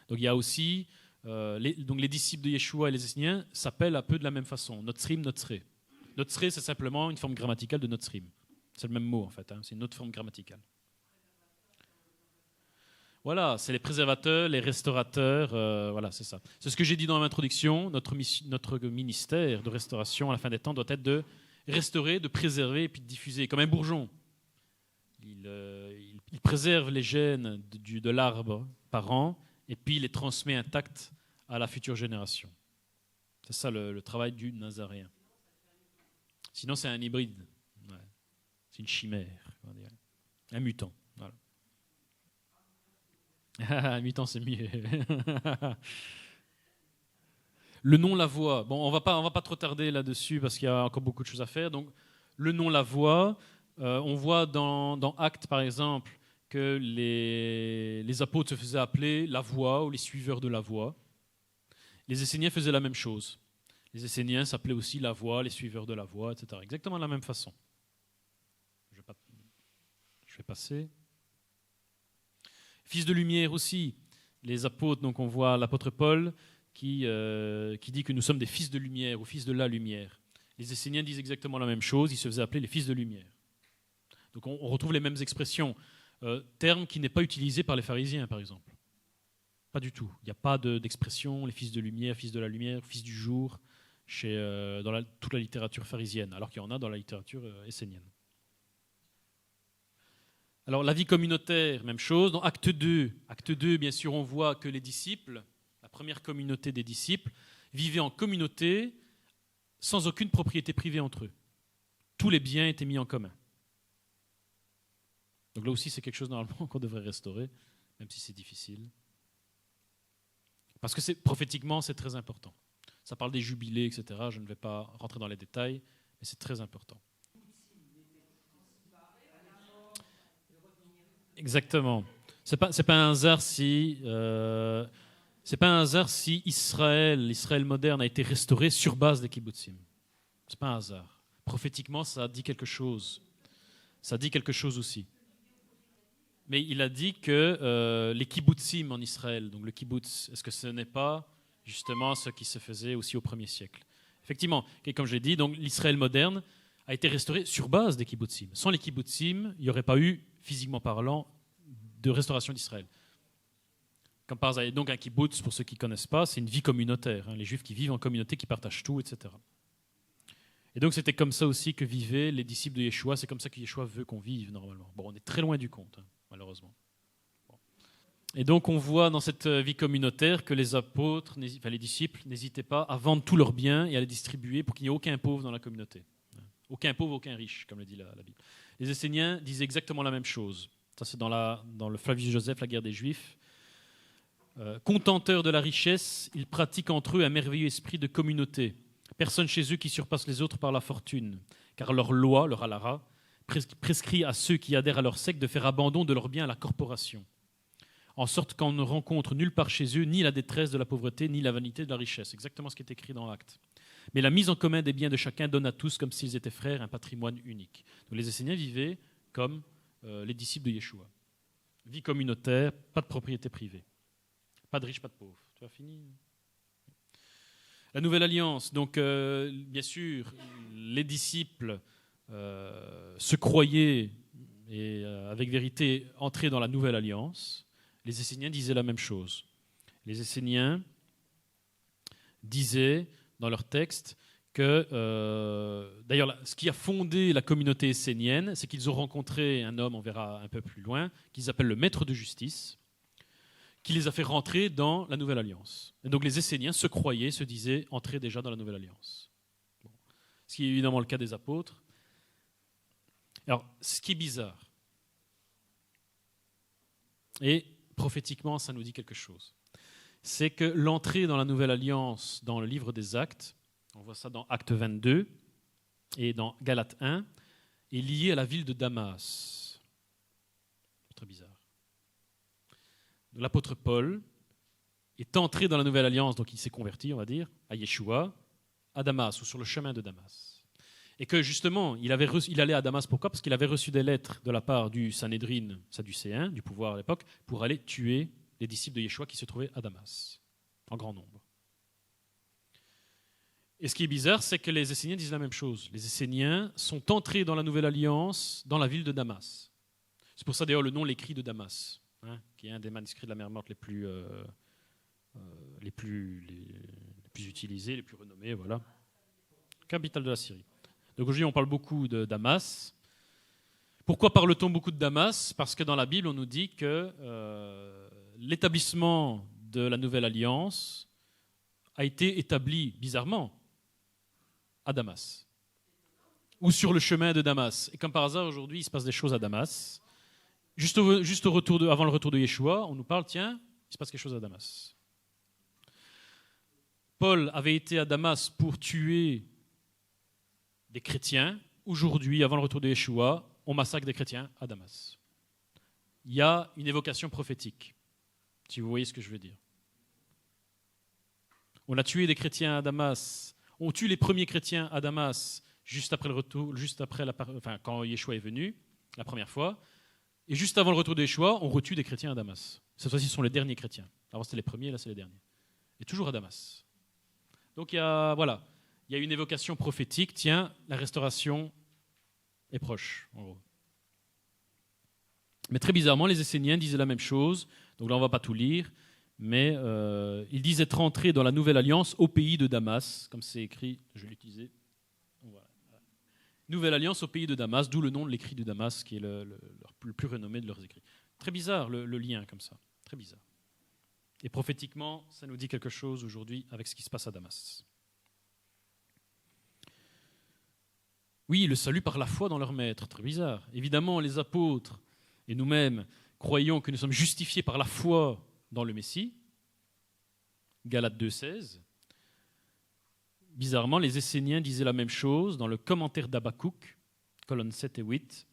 Donc il y a aussi... les disciples de Yeshua et les Esséniens s'appellent un peu de la même façon. Notzrim, Notzré. Notzré, c'est simplement une forme grammaticale de Notzrim. C'est le même mot, en fait. Hein, c'est une autre forme grammaticale. Voilà, c'est les préservateurs, les restaurateurs, voilà, c'est ça. C'est ce que j'ai dit dans l'introduction. Notre ministère de restauration à la fin des temps doit être de restaurer, de préserver et puis de diffuser, comme un bourgeon. Il préserve les gènes de l'arbre parent et puis il les transmet intacts à la future génération. C'est ça le travail du Nazaréen. Sinon, c'est un hybride. Ouais. C'est une chimère, on dirait. Un mutant. Voilà. Un mutant, c'est mieux. Le nom, la voix. Bon, on va pas trop tarder là-dessus parce qu'il y a encore beaucoup de choses à faire. Donc, le nom, la voix. On voit dans Actes, par exemple, que les apôtres se faisaient appeler la voix ou les suiveurs de la voix. Les Esséniens faisaient la même chose. Les Esséniens s'appelaient aussi la voix, les suiveurs de la voix, etc. Exactement de la même façon. Je vais passer. Fils de lumière aussi. Les apôtres, donc on voit l'apôtre Paul qui dit que nous sommes des fils de lumière ou fils de la lumière. Les Esséniens disent exactement la même chose, ils se faisaient appeler les fils de lumière. Donc on retrouve les mêmes expressions, terme qui n'est pas utilisé par les pharisiens par exemple. Pas du tout. Il n'y a pas d'expression les fils de lumière, fils de la lumière, fils du jour dans toute la littérature pharisienne, alors qu'il y en a dans la littérature essénienne. Alors la vie communautaire, même chose. Dans Acte 2, bien sûr, on voit que les disciples, la première communauté des disciples, vivaient en communauté sans aucune propriété privée entre eux. Tous les biens étaient mis en commun. Donc là aussi, c'est quelque chose normalement qu'on devrait restaurer, même si c'est difficile. Parce que prophétiquement, c'est très important. Ça parle des jubilés, etc. Je ne vais pas rentrer dans les détails, mais c'est très important. Exactement. C'est pas un hasard si Israël moderne a été restauré sur base des kibbutzim. C'est pas un hasard. Prophétiquement, ça dit quelque chose. Ça dit quelque chose aussi. Mais il a dit que les kibbutzim en Israël, donc le kibbutz, est-ce que ce n'est pas justement ce qui se faisait aussi au 1er siècle? Effectivement, comme je l'ai dit, donc l'Israël moderne a été restauré sur base des kibbutzim. Sans les kibbutzim, il n'y aurait pas eu, physiquement parlant, de restauration d'Israël. Comme par exemple, donc un kibbutz, pour ceux qui ne connaissent pas, c'est une vie communautaire. Les Juifs qui vivent en communauté, qui partagent tout, etc. Et donc c'était comme ça aussi que vivaient les disciples de Yeshua. C'est comme ça que Yeshua veut qu'on vive normalement. Bon, on est très loin du compte, malheureusement. Bon. Et donc on voit dans cette vie communautaire que les apôtres, les disciples, n'hésitaient pas à vendre tous leurs biens et à les distribuer pour qu'il n'y ait aucun pauvre dans la communauté. Aucun pauvre, aucun riche, comme le dit la Bible. Les Esséniens disaient exactement la même chose. Ça, c'est dans le Flavius Joseph, la guerre des Juifs. Contenteurs de la richesse, ils pratiquent entre eux un merveilleux esprit de communauté. Personne chez eux qui surpasse les autres par la fortune, car leur loi, leur halara, prescrit à ceux qui adhèrent à leur secte de faire abandon de leurs biens à la corporation, en sorte qu'on ne rencontre nulle part chez eux ni la détresse de la pauvreté, ni la vanité de la richesse. Exactement ce qui est écrit dans l'Acte. Mais la mise en commun des biens de chacun donne à tous, comme s'ils étaient frères, un patrimoine unique. Donc les Esséniens vivaient comme les disciples de Yeshua. Vie communautaire, pas de propriété privée. Pas de riches, pas de pauvres. Tu as fini ? La Nouvelle Alliance. Donc, bien sûr, les disciples se croyaient et avec vérité entraient dans la Nouvelle Alliance. Les Esséniens disaient la même chose. Les Esséniens disaient dans leur texte que, d'ailleurs, ce qui a fondé la communauté essénienne, c'est qu'ils ont rencontré un homme, on verra un peu plus loin, qu'ils appellent le maître de justice, qui les a fait rentrer dans la Nouvelle Alliance. Et donc les Esséniens se croyaient, se disaient entrer déjà dans la Nouvelle Alliance. Bon. Ce qui est évidemment le cas des apôtres. Alors, ce qui est bizarre, et prophétiquement, ça nous dit quelque chose, c'est que l'entrée dans la Nouvelle Alliance, dans le livre des Actes, on voit ça dans Acte 22 et dans Galates 1, est liée à la ville de Damas. C'est très bizarre. L'apôtre Paul est entré dans la Nouvelle Alliance, donc il s'est converti, on va dire, à Yeshua, à Damas, ou sur le chemin de Damas. Et que justement, il allait à Damas, pourquoi ? Parce qu'il avait reçu des lettres de la part du Sanhédrin sadducéen, du pouvoir à l'époque, pour aller tuer les disciples de Yeshua qui se trouvaient à Damas, en grand nombre. Et ce qui est bizarre, c'est que les Esséniens disent la même chose. Les Esséniens sont entrés dans la Nouvelle Alliance dans la ville de Damas. C'est pour ça d'ailleurs le nom l'écrit de Damas, qui est un des manuscrits de la mer Morte les plus utilisés, les plus renommés, voilà. Capitale de la Syrie. Donc aujourd'hui, on parle beaucoup de Damas. Pourquoi parle-t-on beaucoup de Damas ? Parce que dans la Bible, on nous dit que l'établissement de la Nouvelle Alliance a été établi, bizarrement, à Damas, ou sur le chemin de Damas. Et comme par hasard, aujourd'hui, il se passe des choses à Damas. Juste avant le retour de Yeshua, on nous parle, tiens, il se passe quelque chose à Damas. Paul avait été à Damas pour tuer des chrétiens. Aujourd'hui, avant le retour de Yeshua, on massacre des chrétiens à Damas. Il y a une évocation prophétique, si vous voyez ce que je veux dire. On a tué des chrétiens à Damas. On tue les premiers chrétiens à Damas juste après le retour, quand Yeshua est venu, la première fois. Et juste avant le retour de Yeshua, on retue des chrétiens à Damas. Cette fois-ci, ce sont les derniers chrétiens. Avant, c'était les premiers, là, c'est les derniers. Et toujours à Damas. Donc, il y a une évocation prophétique. Tiens, la restauration est proche, en gros. Mais très bizarrement, les Esséniens disaient la même chose. Donc là, on ne va pas tout lire. Mais ils disent être entrés dans la Nouvelle Alliance au pays de Damas, comme c'est écrit, je vais l'utiliser. Voilà. Nouvelle Alliance au pays de Damas, d'où le nom de l'écrit de Damas, qui est le plus renommé de leurs écrits. Très bizarre le lien comme ça, très bizarre. Et prophétiquement, ça nous dit quelque chose aujourd'hui avec ce qui se passe à Damas. Oui, le salut par la foi dans leur maître, très bizarre. Évidemment, les apôtres et nous-mêmes croyons que nous sommes justifiés par la foi dans le Messie. Galates 2,16. Bizarrement, les Esséniens disaient la même chose dans le commentaire d'Habakkuk, colonnes 7 et 8.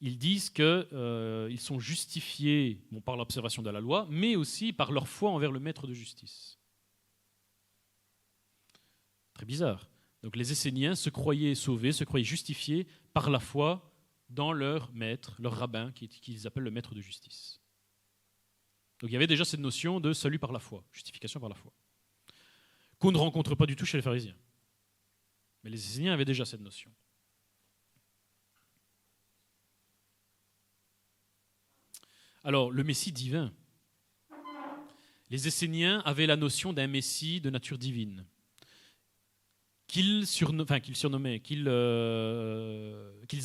Ils disent qu'ils sont justifiés par l'observation de la loi, mais aussi par leur foi envers le maître de justice. Très bizarre. Donc les Esséniens se croyaient sauvés, se croyaient justifiés par la foi dans leur maître, leur rabbin, qu'ils appellent le maître de justice. Donc il y avait déjà cette notion de salut par la foi, justification par la foi, qu'on ne rencontre pas du tout chez les pharisiens. Mais les Esséniens avaient déjà cette notion. Alors, le Messie divin. Les Esséniens avaient la notion d'un Messie de nature divine, qu'ils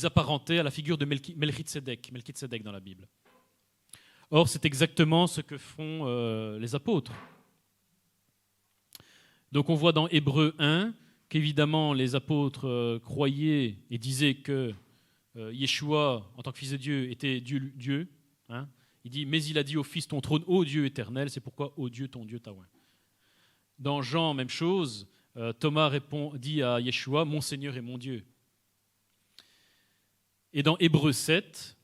apparentaient à la figure de Melchitsédek dans la Bible. Or, c'est exactement ce que font les apôtres. Donc, on voit dans Hébreux 1 qu'évidemment les apôtres croyaient et disaient que Yeshua, en tant que fils de Dieu, était Dieu. Hein. Il dit « Mais il a dit au Fils ton trône, ô Dieu éternel, c'est pourquoi, ô Dieu, ton Dieu t'a oint. » Dans Jean, même chose, Thomas dit à Yeshua « Mon Seigneur et mon Dieu ». Et dans Hébreux 7,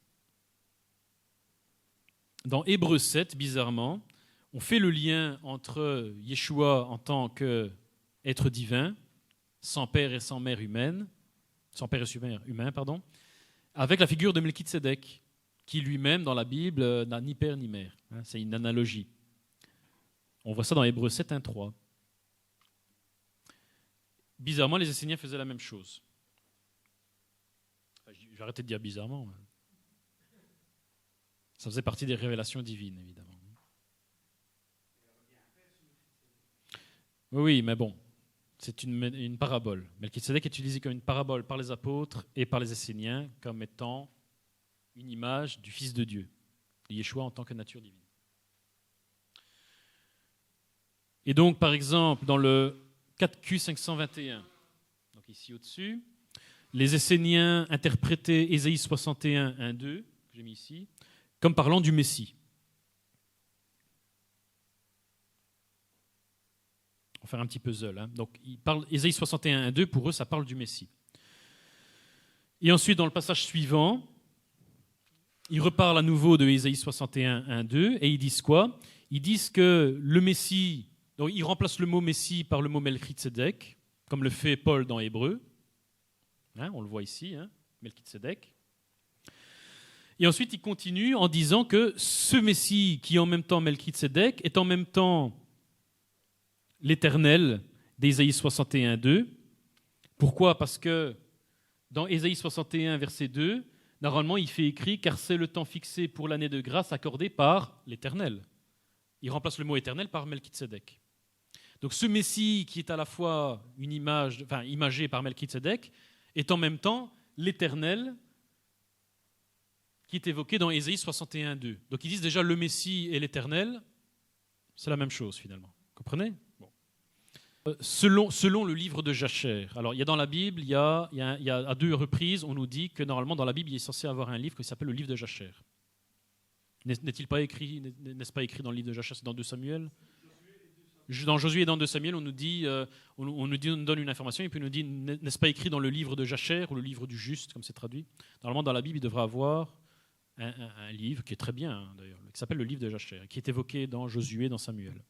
bizarrement, on fait le lien entre Yeshua en tant qu'être divin, sans père et sans mère humaine, sans père et mère humain, avec la figure de Melchitsédek, qui lui-même, dans la Bible, n'a ni père ni mère. C'est une analogie. On voit ça dans Hébreux 7, 1, 3. Bizarrement, les Esséniens faisaient la même chose. Je vais arrêter de dire bizarrement. Ça faisait partie des révélations divines, évidemment. Oui, mais bon, c'est une parabole. Melchitsédek est utilisé comme une parabole par les apôtres et par les Esséniens comme étant une image du Fils de Dieu, de Yeshua en tant que nature divine. Et donc, par exemple, dans le 4Q 521, donc ici au-dessus, les Esséniens interprétaient Ésaïe 61, 1, 2, que j'ai mis ici, comme parlant du Messie. On va faire un petit puzzle. Hein. Donc, Ésaïe 61, 1, 2, pour eux, ça parle du Messie. Et ensuite, dans le passage suivant, ils reparlent à nouveau de Ésaïe 61, 1, 2, et ils disent quoi ? Ils disent que le Messie, donc ils remplacent le mot Messie par le mot Melchitsédek, comme le fait Paul dans Hébreux. Hein, on le voit ici, hein, Melchitsédek. Et ensuite, ils continuent en disant que ce Messie, qui est en même temps Melchitsédek, est en même temps l'Éternel d'Ésaïe 61, 2. Pourquoi ? Parce que dans Ésaïe 61, verset 2, normalement, il fait écrit « Car c'est le temps fixé pour l'année de grâce accordée par l'Éternel ». Il remplace le mot « éternel » par Melchitsédek. Donc ce Messie qui est à la fois imagé par Melchitsédek est en même temps l'Éternel qui est évoqué dans Ésaïe 61, 2. Donc ils disent déjà le Messie et l'Éternel C'est la même chose finalement. Comprenez? Bon. Selon le livre de Jacher. Alors, il y a dans la Bible, il y a à 2 reprises, on nous dit que normalement dans la Bible, il est censé avoir un livre qui s'appelle le livre de Jacher. N'est-ce pas écrit dans le livre de Jacher? C'est dans 2 Samuel. Dans Josué et dans 2 Samuel, on nous donne une information et puis on nous dit, n'est-ce pas écrit dans le livre de Jacher ou le livre du juste, comme c'est traduit? Normalement, dans la Bible, il devrait avoir un livre qui est très bien, hein, d'ailleurs, qui s'appelle le livre de Jacher, qui est évoqué dans Josué, dans Samuel.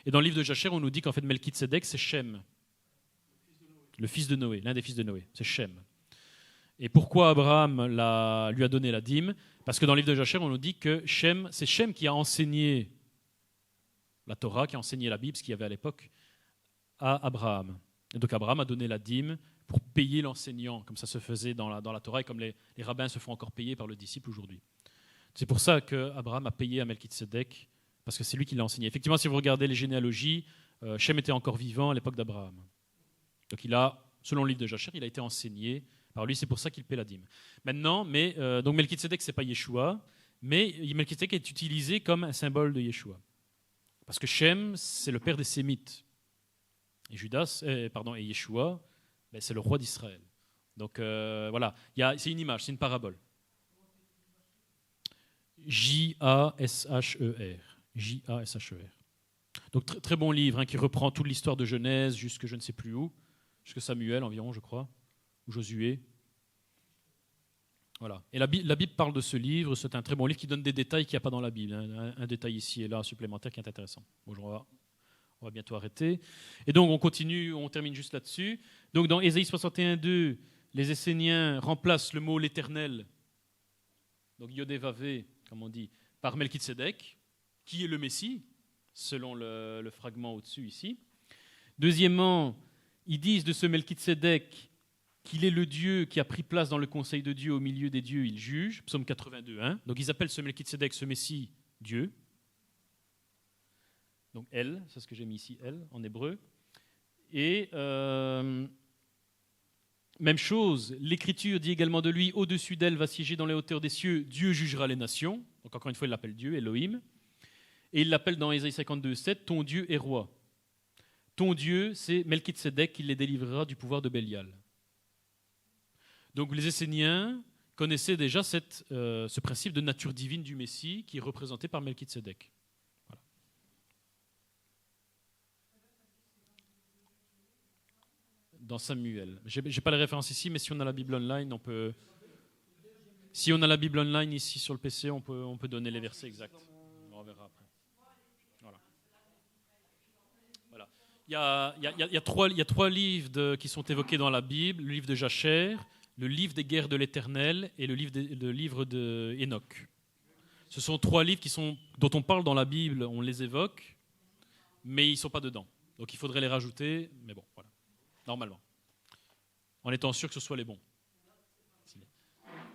Et dans le livre de Jacher, on nous dit qu'en fait, Melchitsédek, c'est Shem, le fils de Noé, l'un des fils de Noé, c'est Shem. Et pourquoi Abraham lui a donné la dîme? Parce que dans le livre de Jacher, on nous dit que c'est Shem qui a enseigné la Torah, qui a enseigné la Bible, ce qu'il y avait à l'époque, à Abraham. Et donc Abraham a donné la dîme pour payer l'enseignant, comme ça se faisait dans la Torah, et comme les rabbins se font encore payer par le disciple aujourd'hui. C'est pour ça qu'Abraham a payé à Melchitsédek, parce que c'est lui qui l'a enseigné. Effectivement, si vous regardez les généalogies, Shem était encore vivant à l'époque d'Abraham. Donc selon le livre de Jacher, il a été enseigné par lui, c'est pour ça qu'il paie la dîme. Maintenant, donc Melchitsédek, ce n'est pas Yeshua, mais Melchitsédek est utilisé comme un symbole de Yeshua. Parce que Shem, c'est le père des Sémites. Et et Yeshua, c'est le roi d'Israël. Donc voilà, c'est une image, c'est une parabole. Jasher. Jasher. Donc très bon livre, hein, qui reprend toute l'histoire de Genèse jusque je ne sais plus où, jusque Samuel environ, je crois, ou Josué. Voilà. Et la Bible parle de ce livre, c'est un très bon livre qui donne des détails qu'il n'y a pas dans la Bible, hein, un détail ici et là supplémentaire qui est intéressant. Bon, on va bientôt arrêter. Et donc on continue, on termine juste là-dessus. Donc dans Ésaïe 61:2, les Esséniens remplacent le mot l'Éternel, donc Yodé-Vavé, comme on dit, par Melchitsédek, qui est le Messie, selon le fragment au-dessus ici. Deuxièmement, ils disent de ce Melchitsédek qu'il est le Dieu qui a pris place dans le conseil de Dieu, au milieu des dieux, il juge, psaume 82, hein. Donc ils appellent ce Melchitsédek, ce Messie, Dieu. Donc El, c'est ce que j'ai mis ici, El, en hébreu. Et même chose, l'Écriture dit également de lui, au-dessus d'elle va siéger dans les hauteurs des cieux, Dieu jugera les nations. Donc encore une fois, il l'appelle Dieu, Elohim. Et il l'appelle dans Ésaïe 52:7, ton Dieu est roi. Ton Dieu, c'est Melchitsédek qui les délivrera du pouvoir de Bélial. Donc les Esséniens connaissaient déjà ce principe de nature divine du Messie qui est représenté par Melchitsédek. Voilà. Dans Samuel. Je n'ai pas les références ici, mais si on a la Bible online, on peut... Si on a la Bible online ici sur le PC, on peut donner les versets exacts. On verra après. Voilà. Voilà. Il y a 3 livres qui sont évoqués dans la Bible, le livre de Jacher, le livre des guerres de l'Éternel et le livre de Enoch. Ce sont 3 livres dont on parle dans la Bible, on les évoque, mais ils ne sont pas dedans. Donc il faudrait les rajouter, mais bon, voilà, normalement. En étant sûr que ce soit les bons.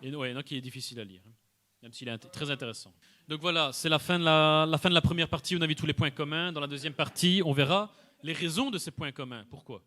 Et Enoch est difficile à lire, hein, même s'il est très intéressant. Donc voilà, c'est la fin de la première partie, on a vu tous les points communs. Dans la deuxième partie, on verra les raisons de ces points communs. Pourquoi ?